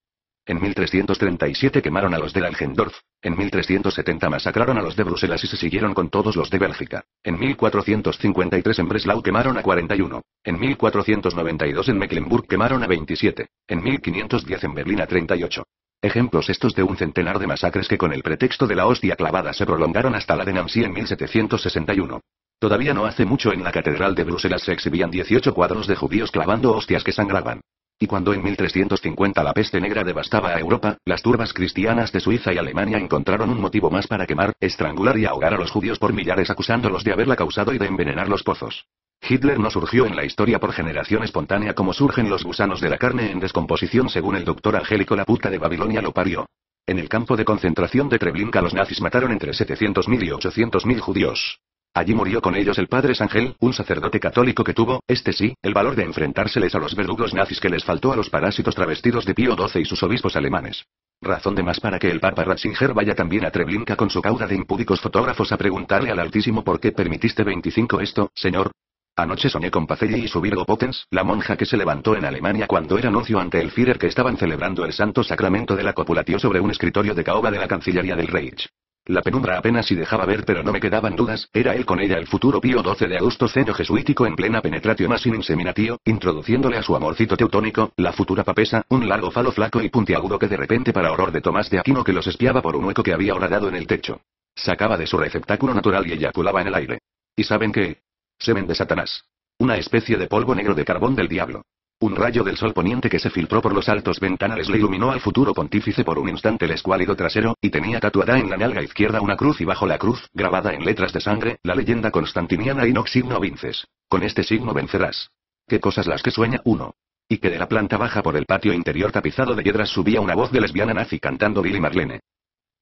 En 1337 quemaron a los de Langendorf, en 1370 masacraron a los de Bruselas y se siguieron con todos los de Bélgica. En 1453 en Breslau quemaron a 41. En 1492 en Mecklenburg quemaron a 27. En 1510 en Berlín a 38. Ejemplos estos de un centenar de masacres que con el pretexto de la hostia clavada se prolongaron hasta la de Nancy en 1761. Todavía no hace mucho en la Catedral de Bruselas se exhibían 18 cuadros de judíos clavando hostias que sangraban. Y cuando en 1350 la peste negra devastaba a Europa, las turbas cristianas de Suiza y Alemania encontraron un motivo más para quemar, estrangular y ahogar a los judíos por millares acusándolos de haberla causado y de envenenar los pozos. Hitler no surgió en la historia por generación espontánea como surgen los gusanos de la carne en descomposición según el doctor Angélico la puta de Babilonia lo parió. En el campo de concentración de Treblinka los nazis mataron entre 700.000 y 800.000 judíos. Allí murió con ellos el padre Sangel, un sacerdote católico que tuvo, el valor de enfrentárseles a los verdugos nazis que les faltó a los parásitos travestidos de Pío XII y sus obispos alemanes. Razón de más para que el papa Ratzinger vaya también a Treblinka con su cauda de impúdicos fotógrafos a preguntarle al Altísimo por qué permitiste 25 esto, señor. Anoche soñé con Pacelli y su Virgo Potens, la monja que se levantó en Alemania cuando era nuncio ante el Führer que estaban celebrando el santo sacramento de la copulatio sobre un escritorio de caoba de la Cancillería del Reich. La penumbra apenas si dejaba ver pero no me quedaban dudas, era él con ella el futuro Pío XII de Augusto Ceño jesuítico en plena penetratio masin inseminatio, introduciéndole a su amorcito teutónico, la futura papesa, un largo falo flaco y puntiagudo que de repente para horror de Tomás de Aquino que los espiaba por un hueco que había horadado en el techo. Sacaba de su receptáculo natural y eyaculaba en el aire. ¿Y saben qué? Semen de Satanás. Una especie de polvo negro de carbón del diablo. Un rayo del sol poniente que se filtró por los altos ventanales le iluminó al futuro pontífice por un instante el escuálido trasero, y tenía tatuada en la nalga izquierda una cruz y bajo la cruz, grabada en letras de sangre, la leyenda constantiniana Inox signo vinces. Con este signo vencerás. Qué cosas las que sueña uno. Y que de la planta baja por el patio interior tapizado de piedras subía una voz de lesbiana nazi cantando Billy Marlene.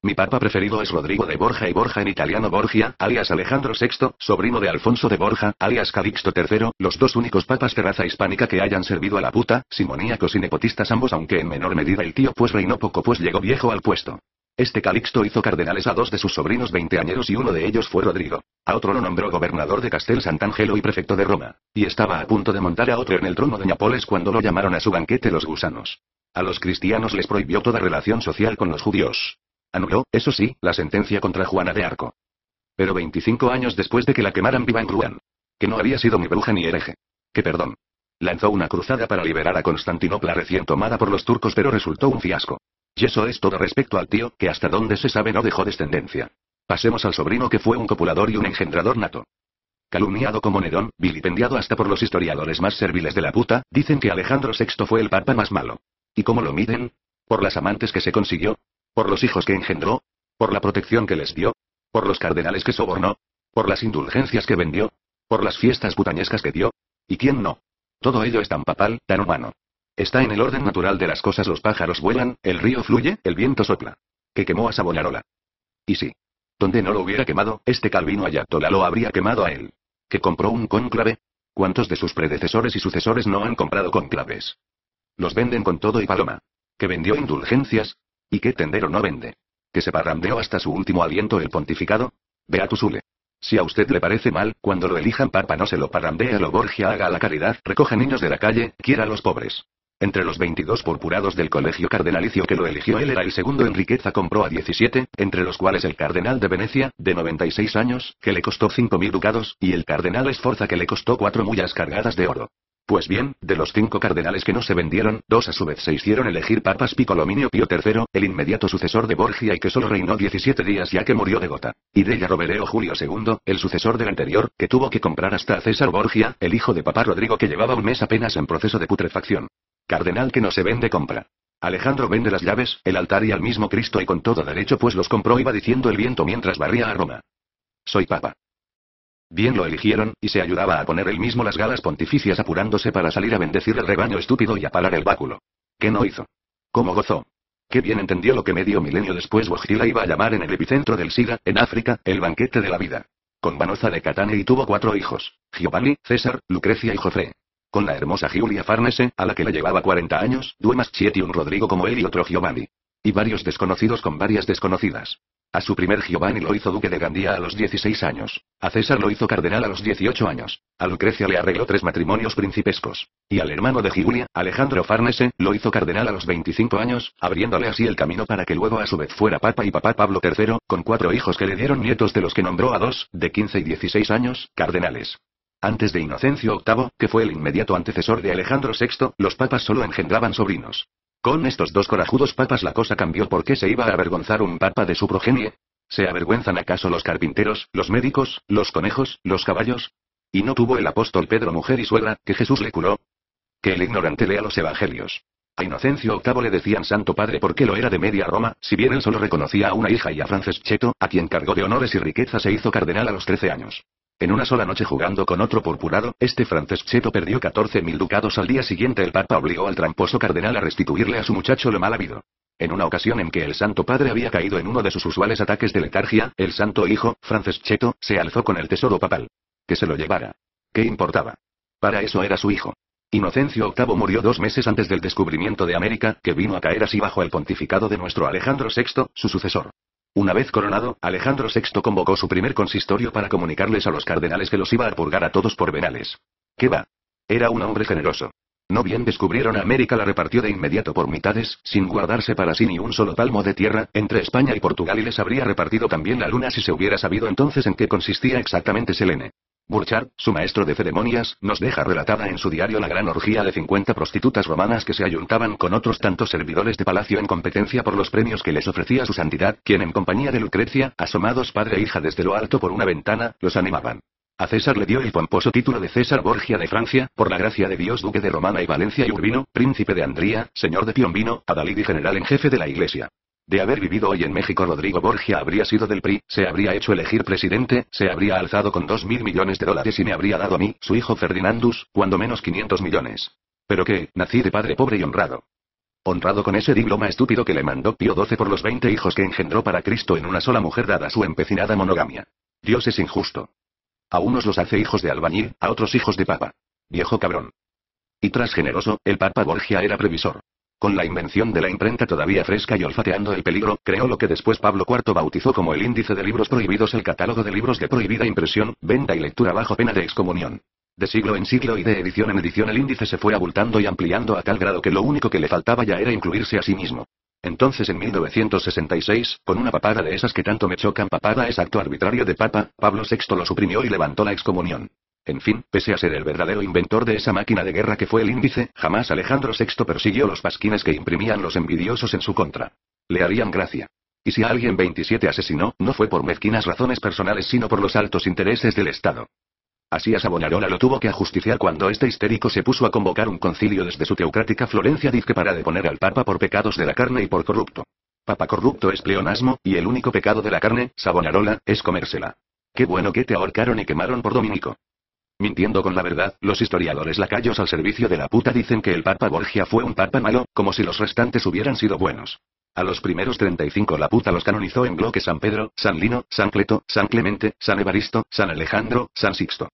Mi papa preferido es Rodrigo de Borja y Borja en italiano Borgia, alias Alejandro VI, sobrino de Alfonso de Borja, alias Calixto III, los dos únicos papas de raza hispánica que hayan servido a la puta, simoníacos y nepotistas ambos aunque en menor medida el tío pues reinó poco pues llegó viejo al puesto. Este Calixto hizo cardenales a dos de sus sobrinos veinteañeros y uno de ellos fue Rodrigo. A otro lo nombró gobernador de Castel Sant'Angelo y prefecto de Roma. Y estaba a punto de montar a otro en el trono de Nápoles cuando lo llamaron a su banquete los gusanos. A los cristianos les prohibió toda relación social con los judíos. Anuló, eso sí, la sentencia contra Juana de Arco. Pero 25 años después de que la quemaran viva en Rouen. Que no había sido ni bruja ni hereje. Que perdón. Lanzó una cruzada para liberar a Constantinopla recién tomada por los turcos pero resultó un fiasco. Y eso es todo respecto al tío, que hasta donde se sabe no dejó descendencia. Pasemos al sobrino que fue un copulador y un engendrador nato. Calumniado como Nerón, vilipendiado hasta por los historiadores más serviles de la puta, dicen que Alejandro VI fue el papa más malo. ¿Y cómo lo miden? ¿Por las amantes que se consiguió? ¿Por los hijos que engendró? ¿Por la protección que les dio? ¿Por los cardenales que sobornó? ¿Por las indulgencias que vendió? ¿Por las fiestas putañescas que dio? ¿Y quién no? Todo ello es tan papal, tan humano. Está en el orden natural de las cosas. Los pájaros vuelan, el río fluye, el viento sopla. Que quemó a Savonarola. Y sí. Donde no lo hubiera quemado, este Calvino Ayatollah lo habría quemado a él. ¿Que compró un cónclave? ¿Cuántos de sus predecesores y sucesores no han comprado cónclaves? Los venden con todo y paloma. ¿Que vendió indulgencias? ¿Y qué tendero no vende? ¿Que se parrandeó hasta su último aliento el pontificado? Beatus Ule. Si a usted le parece mal, cuando lo elijan papa no se lo parrandee a lo Borgia, haga la caridad, recoja niños de la calle, quiera a los pobres. Entre los 22 purpurados del colegio cardenalicio que lo eligió él era el segundo en riqueza, compró a 17, entre los cuales el cardenal de Venecia, de 96 años, que le costó 5.000 ducados, y el cardenal Sforza que le costó 4 mullas cargadas de oro. Pues bien, de los 5 cardenales que no se vendieron, 2 a su vez se hicieron elegir papas: Piccolomini Pío III, el inmediato sucesor de Borgia y que solo reinó 17 días ya que murió de gota, y Della Roverea Julio II, el sucesor del anterior, que tuvo que comprar hasta a César Borgia, el hijo de Papa Rodrigo que llevaba un mes apenas en proceso de putrefacción. Cardenal que no se vende compra. Alejandro vende las llaves, el altar y al mismo Cristo, y con todo derecho, pues los compró, iba diciendo el viento mientras barría a Roma. Soy papa. Bien lo eligieron, y se ayudaba a poner él mismo las galas pontificias apurándose para salir a bendecir el rebaño estúpido y a parar el báculo. ¿Qué no hizo? ¿Cómo gozó? Qué bien entendió lo que medio milenio después Wojtyla iba a llamar en el epicentro del SIDA, en África, el banquete de la vida. Con Vanoza de Catane y tuvo 4 hijos: Giovanni, César, Lucrecia y Jofre. Con la hermosa Giulia Farnese, a la que le llevaba 40 años, 2 Maschietti, un Rodrigo como él y otro Giovanni. Y varios desconocidos con varias desconocidas. A su primer Giovanni lo hizo duque de Gandía a los 16 años. A César lo hizo cardenal a los 18 años. A Lucrecia le arregló 3 matrimonios principescos. Y al hermano de Giulia, Alejandro Farnese, lo hizo cardenal a los 25 años, abriéndole así el camino para que luego a su vez fuera papa y papá Pablo III, con 4 hijos que le dieron nietos, de los que nombró a 2, de 15 y 16 años, cardenales. Antes de Inocencio VIII, que fue el inmediato antecesor de Alejandro VI, los papas solo engendraban sobrinos. Con estos 2 corajudos papas la cosa cambió. ¿Por qué se iba a avergonzar un papa de su progenie? ¿Se avergüenzan acaso los carpinteros, los médicos, los conejos, los caballos? ¿Y no tuvo el apóstol Pedro mujer y suegra, que Jesús le curó? Que el ignorante lea los evangelios. A Inocencio VIII le decían Santo Padre porque lo era de media Roma, si bien él solo reconocía a una hija y a Franceschetto, a quien cargó de honores y riqueza, se hizo cardenal a los 13 años. En una sola noche jugando con otro purpurado, este Franceschetto perdió 14.000 ducados. Al día siguiente el papa obligó al tramposo cardenal a restituirle a su muchacho lo mal habido. En una ocasión en que el Santo Padre había caído en uno de sus usuales ataques de letargia, el santo hijo, Franceschetto, se alzó con el tesoro papal. Que se lo llevara. ¿Qué importaba? Para eso era su hijo. Inocencio VIII murió 2 meses antes del descubrimiento de América, que vino a caer así bajo el pontificado de nuestro Alejandro VI, su sucesor. Una vez coronado, Alejandro VI convocó su primer consistorio para comunicarles a los cardenales que los iba a purgar a todos por venales. ¿Qué va? Era un hombre generoso. No bien descubrieron a América, la repartió de inmediato por mitades, sin guardarse para sí ni un solo palmo de tierra, entre España y Portugal, y les habría repartido también la luna si se hubiera sabido entonces en qué consistía exactamente Selene. Burchard, su maestro de ceremonias, nos deja relatada en su diario la gran orgía de 50 prostitutas romanas que se ayuntaban con otros tantos servidores de palacio en competencia por los premios que les ofrecía su santidad, quien en compañía de Lucrecia, asomados padre e hija desde lo alto por una ventana, los animaban. A César le dio el pomposo título de César Borgia de Francia, por la gracia de Dios, duque de Romana y Valencia y Urbino, príncipe de Andría, señor de Piombino, adalid y general en jefe de la Iglesia. De haber vivido hoy en México, Rodrigo Borgia habría sido del PRI, se habría hecho elegir presidente, se habría alzado con 2.000 millones de dólares y me habría dado a mí, su hijo Ferdinandus, cuando menos 500 millones. Pero que, nací de padre pobre y honrado. Honrado con ese diploma estúpido que le mandó Pío XII por los 20 hijos que engendró para Cristo en una sola mujer, dada su empecinada monogamia. Dios es injusto. A unos los hace hijos de albañil, a otros hijos de papa. Viejo cabrón. Y tras generoso, el papa Borgia era previsor. Con la invención de la imprenta todavía fresca y olfateando el peligro, creó lo que después Pablo IV bautizó como el Índice de Libros Prohibidos, el catálogo de libros de prohibida impresión, venta y lectura bajo pena de excomunión. De siglo en siglo y de edición en edición el índice se fue abultando y ampliando a tal grado que lo único que le faltaba ya era incluirse a sí mismo. Entonces, en 1966, con una papada de esas que tanto me chocan, papada es acto arbitrario de papa, Pablo VI lo suprimió y levantó la excomunión. En fin, pese a ser el verdadero inventor de esa máquina de guerra que fue el índice, jamás Alejandro VI persiguió los pasquines que imprimían los envidiosos en su contra. Le harían gracia. Y si a alguien 27 asesinó, no fue por mezquinas razones personales sino por los altos intereses del Estado. Así a Savonarola lo tuvo que ajusticiar cuando este histérico se puso a convocar un concilio desde su teocrática Florencia dizque para deponer al Papa por pecados de la carne y por corrupto. Papa corrupto es pleonasmo, y el único pecado de la carne, Savonarola, es comérsela. Qué bueno que te ahorcaron y quemaron por Dominico. Mintiendo con la verdad, los historiadores lacayos al servicio de la puta dicen que el Papa Borgia fue un papa malo, como si los restantes hubieran sido buenos. A los primeros 35 la puta los canonizó en bloque San Pedro, San Lino, San Cleto, San Clemente, San Evaristo, San Alejandro, San Sixto.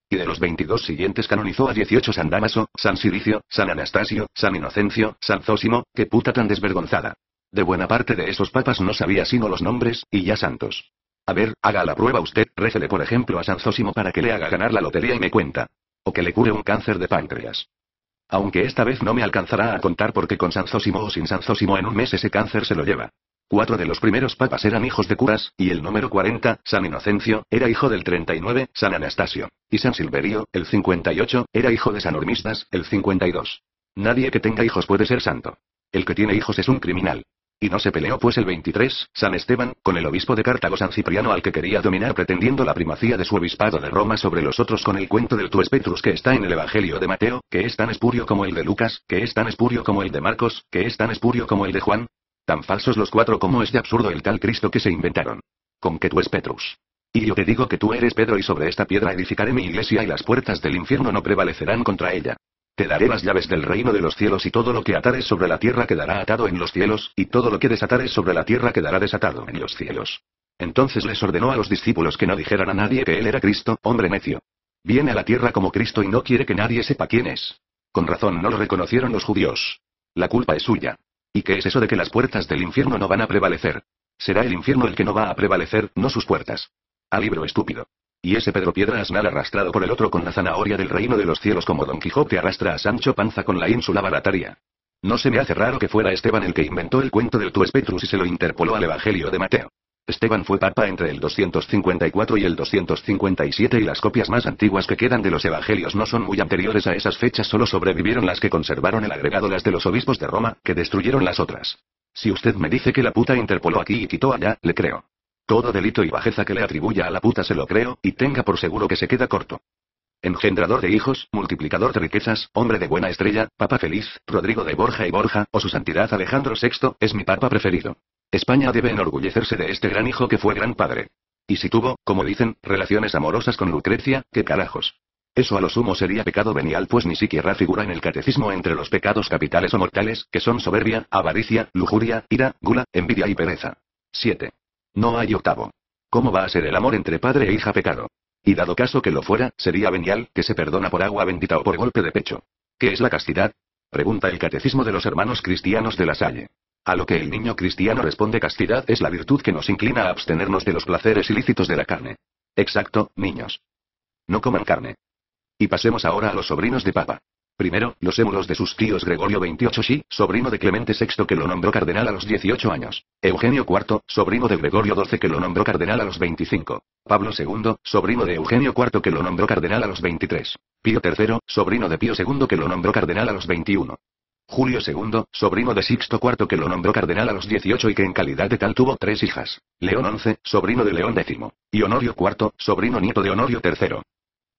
Y de los 22 siguientes canonizó a 18 San Dámaso, San Silicio, San Anastasio, San Inocencio, San Zósimo, qué puta tan desvergonzada. De buena parte de esos papas no sabía sino los nombres, y ya santos. A ver, haga la prueba usted, récele por ejemplo a San Zósimo para que le haga ganar la lotería y me cuenta. O que le cure un cáncer de páncreas. Aunque esta vez no me alcanzará a contar porque con San Zósimo o sin San Zósimo en un mes ese cáncer se lo lleva. 4 de los primeros papas eran hijos de curas, y el número 40, San Inocencio, era hijo del 39, San Anastasio. Y San Silverio, el 58, era hijo de San Hormisdas, el 52. Nadie que tenga hijos puede ser santo. El que tiene hijos es un criminal. Y no se peleó pues el 23, San Esteban, con el obispo de Cartago San Cipriano al que quería dominar pretendiendo la primacía de su obispado de Roma sobre los otros con el cuento del tuus Petrus que está en el Evangelio de Mateo, que es tan espurio como el de Lucas, que es tan espurio como el de Marcos, que es tan espurio como el de Juan. Tan falsos los 4 como es de absurdo el tal Cristo que se inventaron. Con que tú es Petrus. Y yo te digo que tú eres Pedro y sobre esta piedra edificaré mi iglesia y las puertas del infierno no prevalecerán contra ella. Te daré las llaves del reino de los cielos y todo lo que atares sobre la tierra quedará atado en los cielos, y todo lo que desatares sobre la tierra quedará desatado en los cielos. Entonces les ordenó a los discípulos que no dijeran a nadie que él era Cristo, hombre necio. Viene a la tierra como Cristo y no quiere que nadie sepa quién es. Con razón no lo reconocieron los judíos. La culpa es suya. ¿Y qué es eso de que las puertas del infierno no van a prevalecer? Será el infierno el que no va a prevalecer, no sus puertas. Al libro estúpido. Y ese Pedro Piedra Asnal arrastrado por el otro con la zanahoria del reino de los cielos como Don Quijote arrastra a Sancho Panza con la ínsula barataria. No se me hace raro que fuera Esteban el que inventó el cuento del tuus Petrus y se lo interpoló al Evangelio de Mateo. Esteban fue papa entre el 254 y el 257 y las copias más antiguas que quedan de los evangelios no son muy anteriores a esas fechas, solo sobrevivieron las que conservaron el agregado, las de los obispos de Roma, que destruyeron las otras. Si usted me dice que la puta interpoló aquí y quitó allá, le creo. Todo delito y bajeza que le atribuya a la puta se lo creo, y tenga por seguro que se queda corto. Engendrador de hijos, multiplicador de riquezas, hombre de buena estrella, papa feliz, Rodrigo de Borja y Borja, o su santidad Alejandro VI, es mi papa preferido. España debe enorgullecerse de este gran hijo que fue gran padre. Y si tuvo, como dicen, relaciones amorosas con Lucrecia, ¿qué carajos? Eso a lo sumo sería pecado venial, pues ni siquiera figura en el catecismo entre los pecados capitales o mortales, que son soberbia, avaricia, lujuria, ira, gula, envidia y pereza. 7. No hay octavo. ¿Cómo va a ser el amor entre padre e hija pecado? Y dado caso que lo fuera, sería venial, que se perdona por agua bendita o por golpe de pecho. ¿Qué es la castidad? Pregunta el Catecismo de los Hermanos Cristianos de La Salle. A lo que el niño cristiano responde: castidad es la virtud que nos inclina a abstenernos de los placeres ilícitos de la carne. Exacto, niños. No coman carne. Y pasemos ahora a los sobrinos de papa. Primero, los émulos de sus tíos: Gregorio XXVIII, sobrino de Clemente VI que lo nombró cardenal a los 18 años. Eugenio IV, sobrino de Gregorio XII que lo nombró cardenal a los 25. Pablo II, sobrino de Eugenio IV que lo nombró cardenal a los 23. Pío III, sobrino de Pío II que lo nombró cardenal a los 21. Julio II, sobrino de Sixto IV que lo nombró cardenal a los 18 y que en calidad de tal tuvo 3 hijas. León XI, sobrino de León X. Y Honorio IV, sobrino nieto de Honorio III.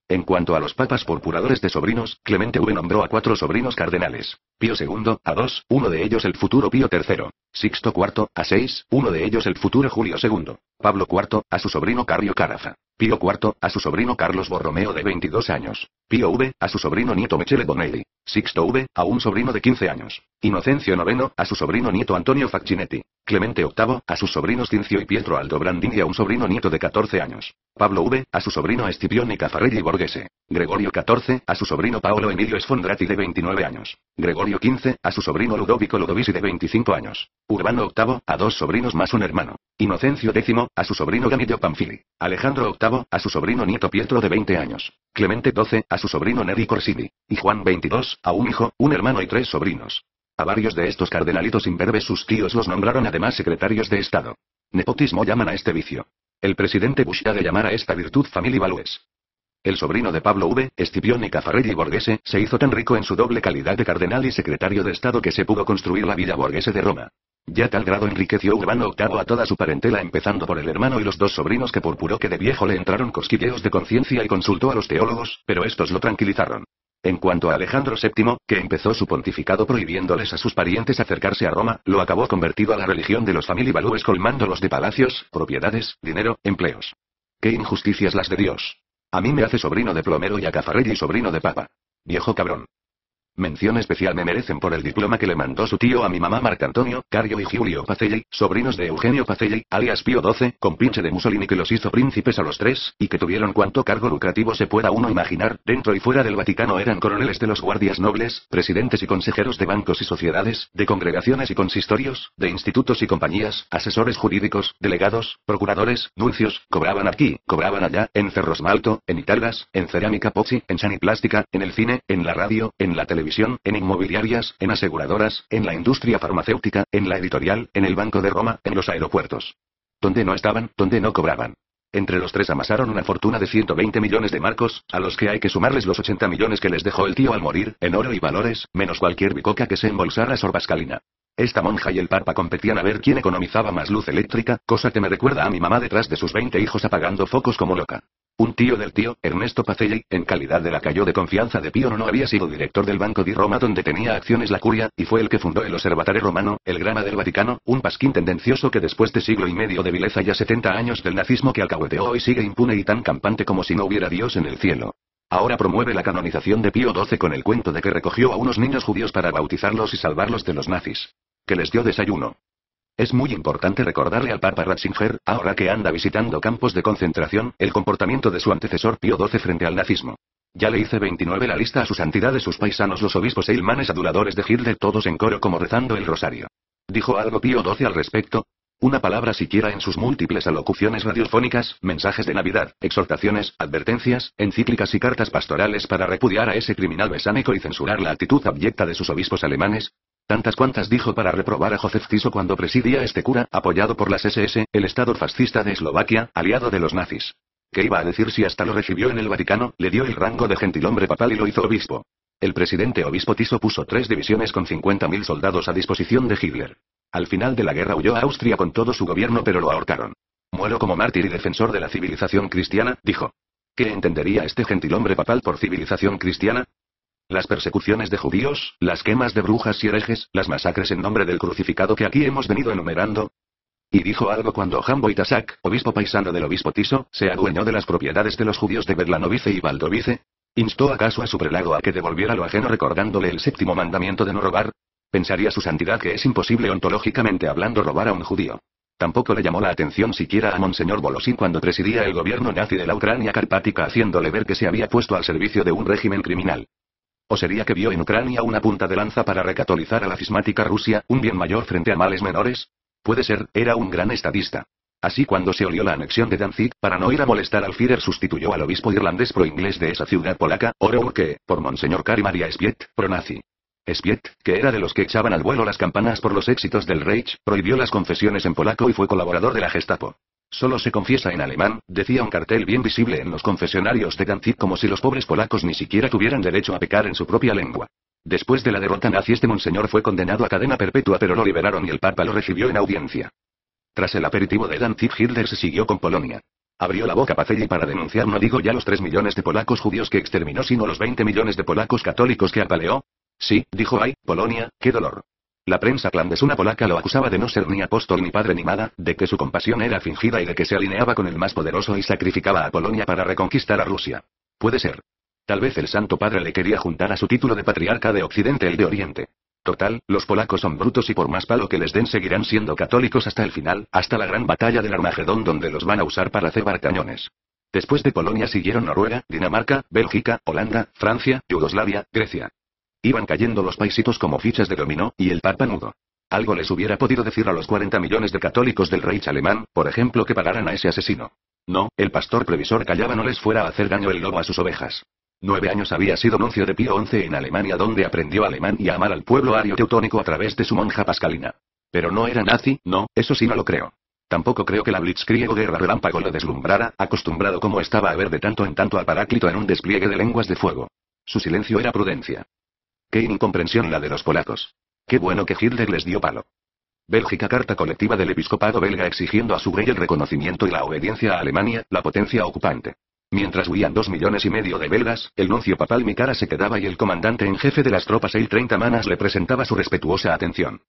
En cuanto a los papas purpuradores de sobrinos, Clemente V nombró a 4 sobrinos cardenales. Pío II, a 2, uno de ellos el futuro Pío III. Sixto IV, a 6, uno de ellos el futuro Julio II. Pablo IV, a su sobrino Carlo Carafa. Pío IV, a su sobrino Carlos Borromeo de 22 años. Pío V, a su sobrino nieto Michele Bonelli. Sixto V, a un sobrino de 15 años. Inocencio IX, a su sobrino nieto Antonio Facchinetti. Clemente VIII, a sus sobrinos Cincio y Pietro Aldobrandini y a un sobrino nieto de 14 años. Pablo V, a su sobrino Escipione Caffarelli Borghese. Gregorio XIV, a su sobrino Paolo Emilio Sfondrati de 29 años. Gregorio XV, a su sobrino Ludovico Ludovisi de 25 años. Urbano VIII, a 2 sobrinos más un hermano. Inocencio X, a su sobrino Gamillo Pamfili. Alejandro VIII, a su sobrino nieto Pietro de 20 años. Clemente XII, a su sobrino Neri Corsini. Y Juan XXII, a un hijo, un hermano y 3 sobrinos. A varios de estos cardenalitos imberbes sus tíos los nombraron además secretarios de Estado. Nepotismo llaman a este vicio. El presidente Bush ha de llamar a esta virtud family values. El sobrino de Pablo V, Escipione Caffarelli Borghese, se hizo tan rico en su doble calidad de cardenal y secretario de Estado que se pudo construir la Villa Borghese de Roma. Ya tal grado enriqueció Urbano VIII a toda su parentela, empezando por el hermano y los dos sobrinos, que purpuró que de viejo le entraron cosquilleos de conciencia y consultó a los teólogos, pero estos lo tranquilizaron. En cuanto a Alejandro VII, que empezó su pontificado prohibiéndoles a sus parientes acercarse a Roma, lo acabó convertido a la religión de los family values, colmándolos de palacios, propiedades, dinero, empleos. ¡Qué injusticias las de Dios! A mí me hace sobrino de plomero y a Caffarelli sobrino de papa. Viejo cabrón. Mención especial me merecen por el diploma que le mandó su tío a mi mamá Marcantonio, Cario y Giulio Pacelli, sobrinos de Eugenio Pacelli, alias Pío XII, compinche de Mussolini, que los hizo príncipes a los tres, y que tuvieron cuanto cargo lucrativo se pueda uno imaginar. Dentro y fuera del Vaticano eran coroneles de los guardias nobles, presidentes y consejeros de bancos y sociedades, de congregaciones y consistorios, de institutos y compañías, asesores jurídicos, delegados, procuradores, nuncios, cobraban aquí, cobraban allá, en Ferrosmalto, en Italas, en Cerámica Pozzi, en Saniplástica, en el cine, en la radio, en la televisión, en inmobiliarias, en aseguradoras, en la industria farmacéutica, en la editorial, en el Banco de Roma, en los aeropuertos. ¿Dónde no estaban? ¿Dónde no cobraban? Entre los tres amasaron una fortuna de 120 millones de marcos, a los que hay que sumarles los 80 millones que les dejó el tío al morir, en oro y valores, menos cualquier bicoca que se embolsara Sor Pascalina. Esta monja y el papa competían a ver quién economizaba más luz eléctrica, cosa que me recuerda a mi mamá detrás de sus 20 hijos apagando focos como loca. Un tío del tío, Ernesto Pacelli, en calidad de lacayo de confianza de Pío IX, había sido director del Banco di Roma, donde tenía acciones la curia, y fue el que fundó el Osservatore Romano, el Grama del Vaticano, un pasquín tendencioso que después de siglo y medio de vileza y a 70 años del nazismo que alcahueteó hoy sigue impune y tan campante como si no hubiera Dios en el cielo. Ahora promueve la canonización de Pío XII con el cuento de que recogió a unos niños judíos para bautizarlos y salvarlos de los nazis. Que les dio desayuno. Es muy importante recordarle al Papa Ratzinger, ahora que anda visitando campos de concentración, el comportamiento de su antecesor Pío XII frente al nazismo. Ya le hice 29 la lista a su santidad de sus paisanos los obispos e ilmanes aduladores de Hitler, todos en coro como rezando el rosario. ¿Dijo algo Pío XII al respecto? Una palabra siquiera en sus múltiples alocuciones radiofónicas, mensajes de Navidad, exhortaciones, advertencias, encíclicas y cartas pastorales para repudiar a ese criminal besánico y censurar la actitud abyecta de sus obispos alemanes. Tantas cuantas dijo para reprobar a Josef Tiso cuando presidía este cura, apoyado por las SS, el Estado fascista de Eslovaquia, aliado de los nazis. ¿Qué iba a decir si hasta lo recibió en el Vaticano, le dio el rango de gentilhombre papal y lo hizo obispo? El presidente obispo Tiso puso 3 divisiones con 50.000 soldados a disposición de Hitler. Al final de la guerra huyó a Austria con todo su gobierno, pero lo ahorcaron. Muero como mártir y defensor de la civilización cristiana, dijo. ¿Qué entendería este gentilhombre papal por civilización cristiana? Las persecuciones de judíos, las quemas de brujas y herejes, las masacres en nombre del crucificado que aquí hemos venido enumerando. Y dijo algo cuando Jan Wojtaszak, obispo paisano del obispo Tiso, se adueñó de las propiedades de los judíos de Berlanovice y Valdovice. ¿Instó acaso a su prelado a que devolviera lo ajeno recordándole el 7º mandamiento de no robar? Pensaría su santidad que es imposible ontológicamente hablando robar a un judío. Tampoco le llamó la atención siquiera a Monseñor Volosín cuando presidía el gobierno nazi de la Ucrania carpática, haciéndole ver que se había puesto al servicio de un régimen criminal. ¿O sería que vio en Ucrania una punta de lanza para recatolizar a la cismática Rusia, un bien mayor frente a males menores? Puede ser, era un gran estadista. Así cuando se olió la anexión de Danzig, para no ir a molestar al Führer sustituyó al obispo irlandés pro-inglés de esa ciudad polaca, Orurke, por Monseñor Kari Maria Spiet, pro-nazi. Spiet, que era de los que echaban al vuelo las campanas por los éxitos del Reich, prohibió las confesiones en polaco y fue colaborador de la Gestapo. Solo se confiesa en alemán, decía un cartel bien visible en los confesionarios de Danzig, como si los pobres polacos ni siquiera tuvieran derecho a pecar en su propia lengua. Después de la derrota nazi este monseñor fue condenado a cadena perpetua, pero lo liberaron y el papa lo recibió en audiencia. Tras el aperitivo de Danzig, Hitler se siguió con Polonia. Abrió la boca Pacelli para denunciar no digo ya los 3 millones de polacos judíos que exterminó, sino los 20 millones de polacos católicos que apaleó. Sí, dijo, ay, Polonia, qué dolor. La prensa clandestina polaca lo acusaba de no ser ni apóstol ni padre ni nada, de que su compasión era fingida y de que se alineaba con el más poderoso y sacrificaba a Polonia para reconquistar a Rusia. Puede ser. Tal vez el Santo Padre le quería juntar a su título de patriarca de Occidente el de Oriente. Total, los polacos son brutos y por más palo que les den seguirán siendo católicos hasta el final, hasta la gran batalla del Armagedón, donde los van a usar para cebar cañones. Después de Polonia siguieron Noruega, Dinamarca, Bélgica, Holanda, Francia, Yugoslavia, Grecia. Iban cayendo los paisitos como fichas de dominó, y el papa mudo. Algo les hubiera podido decir a los 40 millones de católicos del Reich alemán, por ejemplo, que pagaran a ese asesino. No, el pastor previsor callaba, no les fuera a hacer daño el lobo a sus ovejas. 9 años había sido nuncio de Pío XI en Alemania, donde aprendió alemán y a amar al pueblo ario teutónico a través de su monja Pascalina. Pero no era nazi, no, eso sí no lo creo. Tampoco creo que la Blitzkrieg o guerra relámpago lo deslumbrara, acostumbrado como estaba a ver de tanto en tanto al Paráclito en un despliegue de lenguas de fuego. Su silencio era prudencia. Qué incomprensión la de los polacos. Qué bueno que Hitler les dio palo. Bélgica, carta colectiva del episcopado belga exigiendo a su rey el reconocimiento y la obediencia a Alemania, la potencia ocupante. Mientras huían 2,5 millones de belgas, el nuncio papal Mikara se quedaba y el comandante en jefe de las tropas el 30 Manas le presentaba su respetuosa atención.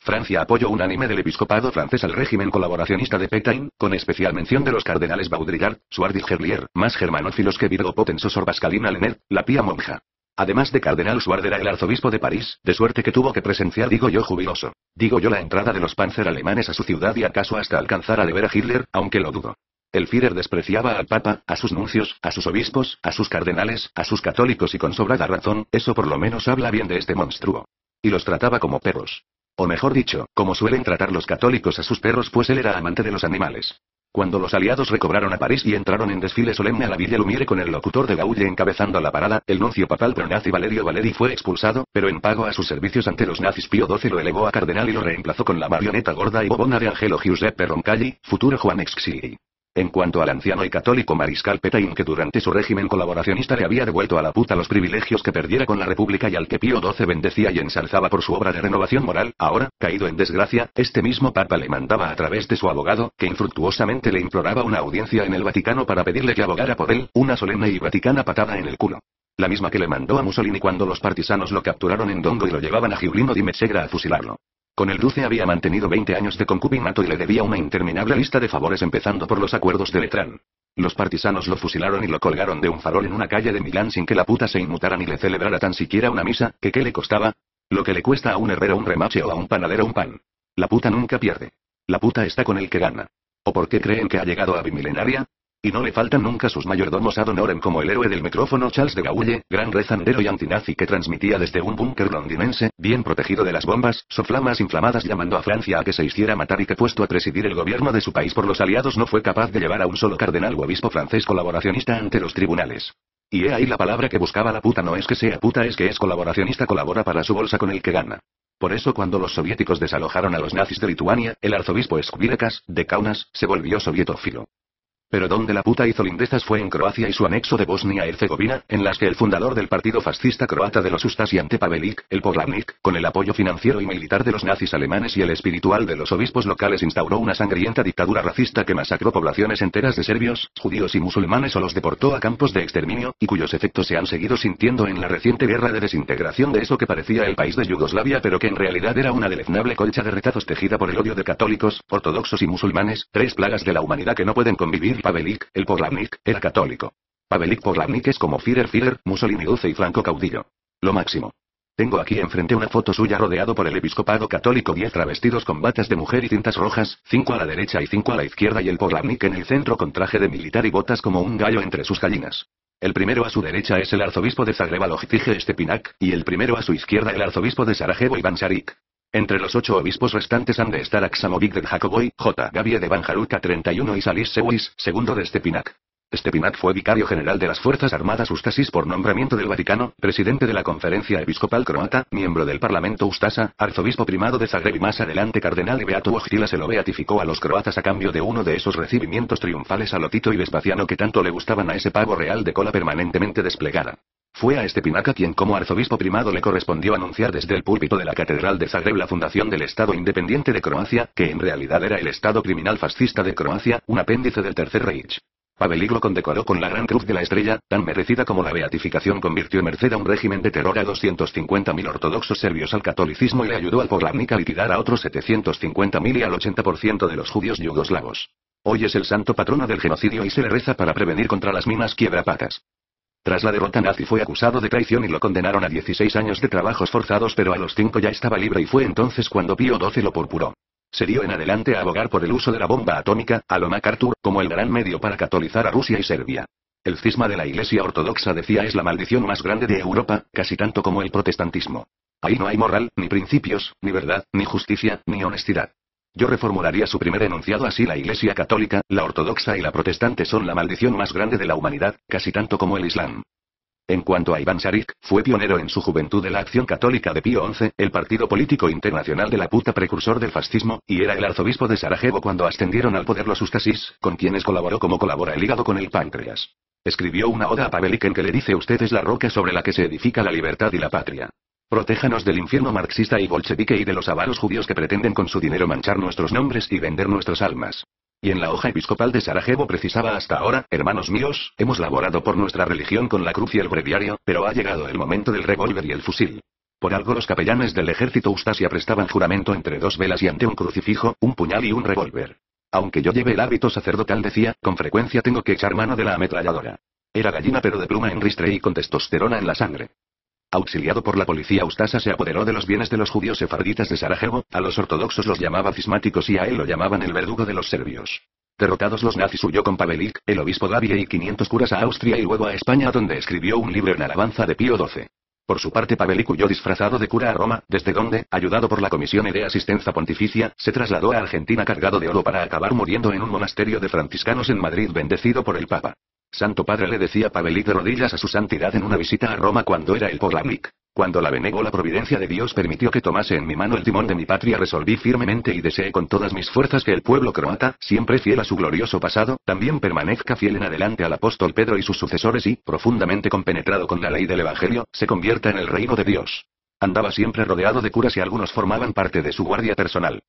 Francia apoyo unánime del episcopado francés al régimen colaboracionista de Pétain, con especial mención de los cardenales Baudrillard, Suard y Gerlier, más germanófilos que Virgo Potenso Sor Pascalina Lenet, la pía monja. Además de cardenal Suard era el arzobispo de París, de suerte que tuvo que presenciar, digo yo jubiloso, la entrada de los panzer alemanes a su ciudad y acaso hasta alcanzar a ver a Hitler, aunque lo dudo. El Führer despreciaba al Papa, a sus nuncios, a sus obispos, a sus cardenales, a sus católicos y con sobrada razón, eso por lo menos habla bien de este monstruo. Y los trataba como perros. O mejor dicho, como suelen tratar los católicos a sus perros, pues él era amante de los animales. Cuando los aliados recobraron a París y entraron en desfile solemne a la Villa Lumière con el locutor de Gaulle encabezando la parada, el nuncio papal pronazi Valerio Valeri fue expulsado, pero en pago a sus servicios ante los nazis Pío XII lo elevó a cardenal y lo reemplazó con la marioneta gorda y bobona de Angelo Giuseppe Roncalli, futuro Juan Exili. En cuanto al anciano y católico mariscal Pétain, que durante su régimen colaboracionista le había devuelto a la puta los privilegios que perdiera con la República y al que Pío XII bendecía y ensalzaba por su obra de renovación moral, ahora, caído en desgracia, este mismo papa le mandaba a través de su abogado, que infructuosamente le imploraba una audiencia en el Vaticano para pedirle que abogara por él, una solemne y vaticana patada en el culo. La misma que le mandó a Mussolini cuando los partisanos lo capturaron en Dongo y lo llevaban a Giulino di Messegra a fusilarlo. Con el Duce había mantenido 20 años de concubinato y le debía una interminable lista de favores empezando por los acuerdos de Letrán. Los partisanos lo fusilaron y lo colgaron de un farol en una calle de Milán sin que la puta se inmutara ni le celebrara tan siquiera una misa, que ¿qué le costaba? Lo que le cuesta a un herrero un remache o a un panadero un pan. La puta nunca pierde. La puta está con el que gana. ¿O por qué creen que ha llegado a bimilenaria? Y no le faltan nunca sus mayordomos ad honorem como el héroe del micrófono Charles de Gaulle, gran rezandero y antinazi que transmitía desde un búnker londinense, bien protegido de las bombas, soflamas inflamadas llamando a Francia a que se hiciera matar y que puesto a presidir el gobierno de su país por los aliados no fue capaz de llevar a un solo cardenal o obispo francés colaboracionista ante los tribunales. Y he ahí la palabra que buscaba la puta, no es que sea puta, es que es colaboracionista, colabora para su bolsa con el que gana. Por eso cuando los soviéticos desalojaron a los nazis de Lituania, el arzobispo Skvirekas, de Kaunas, se volvió sovietófilo. Pero donde la puta hizo lindezas fue en Croacia y su anexo de Bosnia-Herzegovina, en las que el fundador del partido fascista croata de los Ustasi Ante Pavelić, el Poglavnik, con el apoyo financiero y militar de los nazis alemanes y el espiritual de los obispos locales instauró una sangrienta dictadura racista que masacró poblaciones enteras de serbios, judíos y musulmanes o los deportó a campos de exterminio, y cuyos efectos se han seguido sintiendo en la reciente guerra de desintegración de eso que parecía el país de Yugoslavia pero que en realidad era una deleznable colcha de retazos tejida por el odio de católicos, ortodoxos y musulmanes, tres plagas de la humanidad que no pueden convivir. Pavelić, el Poglavnik, era católico. Pavelić Poglavnik es como Führer, Mussolini dulce y Franco caudillo. Lo máximo. Tengo aquí enfrente una foto suya rodeado por el episcopado católico, 10 travestidos con batas de mujer y cintas rojas, 5 a la derecha y 5 a la izquierda y el Poglavnik en el centro con traje de militar y botas como un gallo entre sus gallinas. El primero a su derecha es el arzobispo de Zagreb Alojzije Stepinac, y el primero a su izquierda el arzobispo de Sarajevo Iván Šarić. Entre los 8 obispos restantes han de estar Aksamovic de Jacoboy, J. Gavie de Banjaruka 31 y Salis Sewis, segundo de Stepinac. Stepinac fue vicario general de las Fuerzas Armadas Ustasis por nombramiento del Vaticano, presidente de la Conferencia Episcopal Croata, miembro del Parlamento Ustasa, arzobispo primado de Zagreb y más adelante cardenal y beato Wojtyla se lo beatificó a los croatas a cambio de uno de esos recibimientos triunfales a lo Tito y Vespasiano que tanto le gustaban a ese pavo real de cola permanentemente desplegada. Fue a Stepinac a quien como arzobispo primado le correspondió anunciar desde el púlpito de la Catedral de Zagreb la fundación del Estado Independiente de Croacia, que en realidad era el Estado Criminal Fascista de Croacia, un apéndice del Tercer Reich. Pavelić lo condecoró con la Gran Cruz de la Estrella, tan merecida como la beatificación convirtió en merced a un régimen de terror a 250.000 ortodoxos serbios al catolicismo y le ayudó al Poglavnik a liquidar a otros 750.000 y al 80% de los judíos yugoslavos. Hoy es el santo patrono del genocidio y se le reza para prevenir contra las minas quiebrapatas. Tras la derrota nazi fue acusado de traición y lo condenaron a 16 años de trabajos forzados, pero a los 5 ya estaba libre y fue entonces cuando Pío XII lo purpuró. Se dio en adelante a abogar por el uso de la bomba atómica, a lo MacArthur, como el gran medio para catolizar a Rusia y Serbia. El cisma de la Iglesia Ortodoxa decía es la maldición más grande de Europa, casi tanto como el protestantismo. Ahí no hay moral, ni principios, ni verdad, ni justicia, ni honestidad. Yo reformularía su primer enunciado así: la Iglesia católica, la ortodoxa y la protestante son la maldición más grande de la humanidad, casi tanto como el Islam. En cuanto a Iván Šarić, fue pionero en su juventud de la Acción Católica de Pío XI, el partido político internacional de la puta precursor del fascismo, y era el arzobispo de Sarajevo cuando ascendieron al poder los Ustasis, con quienes colaboró como colabora el hígado con el páncreas. Escribió una oda a Pavelić en que le dice: usted es la roca sobre la que se edifica la libertad y la patria. Protéjanos del infierno marxista y bolchevique y de los avaros judíos que pretenden con su dinero manchar nuestros nombres y vender nuestras almas. Y en la hoja episcopal de Sarajevo precisaba hasta ahora, hermanos míos, hemos laborado por nuestra religión con la cruz y el breviario, pero ha llegado el momento del revólver y el fusil. Por algo los capellanes del ejército Eustasia prestaban juramento entre dos velas y ante un crucifijo, un puñal y un revólver. Aunque yo lleve el hábito sacerdotal decía, con frecuencia tengo que echar mano de la ametralladora. Era gallina pero de pluma en ristre y con testosterona en la sangre. Auxiliado por la policía Eustasa se apoderó de los bienes de los judíos sefarditas de Sarajevo, a los ortodoxos los llamaba cismáticos y a él lo llamaban el verdugo de los serbios. Derrotados los nazis huyó con Pavelić, el obispo Davie y 500 curas a Austria y luego a España donde escribió un libro en alabanza de Pío XII. Por su parte Pavelić huyó disfrazado de cura a Roma, desde donde, ayudado por la Comisión de Asistencia Pontificia, se trasladó a Argentina cargado de oro para acabar muriendo en un monasterio de franciscanos en Madrid bendecido por el Papa. Santo Padre le decía Pavelić de rodillas a su santidad en una visita a Roma cuando era el Polablic. Cuando la benévola providencia de Dios permitió que tomase en mi mano el timón de mi patria resolví firmemente y deseé con todas mis fuerzas que el pueblo croata, siempre fiel a su glorioso pasado, también permanezca fiel en adelante al apóstol Pedro y sus sucesores y, profundamente compenetrado con la ley del Evangelio, se convierta en el reino de Dios. Andaba siempre rodeado de curas y algunos formaban parte de su guardia personal.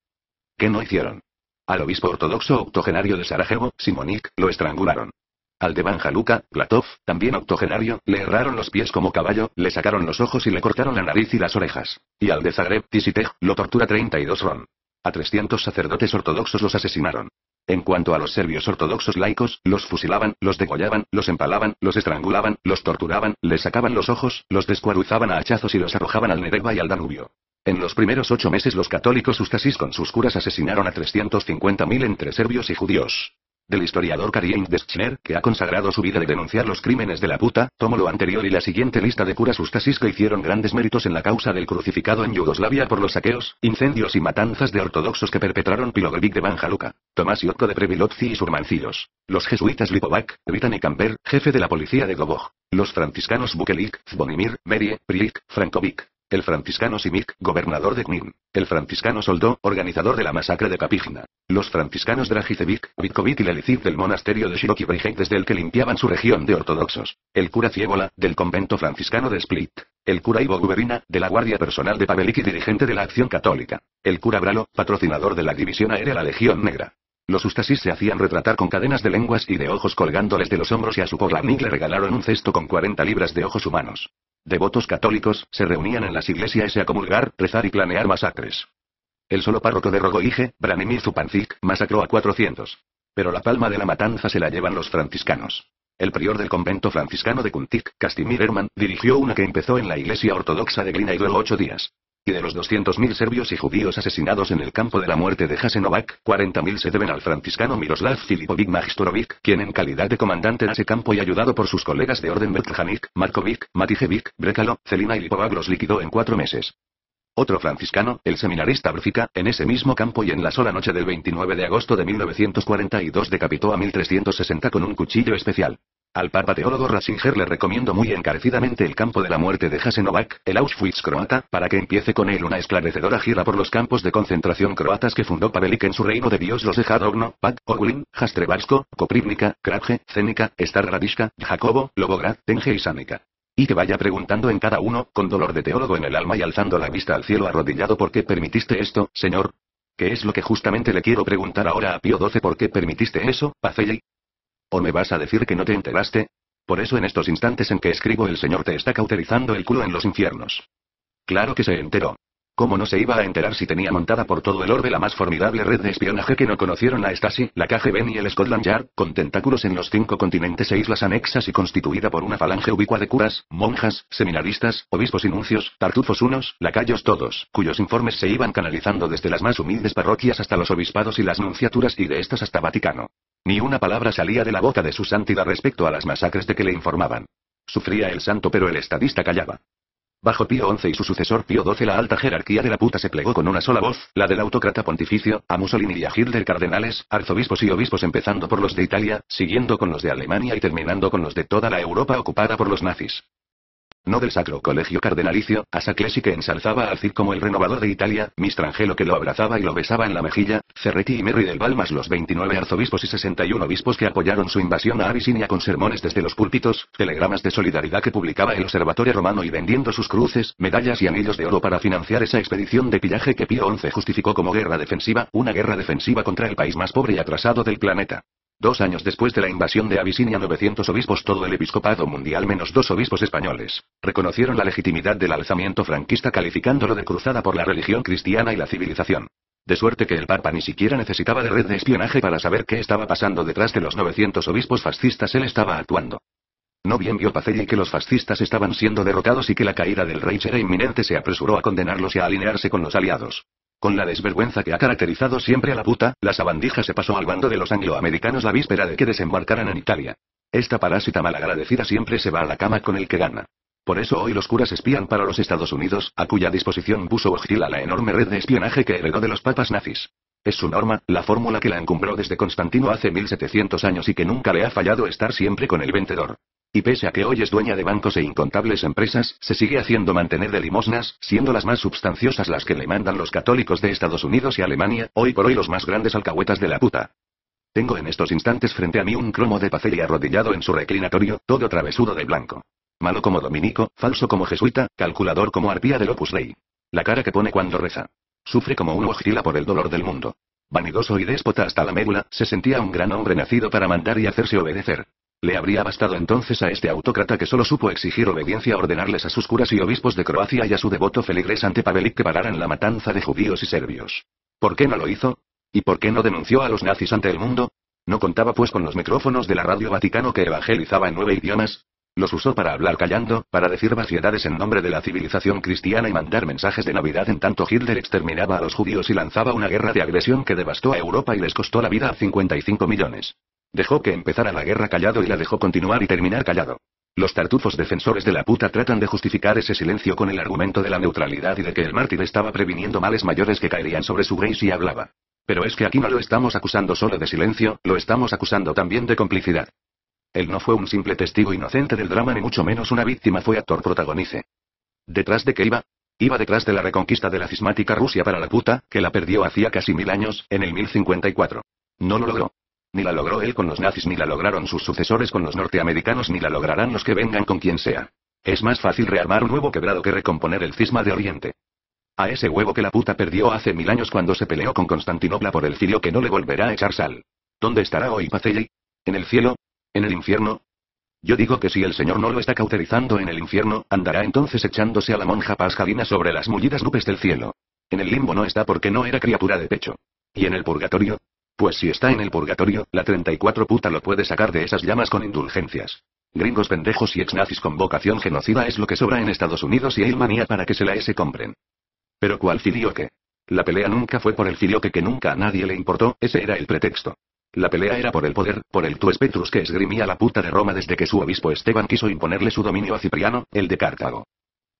¿Qué no hicieron? Al obispo ortodoxo octogenario de Sarajevo, Simonic, lo estrangularon. Al de Banja Luka, Platov, también octogenario, le herraron los pies como caballo, le sacaron los ojos y le cortaron la nariz y las orejas. Y al de Zagreb, Tisitej, lo tortura 32 ron. A 300 sacerdotes ortodoxos los asesinaron. En cuanto a los serbios ortodoxos laicos, los fusilaban, los degollaban, los empalaban, los estrangulaban, los torturaban, les sacaban los ojos, los descuaruzaban a hachazos y los arrojaban al Neretva y al Danubio. En los primeros 8 meses los católicos Ustasis con sus curas asesinaron a 350.000 entre serbios y judíos. Del historiador Karien Deschner, que ha consagrado su vida de denunciar los crímenes de la puta, tomo lo anterior y la siguiente lista de curas Ustasis que hicieron grandes méritos en la causa del crucificado en Yugoslavia por los saqueos, incendios y matanzas de ortodoxos que perpetraron Pilogovic de Banja Luka, Tomás Jotko de Previlovci y Surmancilos, los jesuitas Lipovac, Vitan y Camper, jefe de la policía de Globoj, los franciscanos Bukelic, Zvonimir, Berie, Prilik, Frankovic. El franciscano Simic, gobernador de Knin. El franciscano Soldó, organizador de la masacre de Capígina. Los franciscanos Dragicevic, Vitkovic y Leliciv del monasterio de Shiroki Brigeit desde el que limpiaban su región de ortodoxos. El cura Ciebola, del convento franciscano de Split. El cura Ivo Guberina, de la guardia personal de Pavelić y dirigente de la Acción Católica. El cura Bralo, patrocinador de la división aérea La Legión Negra. Los Ustasis se hacían retratar con cadenas de lenguas y de ojos colgándoles de los hombros y a su Porlavnik le regalaron un cesto con 40 libras de ojos humanos. Devotos católicos, se reunían en las iglesias a comulgar, rezar y planear masacres. El solo párroco de Rogoije, Branimir Zupancic, masacró a 400. Pero la palma de la matanza se la llevan los franciscanos. El prior del convento franciscano de Kuntik, Kastimir Herman, dirigió una que empezó en la iglesia ortodoxa de Glina y duró 8 días. Y de los 200.000 serbios y judíos asesinados en el campo de la muerte de Jasenovac, 40.000 se deben al franciscano Miroslav Filipovic Majstorovic, quien en calidad de comandante de ese campo y ayudado por sus colegas de orden Betljanik, Markovic, Matijevic, Brekalo, Celina y Lipovac los liquidó en 4 meses. Otro franciscano, el seminarista Brfica, en ese mismo campo y en la sola noche del 29 de agosto de 1942 decapitó a 1360 con un cuchillo especial. Al Papa teólogo Ratzinger le recomiendo muy encarecidamente el campo de la muerte de Jasenovac, el Auschwitz croata, para que empiece con él una esclarecedora gira por los campos de concentración croatas que fundó Pavelić en su reino de Dios los de Jadovno, Pag, Ogulin, Jastrebarsko, Koprivnica, Krapje, Zenica, Star Gradiška, Jacobo, Lobograd, Tenge y Sanica. Y que vaya preguntando en cada uno, con dolor de teólogo en el alma y alzando la vista al cielo arrodillado: ¿por qué permitiste esto, Señor? ¿Qué es lo que justamente le quiero preguntar ahora a Pío XII? ¿Por qué permitiste eso, Pafelley? ¿O me vas a decir que no te enteraste? Por eso en estos instantes en que escribo el Señor te está cauterizando el culo en los infiernos. Claro que se enteró. ¿Cómo no se iba a enterar si tenía montada por todo el orbe la más formidable red de espionaje que no conocieron la Stasi, la KGB ni el Scotland Yard, con tentáculos en los 5 continentes e islas anexas y constituida por una falange ubicua de curas, monjas, seminaristas, obispos y nuncios, tartufos unos, lacayos todos, cuyos informes se iban canalizando desde las más humildes parroquias hasta los obispados y las nunciaturas y de estas hasta Vaticano? Ni una palabra salía de la boca de su santidad respecto a las masacres de que le informaban. Sufría el santo pero el estadista callaba. Bajo Pío XI y su sucesor Pío XII la alta jerarquía de la puta se plegó con una sola voz, la del autócrata pontificio, a Mussolini y a Hitler, cardenales, arzobispos y obispos empezando por los de Italia, siguiendo con los de Alemania y terminando con los de toda la Europa ocupada por los nazis. No del Sacro Colegio Cardenalicio, a Saclesi que ensalzaba al Cid como el renovador de Italia, Mistrangelo que lo abrazaba y lo besaba en la mejilla, Cerretti y Merry del Val más los 29 arzobispos y 61 obispos que apoyaron su invasión a Abisinia con sermones desde los púlpitos, telegramas de solidaridad que publicaba el Observatorio Romano y vendiendo sus cruces, medallas y anillos de oro para financiar esa expedición de pillaje que Pío XI justificó como guerra defensiva, una guerra defensiva contra el país más pobre y atrasado del planeta. 2 años después de la invasión de Abisinia, 900 obispos, todo el episcopado mundial menos 2 obispos españoles, reconocieron la legitimidad del alzamiento franquista calificándolo de cruzada por la religión cristiana y la civilización. De suerte que el Papa ni siquiera necesitaba de red de espionaje para saber qué estaba pasando detrás de los 900 obispos fascistas, él estaba actuando. No bien vio Pacelli que los fascistas estaban siendo derrotados y que la caída del Reich era inminente, se apresuró a condenarlos y a alinearse con los aliados. Con la desvergüenza que ha caracterizado siempre a la puta, la sabandija se pasó al bando de los angloamericanos la víspera de que desembarcaran en Italia. Esta parásita malagradecida siempre se va a la cama con el que gana. Por eso hoy los curas espían para los Estados Unidos, a cuya disposición puso Boggio la enorme red de espionaje que heredó de los papas nazis. Es su norma, la fórmula que la encumbró desde Constantino hace 1700 años y que nunca le ha fallado, estar siempre con el vencedor. Y pese a que hoy es dueña de bancos e incontables empresas, se sigue haciendo mantener de limosnas, siendo las más substanciosas las que le mandan los católicos de Estados Unidos y Alemania, hoy por hoy los más grandes alcahuetas de la puta. Tengo en estos instantes frente a mí un cromo de Pacelli arrodillado en su reclinatorio, todo travesudo de blanco. Malo como dominico, falso como jesuita, calculador como arpía del Opus Dei. La cara que pone cuando reza. Sufre como un Boggio por el dolor del mundo. Vanidoso y déspota hasta la médula, se sentía un gran hombre nacido para mandar y hacerse obedecer. Le habría bastado entonces a este autócrata que solo supo exigir obediencia ordenarles a sus curas y obispos de Croacia y a su devoto feligres ante Pavelic que pararan la matanza de judíos y serbios. ¿Por qué no lo hizo? ¿Y por qué no denunció a los nazis ante el mundo? ¿No contaba pues con los micrófonos de la Radio Vaticano que evangelizaba en 9 idiomas? Los usó para hablar callando, para decir vaciedades en nombre de la civilización cristiana y mandar mensajes de Navidad en tanto Hitler exterminaba a los judíos y lanzaba una guerra de agresión que devastó a Europa y les costó la vida a 55 millones. Dejó que empezara la guerra callado y la dejó continuar y terminar callado. Los tartufos defensores de la puta tratan de justificar ese silencio con el argumento de la neutralidad y de que el mártir estaba previniendo males mayores que caerían sobre su rey si hablaba. Pero es que aquí no lo estamos acusando solo de silencio, lo estamos acusando también de complicidad. Él no fue un simple testigo inocente del drama ni mucho menos una víctima, fue actor protagonice. ¿Detrás de qué iba? Iba detrás de la reconquista de la cismática Rusia para la puta, que la perdió hacía casi 1000 años, en el 1054. No lo logró. Ni la logró él con los nazis, ni la lograron sus sucesores con los norteamericanos, ni la lograrán los que vengan con quien sea. Es más fácil rearmar un huevo quebrado que recomponer el cisma de Oriente. A ese huevo que la puta perdió hace 1000 años cuando se peleó con Constantinopla por el filio que no le volverá a echar sal. ¿Dónde estará hoy Pacelli? ¿En el cielo? ¿En el infierno? Yo digo que si el señor no lo está cauterizando en el infierno, andará entonces echándose a la monja pascalina sobre las mullidas nubes del cielo. En el limbo no está porque no era criatura de pecho. ¿Y en el purgatorio? Pues si está en el purgatorio, la 34 puta lo puede sacar de esas llamas con indulgencias. Gringos pendejos y ex-nazis con vocación genocida es lo que sobra en Estados Unidos y hay manía para que se la compren. ¿Pero cuál filioque? La pelea nunca fue por el filioque que nunca a nadie le importó, ese era el pretexto. La pelea era por el poder, por el tuus Petrus que esgrimía la puta de Roma desde que su obispo Esteban quiso imponerle su dominio a Cipriano, el de Cartago.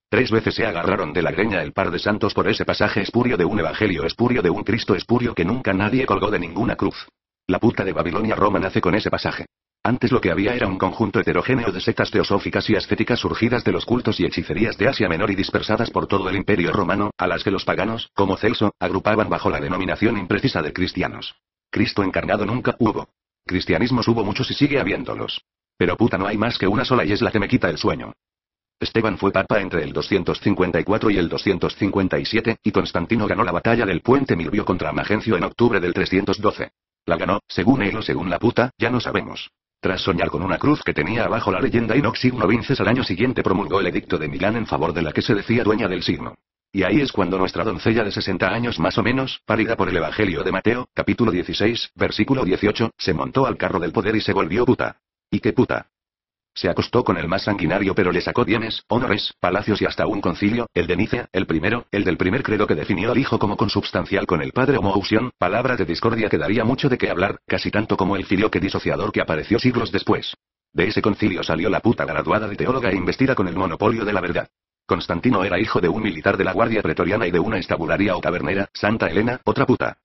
3 veces se agarraron de la greña el par de santos por ese pasaje espurio de un evangelio espurio de un Cristo espurio que nunca nadie colgó de ninguna cruz. La puta de Babilonia Roma nace con ese pasaje. Antes lo que había era un conjunto heterogéneo de sectas teosóficas y ascéticas surgidas de los cultos y hechicerías de Asia Menor y dispersadas por todo el imperio romano, a las que los paganos, como Celso, agrupaban bajo la denominación imprecisa de cristianos. Cristo encarnado nunca hubo. Cristianismos hubo muchos y sigue habiéndolos. Pero puta no hay más que una sola y es la que me quita el sueño. Esteban fue papa entre el 254 y el 257, y Constantino ganó la batalla del Puente Milvio contra Magencio en octubre del 312. La ganó, según él o según la puta, ya no sabemos. Tras soñar con una cruz que tenía abajo la leyenda Inox signo vinces, al año siguiente promulgó el edicto de Milán en favor de la que se decía dueña del signo. Y ahí es cuando nuestra doncella de 60 años más o menos, parida por el Evangelio de Mateo, capítulo 16, versículo 18, se montó al carro del poder y se volvió puta. ¿Y qué puta? Se acostó con el más sanguinario pero le sacó bienes, honores, palacios y hasta un concilio, el de Nicea, el primero, el del primer credo que definió al hijo como consubstancial con el padre homoousión, palabra de discordia que daría mucho de qué hablar, casi tanto como el filioque disociador que apareció siglos después. De ese concilio salió la puta graduada de teóloga e investida con el monopolio de la verdad. Constantino era hijo de un militar de la guardia pretoriana y de una estabularia o tabernera, Santa Elena, otra puta.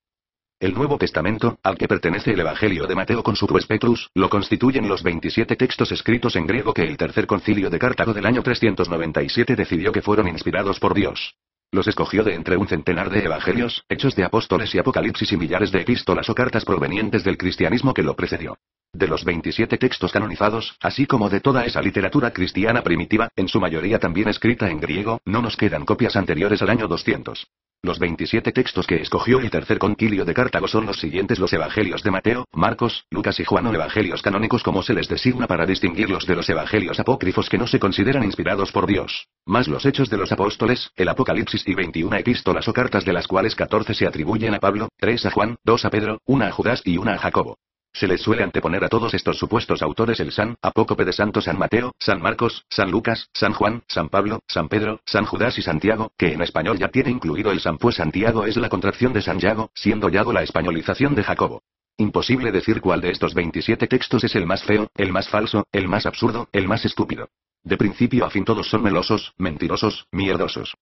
El Nuevo Testamento, al que pertenece el Evangelio de Mateo con su Quo Petrus, lo constituyen los 27 textos escritos en griego que el Tercer Concilio de Cartago del año 397 decidió que fueron inspirados por Dios. Los escogió de entre un centenar de evangelios, hechos de apóstoles y apocalipsis y millares de epístolas o cartas provenientes del cristianismo que lo precedió. De los 27 textos canonizados, así como de toda esa literatura cristiana primitiva, en su mayoría también escrita en griego, no nos quedan copias anteriores al año 200. Los 27 textos que escogió el Tercer Concilio de Cartago son los siguientes: los evangelios de Mateo, Marcos, Lucas y Juan, o evangelios canónicos como se les designa para distinguirlos de los evangelios apócrifos que no se consideran inspirados por Dios, más los Hechos de los Apóstoles, el Apocalipsis y 21 epístolas o cartas, de las cuales 14 se atribuyen a Pablo, 3 a Juan, 2 a Pedro, 1 a Judas y 1 a Jacobo. Se les suele anteponer a todos estos supuestos autores el San Apócope de Santo San Mateo, San Marcos, San Lucas, San Juan, San Pablo, San Pedro, San Judas y Santiago, que en español ya tiene incluido el San, pues Santiago es la contracción de San Yago, siendo Yago la españolización de Jacobo. Imposible decir cuál de estos 27 textos es el más feo, el más falso, el más absurdo, el más estúpido. De principio a fin todos son melosos, mentirosos, mierdosos.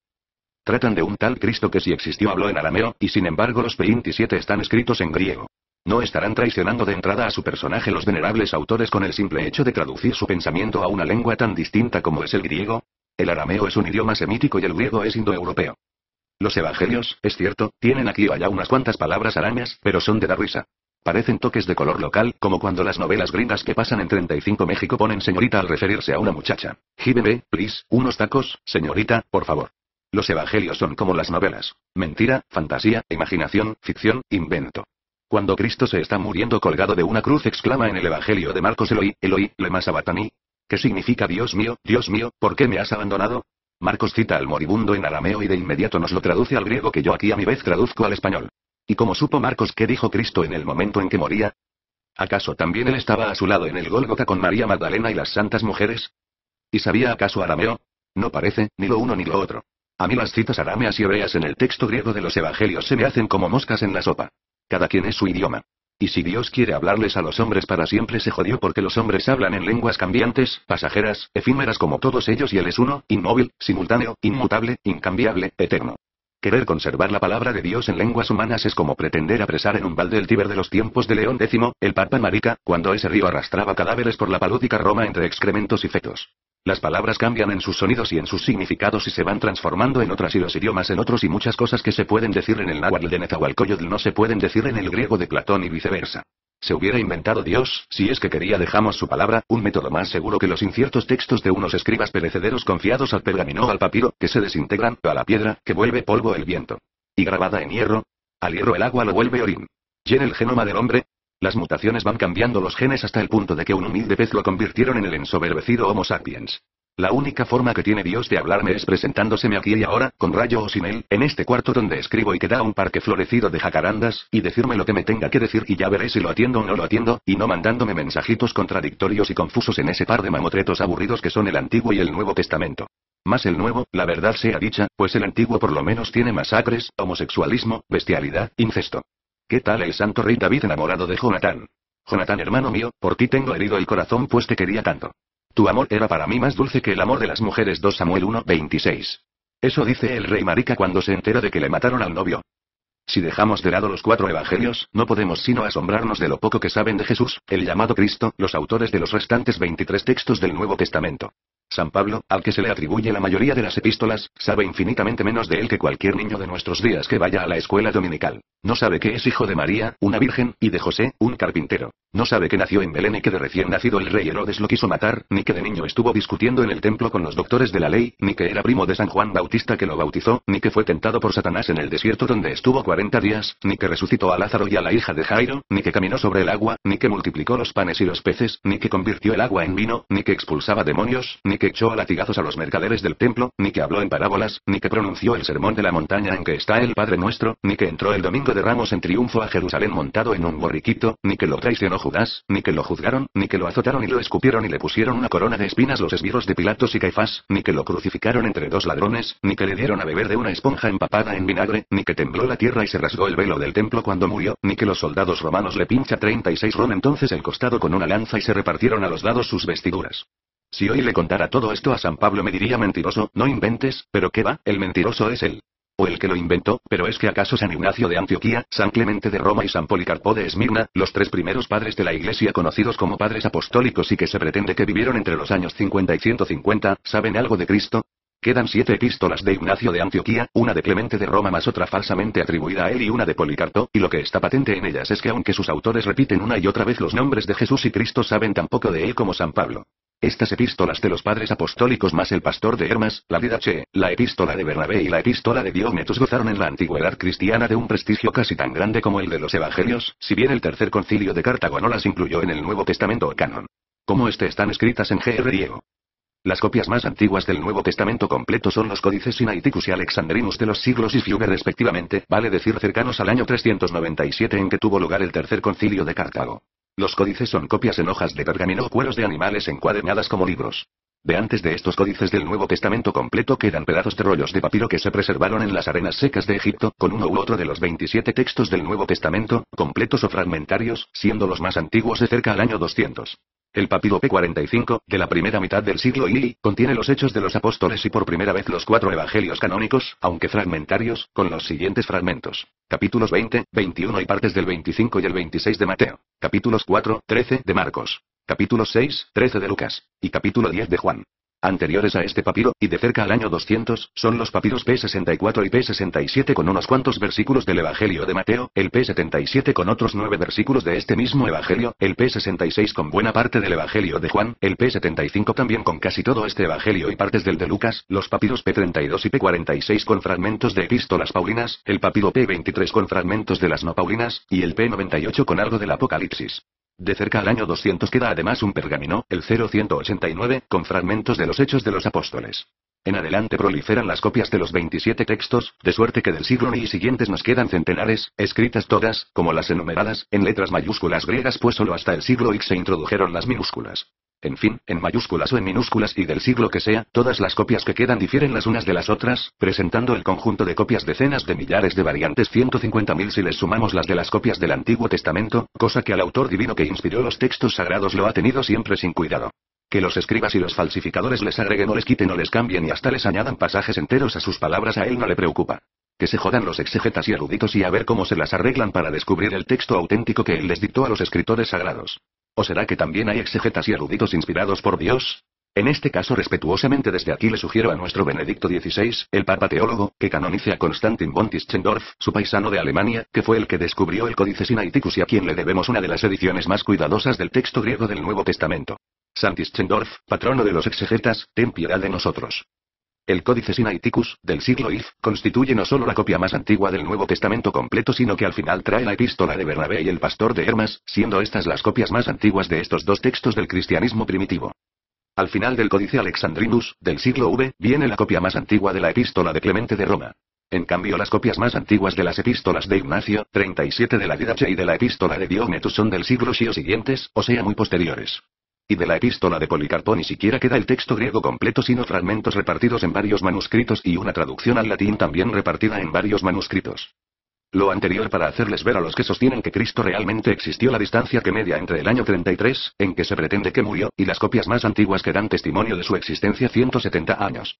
Tratan de un tal Cristo que si existió habló en arameo, y sin embargo los 27 están escritos en griego. ¿No estarán traicionando de entrada a su personaje los venerables autores con el simple hecho de traducir su pensamiento a una lengua tan distinta como es el griego? El arameo es un idioma semítico y el griego es indoeuropeo. Los evangelios, es cierto, tienen aquí o allá unas cuantas palabras arameas, pero son de dar risa. Parecen toques de color local, como cuando las novelas gringas que pasan en 35 México ponen señorita al referirse a una muchacha. Give me, please, unos tacos, señorita, por favor. Los evangelios son como las novelas: mentira, fantasía, imaginación, ficción, invento. Cuando Cristo se está muriendo colgado de una cruz, exclama en el Evangelio de Marcos: Eloi, Eloi, lema sabachthani. ¿Qué significa Dios mío, por qué me has abandonado? Marcos cita al moribundo en arameo y de inmediato nos lo traduce al griego, que yo aquí a mi vez traduzco al español. ¿Y cómo supo Marcos qué dijo Cristo en el momento en que moría? ¿Acaso también él estaba a su lado en el Gólgota con María Magdalena y las santas mujeres? ¿Y sabía acaso arameo? No parece, ni lo uno ni lo otro. A mí las citas arameas y hebreas en el texto griego de los evangelios se me hacen como moscas en la sopa. Cada quien es su idioma. Y si Dios quiere hablarles a los hombres para siempre, se jodió, porque los hombres hablan en lenguas cambiantes, pasajeras, efímeras como todos ellos, y Él es uno, inmóvil, simultáneo, inmutable, incambiable, eterno. Querer conservar la palabra de Dios en lenguas humanas es como pretender apresar en un balde el Tíber de los tiempos de León X, el Papa Marica, cuando ese río arrastraba cadáveres por la palúdica Roma entre excrementos y fetos. Las palabras cambian en sus sonidos y en sus significados y se van transformando en otras, y los idiomas en otros, y muchas cosas que se pueden decir en el náhuatl de Nezahualcóyotl no se pueden decir en el griego de Platón y viceversa. Se hubiera inventado Dios, si es que quería, dejamos su palabra, un método más seguro que los inciertos textos de unos escribas perecederos confiados al pergamino o al papiro, que se desintegran, a la piedra, que vuelve polvo el viento. Y grabada en hierro, al hierro el agua lo vuelve orín. ¿Y en el genoma del hombre? Las mutaciones van cambiando los genes hasta el punto de que un humilde pez lo convirtieron en el ensoberbecido Homo sapiens. La única forma que tiene Dios de hablarme es presentándoseme aquí y ahora, con rayo o sin él, en este cuarto donde escribo y que da un parque florecido de jacarandas, y decirme lo que me tenga que decir, y ya veré si lo atiendo o no lo atiendo, y no mandándome mensajitos contradictorios y confusos en ese par de mamotretos aburridos que son el Antiguo y el Nuevo Testamento. Más el Nuevo, la verdad sea dicha, pues el Antiguo por lo menos tiene masacres, homosexualismo, bestialidad, incesto. ¿Qué tal el santo rey David enamorado de Jonatán? Jonatán, hermano mío, por ti tengo herido el corazón, pues te quería tanto. Tu amor era para mí más dulce que el amor de las mujeres. 2 Samuel 1:26. Eso dice el rey Marica cuando se entera de que le mataron al novio. Si dejamos de lado los 4 evangelios, no podemos sino asombrarnos de lo poco que saben de Jesús, el llamado Cristo, los autores de los restantes 23 textos del Nuevo Testamento. San Pablo, al que se le atribuye la mayoría de las epístolas, sabe infinitamente menos de él que cualquier niño de nuestros días que vaya a la escuela dominical. No sabe que es hijo de María, una virgen, y de José, un carpintero. No sabe que nació en Belén y que de recién nacido el rey Herodes lo quiso matar, ni que de niño estuvo discutiendo en el templo con los doctores de la ley, ni que era primo de San Juan Bautista que lo bautizó, ni que fue tentado por Satanás en el desierto donde estuvo 40 días, ni que resucitó a Lázaro y a la hija de Jairo, ni que caminó sobre el agua, ni que multiplicó los panes y los peces, ni que convirtió el agua en vino, ni que expulsaba demonios, ni que echó a latigazos a los mercaderes del templo, ni que habló en parábolas, ni que pronunció el sermón de la montaña en que está el Padre Nuestro, ni que entró el domingo de Ramos en triunfo a Jerusalén montado en un borriquito, ni que lo traicionó Judas, ni que lo juzgaron, ni que lo azotaron y lo escupieron y le pusieron una corona de espinas los esbirros de Pilatos y Caifás, ni que lo crucificaron entre 2 ladrones, ni que le dieron a beber de una esponja empapada en vinagre, ni que tembló la tierra y se rasgó el velo del templo cuando murió, ni que los soldados romanos le pincha 36 ron entonces el costado con una lanza y se repartieron a los lados sus vestiduras. Si hoy le contara todo esto a San Pablo me diría: mentiroso, no inventes, pero qué va, el mentiroso es él. O el que lo inventó, pero es que acaso San Ignacio de Antioquía, San Clemente de Roma y San Policarpo de Esmirna, los tres primeros padres de la Iglesia conocidos como padres apostólicos y que se pretende que vivieron entre los años 50 y 150, ¿saben algo de Cristo? Quedan 7 epístolas de Ignacio de Antioquía, una de Clemente de Roma más otra falsamente atribuida a él y una de Policarpo, y lo que está patente en ellas es que aunque sus autores repiten una y otra vez los nombres de Jesús y Cristo, saben tan poco de él como San Pablo. Estas epístolas de los padres apostólicos más el pastor de Hermas, la Didache, la epístola de Bernabé y la epístola de Diognetus gozaron en la antigüedad cristiana de un prestigio casi tan grande como el de los evangelios, si bien el tercer concilio de Cartago no las incluyó en el Nuevo Testamento o canon. Como están escritas en griego. Las copias más antiguas del Nuevo Testamento completo son los códices Sinaiticus y Alexandrinus de los siglos y Fugger respectivamente, vale decir cercanos al año 397 en que tuvo lugar el tercer concilio de Cartago. Los códices son copias en hojas de pergamino o cueros de animales encuadernadas como libros. De antes de estos códices del Nuevo Testamento completo quedan pedazos de rollos de papiro que se preservaron en las arenas secas de Egipto, con uno u otro de los 27 textos del Nuevo Testamento, completos o fragmentarios, siendo los más antiguos de cerca al año 200. El papiro P45, de la primera mitad del siglo I, contiene los Hechos de los Apóstoles y por primera vez los 4 evangelios canónicos, aunque fragmentarios, con los siguientes fragmentos. Capítulos 20, 21 y partes del 25 y el 26 de Mateo. Capítulos 4, 13 de Marcos. Capítulos 6, 13 de Lucas. Y capítulo 10 de Juan. Anteriores a este papiro, y de cerca al año 200, son los papiros P64 y P67 con unos cuantos versículos del Evangelio de Mateo, el P77 con otros 9 versículos de este mismo Evangelio, el P66 con buena parte del Evangelio de Juan, el P75 también con casi todo este Evangelio y partes del de Lucas, los papiros P32 y P46 con fragmentos de epístolas paulinas, el papiro P23 con fragmentos de las no paulinas, y el P98 con algo del Apocalipsis. De cerca al año 200 queda además un pergamino, el 0189, con fragmentos de los Hechos de los Apóstoles. En adelante proliferan las copias de los 27 textos, de suerte que del siglo I y siguientes nos quedan centenares, escritas todas, como las enumeradas, en letras mayúsculas griegas pues solo hasta el siglo X se introdujeron las minúsculas. En fin, en mayúsculas o en minúsculas y del siglo que sea, todas las copias que quedan difieren las unas de las otras, presentando el conjunto de copias decenas de millares de variantes 150.000 si les sumamos las de las copias del Antiguo Testamento, cosa que al autor divino que inspiró los textos sagrados lo ha tenido siempre sin cuidado. Que los escribas y los falsificadores les agreguen o les quiten o les cambien y hasta les añadan pasajes enteros a sus palabras a él no le preocupa. Que se jodan los exegetas y eruditos y a ver cómo se las arreglan para descubrir el texto auténtico que él les dictó a los escritores sagrados. ¿O será que también hay exegetas y eruditos inspirados por Dios? En este caso respetuosamente desde aquí le sugiero a nuestro Benedicto XVI, el Papa Teólogo, que canonice a Constantin von Tischendorf, su paisano de Alemania, que fue el que descubrió el Códice Sinaiticus y a quien le debemos una de las ediciones más cuidadosas del texto griego del Nuevo Testamento. San Tischendorf, patrono de los exegetas, ten piedad de nosotros. El Códice Sinaiticus, del siglo I, constituye no solo la copia más antigua del Nuevo Testamento completo sino que al final trae la epístola de Bernabé y el pastor de Hermas, siendo estas las copias más antiguas de estos dos textos del cristianismo primitivo. Al final del Códice Alexandrinus, del siglo V, viene la copia más antigua de la epístola de Clemente de Roma. En cambio las copias más antiguas de las epístolas de Ignacio, 37 de la Didache y de la epístola de Diognetus son del siglo VI o siguientes, o sea muy posteriores. Y de la epístola de Policarpo ni siquiera queda el texto griego completo sino fragmentos repartidos en varios manuscritos y una traducción al latín también repartida en varios manuscritos. Lo anterior para hacerles ver a los que sostienen que Cristo realmente existió la distancia que media entre el año 33, en que se pretende que murió, y las copias más antiguas que dan testimonio de su existencia 170 años.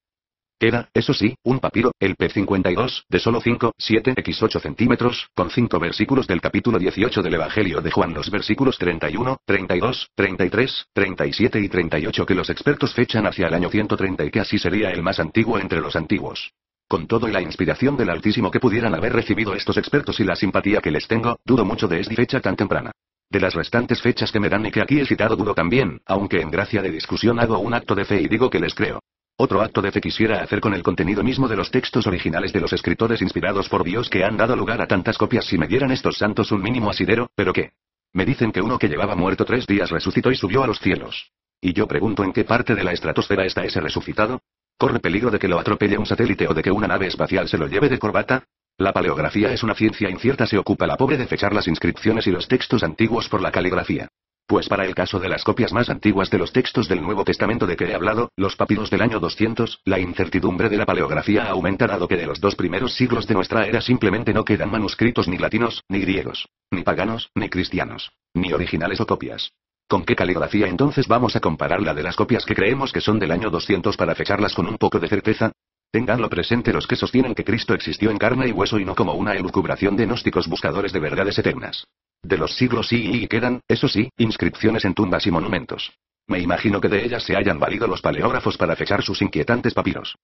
Queda, eso sí, un papiro, el P52, de solo 5, 7 x 8 centímetros, con 5 versículos del capítulo 18 del Evangelio de Juan, los versículos 31, 32, 33, 37 y 38 que los expertos fechan hacia el año 130 y que así sería el más antiguo entre los antiguos. Con todo y la inspiración del Altísimo que pudieran haber recibido estos expertos y la simpatía que les tengo, dudo mucho de esta fecha tan temprana. De las restantes fechas que me dan y que aquí he citado dudo también, aunque en gracia de discusión hago un acto de fe y digo que les creo. Otro acto de fe quisiera hacer con el contenido mismo de los textos originales de los escritores inspirados por Dios que han dado lugar a tantas copias si me dieran estos santos un mínimo asidero, ¿pero qué? Me dicen que uno que llevaba muerto 3 días resucitó y subió a los cielos. Y yo pregunto en qué parte de la estratosfera está ese resucitado. ¿Corre peligro de que lo atropelle un satélite o de que una nave espacial se lo lleve de corbata? La paleografía es una ciencia incierta, se ocupa la pobre de fechar las inscripciones y los textos antiguos por la caligrafía. Pues para el caso de las copias más antiguas de los textos del Nuevo Testamento de que he hablado, los papiros del año 200, la incertidumbre de la paleografía aumenta dado que de los 2 primeros siglos de nuestra era simplemente no quedan manuscritos ni latinos, ni griegos, ni paganos, ni cristianos, ni originales o copias. ¿Con qué caligrafía entonces vamos a comparar la de las copias que creemos que son del año 200 para fecharlas con un poco de certeza? Tenganlo presente los que sostienen que Cristo existió en carne y hueso y no como una elucubración de gnósticos buscadores de verdades eternas. De los siglos y quedan, eso sí, inscripciones en tumbas y monumentos. Me imagino que de ellas se hayan valido los paleógrafos para fechar sus inquietantes papiros.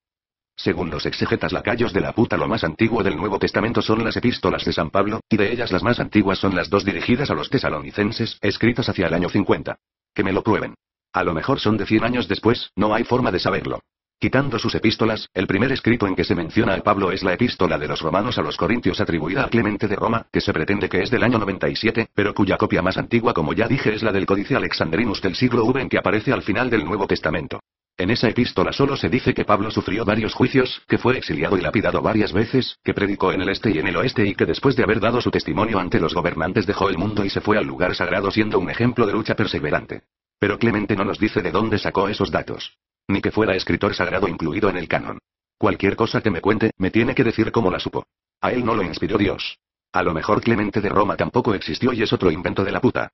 Según los exegetas lacayos de la puta, lo más antiguo del Nuevo Testamento son las epístolas de San Pablo, y de ellas las más antiguas son las dos dirigidas a los tesalonicenses, escritas hacia el año 50. Que me lo prueben. A lo mejor son de 100 años después, no hay forma de saberlo. Quitando sus epístolas, el primer escrito en que se menciona a Pablo es la epístola de los romanos a los corintios atribuida a Clemente de Roma, que se pretende que es del año 97, pero cuya copia más antigua, como ya dije, es la del Códice Alexandrinus del siglo V en que aparece al final del Nuevo Testamento. En esa epístola solo se dice que Pablo sufrió varios juicios, que fue exiliado y lapidado varias veces, que predicó en el este y en el oeste y que después de haber dado su testimonio ante los gobernantes dejó el mundo y se fue al lugar sagrado siendo un ejemplo de lucha perseverante. Pero Clemente no nos dice de dónde sacó esos datos. Ni que fuera escritor sagrado incluido en el canon. Cualquier cosa que me cuente, me tiene que decir cómo la supo. A él no lo inspiró Dios. A lo mejor Clemente de Roma tampoco existió y es otro invento de la puta.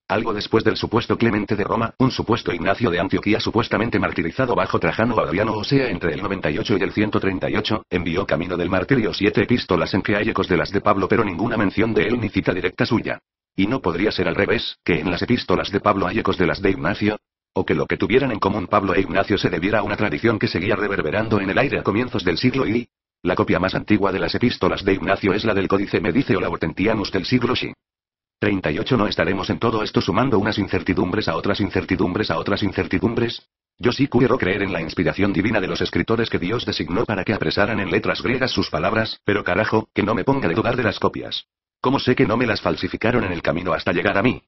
Algo después del supuesto Clemente de Roma, un supuesto Ignacio de Antioquía supuestamente martirizado bajo Trajano o Adriano, o sea entre el 98 y el 138, envió camino del martirio 7 epístolas en que hay ecos de las de Pablo pero ninguna mención de él ni cita directa suya. Y no podría ser al revés, que en las epístolas de Pablo hay ecos de las de Ignacio. O que lo que tuvieran en común Pablo e Ignacio se debiera a una tradición que seguía reverberando en el aire a comienzos del siglo I. La copia más antigua de las epístolas de Ignacio es la del Códice Medice o la Hortentianus del siglo VI. 38. ¿No estaremos en todo esto sumando unas incertidumbres a otras incertidumbres a otras incertidumbres? Yo sí quiero creer en la inspiración divina de los escritores que Dios designó para que apresaran en letras griegas sus palabras, pero carajo, que no me ponga de dudar de las copias. ¿Cómo sé que no me las falsificaron en el camino hasta llegar a mí?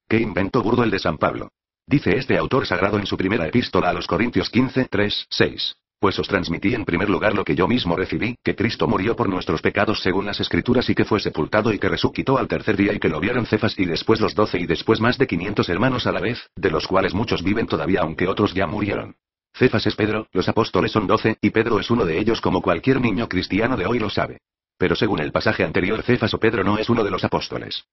¿Qué invento burdo el de San Pablo? Dice este autor sagrado en su primera epístola a los Corintios 15, 3, 6. Pues os transmití en primer lugar lo que yo mismo recibí, que Cristo murió por nuestros pecados según las Escrituras y que fue sepultado y que resucitó al tercer día y que lo vieron Cefas y después los 12 y después más de 500 hermanos a la vez, de los cuales muchos viven todavía aunque otros ya murieron. Cefas es Pedro, los apóstoles son 12, y Pedro es uno de ellos como cualquier niño cristiano de hoy lo sabe. Pero según el pasaje anterior Cefas o Pedro no es uno de los apóstoles.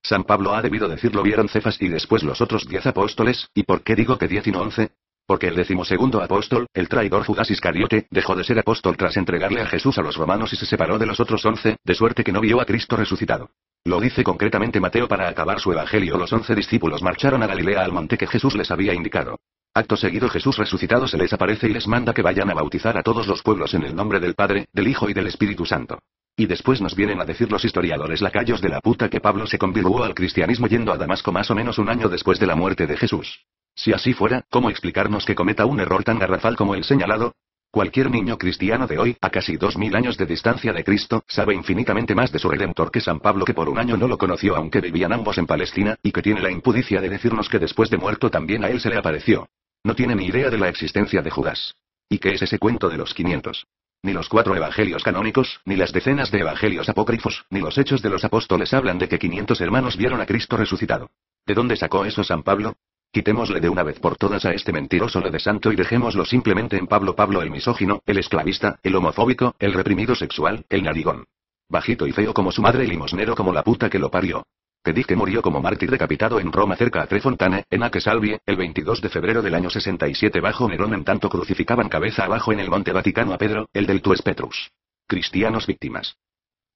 San Pablo ha debido decirlo vieron Cefas y después los otros 10 apóstoles, ¿y por qué digo que 10 y no 11? Porque el 12º apóstol, el traidor Judas Iscariote, dejó de ser apóstol tras entregarle a Jesús a los romanos y se separó de los otros 11, de suerte que no vio a Cristo resucitado. Lo dice concretamente Mateo para acabar su evangelio. Los 11 discípulos marcharon a Galilea al monte que Jesús les había indicado. Acto seguido Jesús resucitado se les aparece y les manda que vayan a bautizar a todos los pueblos en el nombre del Padre, del Hijo y del Espíritu Santo. Y después nos vienen a decir los historiadores lacayos de la puta que Pablo se convirtió al cristianismo yendo a Damasco más o menos un año después de la muerte de Jesús. Si así fuera, ¿cómo explicarnos que cometa un error tan garrafal como el señalado? Cualquier niño cristiano de hoy, a casi 2000 años de distancia de Cristo, sabe infinitamente más de su Redentor que San Pablo, que por un año no lo conoció aunque vivían ambos en Palestina, y que tiene la impudicia de decirnos que después de muerto también a él se le apareció. No tiene ni idea de la existencia de Judas. ¿Y qué es ese cuento de los 500? Ni los 4 evangelios canónicos, ni las decenas de evangelios apócrifos, ni los hechos de los apóstoles hablan de que 500 hermanos vieron a Cristo resucitado. ¿De dónde sacó eso San Pablo? Quitémosle de una vez por todas a este mentiroso le de santo y dejémoslo simplemente en Pablo. Pablo el misógino, el esclavista, el homofóbico, el reprimido sexual, el narigón. Bajito y feo como su madre y limosnero como la puta que lo parió. Te di que murió como mártir decapitado en Roma cerca a Trefontane, en Aque Salvie, el 22 de febrero del año 67 bajo Nerón, en tanto crucificaban cabeza abajo en el Monte Vaticano a Pedro, el del Tues Petrus. Cristianos víctimas.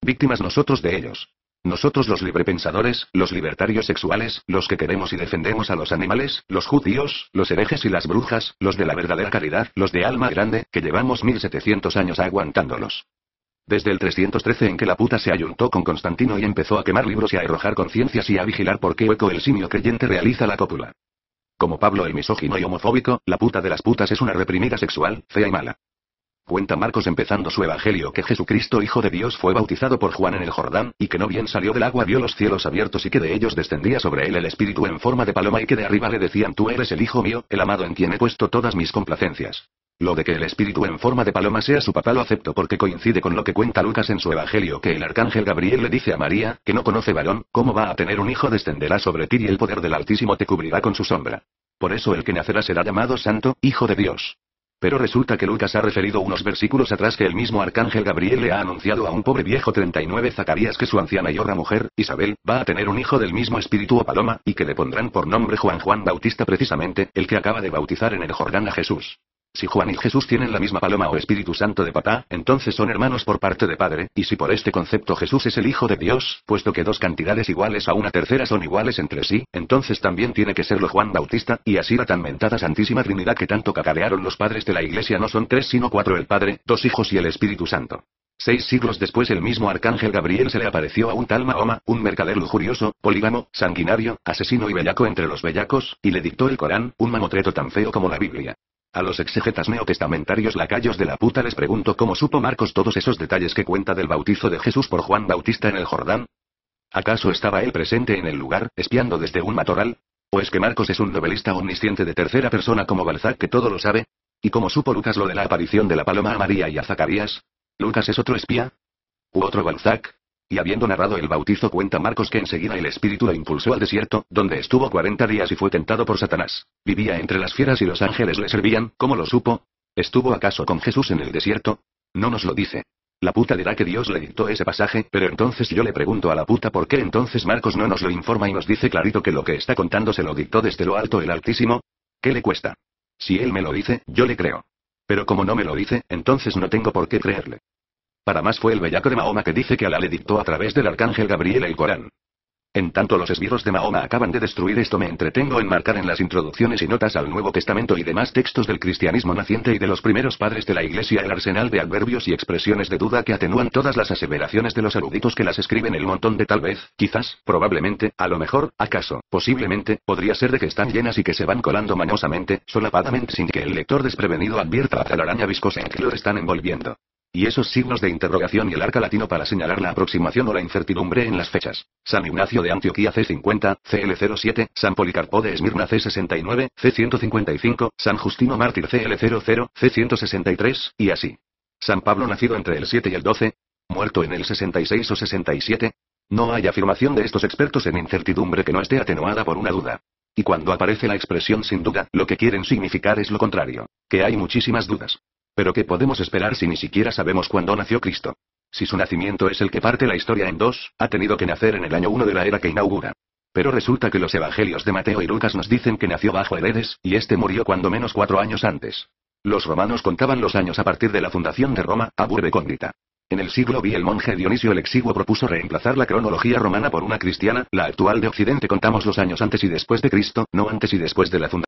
Víctimas nosotros de ellos. Nosotros los librepensadores, los libertarios sexuales, los que queremos y defendemos a los animales, los judíos, los herejes y las brujas, los de la verdadera caridad, los de alma grande, que llevamos 1700 años aguantándolos. Desde el 313 en que la puta se ayuntó con Constantino y empezó a quemar libros y a arrojar conciencias y a vigilar por qué hueco el simio creyente realiza la cópula. Como Pablo el misógino y homofóbico, la puta de las putas es una reprimida sexual, fea y mala. Cuenta Marcos empezando su evangelio que Jesucristo Hijo de Dios fue bautizado por Juan en el Jordán, y que no bien salió del agua vio los cielos abiertos y que de ellos descendía sobre él el Espíritu en forma de paloma y que de arriba le decían tú eres el Hijo mío, el amado en quien he puesto todas mis complacencias. Lo de que el Espíritu en forma de paloma sea su papá lo acepto porque coincide con lo que cuenta Lucas en su evangelio que el arcángel Gabriel le dice a María, que no conoce varón, ¿cómo va a tener un hijo? Descenderá sobre ti y el poder del Altísimo te cubrirá con su sombra. Por eso el que nacerá será llamado Santo, Hijo de Dios. Pero resulta que Lucas ha referido unos versículos atrás que el mismo arcángel Gabriel le ha anunciado a un pobre viejo 39 Zacarías que su anciana y horra mujer, Isabel, va a tener un hijo del mismo espíritu o paloma, y que le pondrán por nombre Juan Bautista precisamente, el que acaba de bautizar en el Jordán a Jesús. Si Juan y Jesús tienen la misma paloma o Espíritu Santo de papá, entonces son hermanos por parte de padre, y si por este concepto Jesús es el Hijo de Dios, puesto que dos cantidades iguales a una tercera son iguales entre sí, entonces también tiene que serlo Juan Bautista, y así la tan mentada Santísima Trinidad que tanto cacarearon los padres de la Iglesia no son tres sino cuatro: el Padre, dos hijos y el Espíritu Santo. 6 siglos después el mismo arcángel Gabriel se le apareció a un tal Mahoma, un mercader lujurioso, polígamo, sanguinario, asesino y bellaco entre los bellacos, y le dictó el Corán, un mamotreto tan feo como la Biblia. A los exegetas neotestamentarios lacayos de la puta les pregunto cómo supo Marcos todos esos detalles que cuenta del bautizo de Jesús por Juan Bautista en el Jordán. ¿Acaso estaba él presente en el lugar, espiando desde un matorral? ¿O es que Marcos es un novelista omnisciente de tercera persona como Balzac que todo lo sabe? ¿Y cómo supo Lucas lo de la aparición de la paloma a María y a Zacarías? ¿Lucas es otro espía? ¿U otro Balzac? Y habiendo narrado el bautizo cuenta Marcos que enseguida el Espíritu lo impulsó al desierto, donde estuvo 40 días y fue tentado por Satanás. Vivía entre las fieras y los ángeles le servían. ¿Cómo lo supo? ¿Estuvo acaso con Jesús en el desierto? No nos lo dice. La puta dirá que Dios le dictó ese pasaje, pero entonces yo le pregunto a la puta por qué entonces Marcos no nos lo informa y nos dice clarito que lo que está contando se lo dictó desde lo alto el Altísimo. ¿Qué le cuesta? Si él me lo dice, yo le creo. Pero como no me lo dice, entonces no tengo por qué creerle. Para más fue el bellaco de Mahoma que dice que Alá le dictó a través del arcángel Gabriel el Corán. En tanto los esbirros de Mahoma acaban de destruir esto, me entretengo en marcar en las introducciones y notas al Nuevo Testamento y demás textos del cristianismo naciente y de los primeros padres de la Iglesia el arsenal de adverbios y expresiones de duda que atenúan todas las aseveraciones de los eruditos que las escriben, el montón de tal vez, quizás, probablemente, a lo mejor, acaso, posiblemente, podría ser de que están llenas y que se van colando mañosamente, solapadamente sin que el lector desprevenido advierta la telaraña viscosa en que lo están envolviendo. Y esos signos de interrogación y el arca latino para señalar la aproximación o la incertidumbre en las fechas. San Ignacio de Antioquía C50, CL07, San Policarpo de Esmirna C69, C155, San Justino Mártir CL00, C163, y así. San Pablo nacido entre el 7 y el 12, muerto en el 66 o 67. No hay afirmación de estos expertos en incertidumbre que no esté atenuada por una duda. Y cuando aparece la expresión sin duda, lo que quieren significar es lo contrario, que hay muchísimas dudas. Pero ¿qué podemos esperar si ni siquiera sabemos cuándo nació Cristo? Si su nacimiento es el que parte la historia en dos, ha tenido que nacer en el año 1 de la era que inaugura. Pero resulta que los evangelios de Mateo y Lucas nos dicen que nació bajo Herodes, y este murió cuando menos 4 años antes. Los romanos contaban los años a partir de la fundación de Roma, ab urbe condita. En el siglo V el monje Dionisio el Exiguo propuso reemplazar la cronología romana por una cristiana, la actual de Occidente. Contamos los años antes y después de Cristo, no antes y después de la fundación.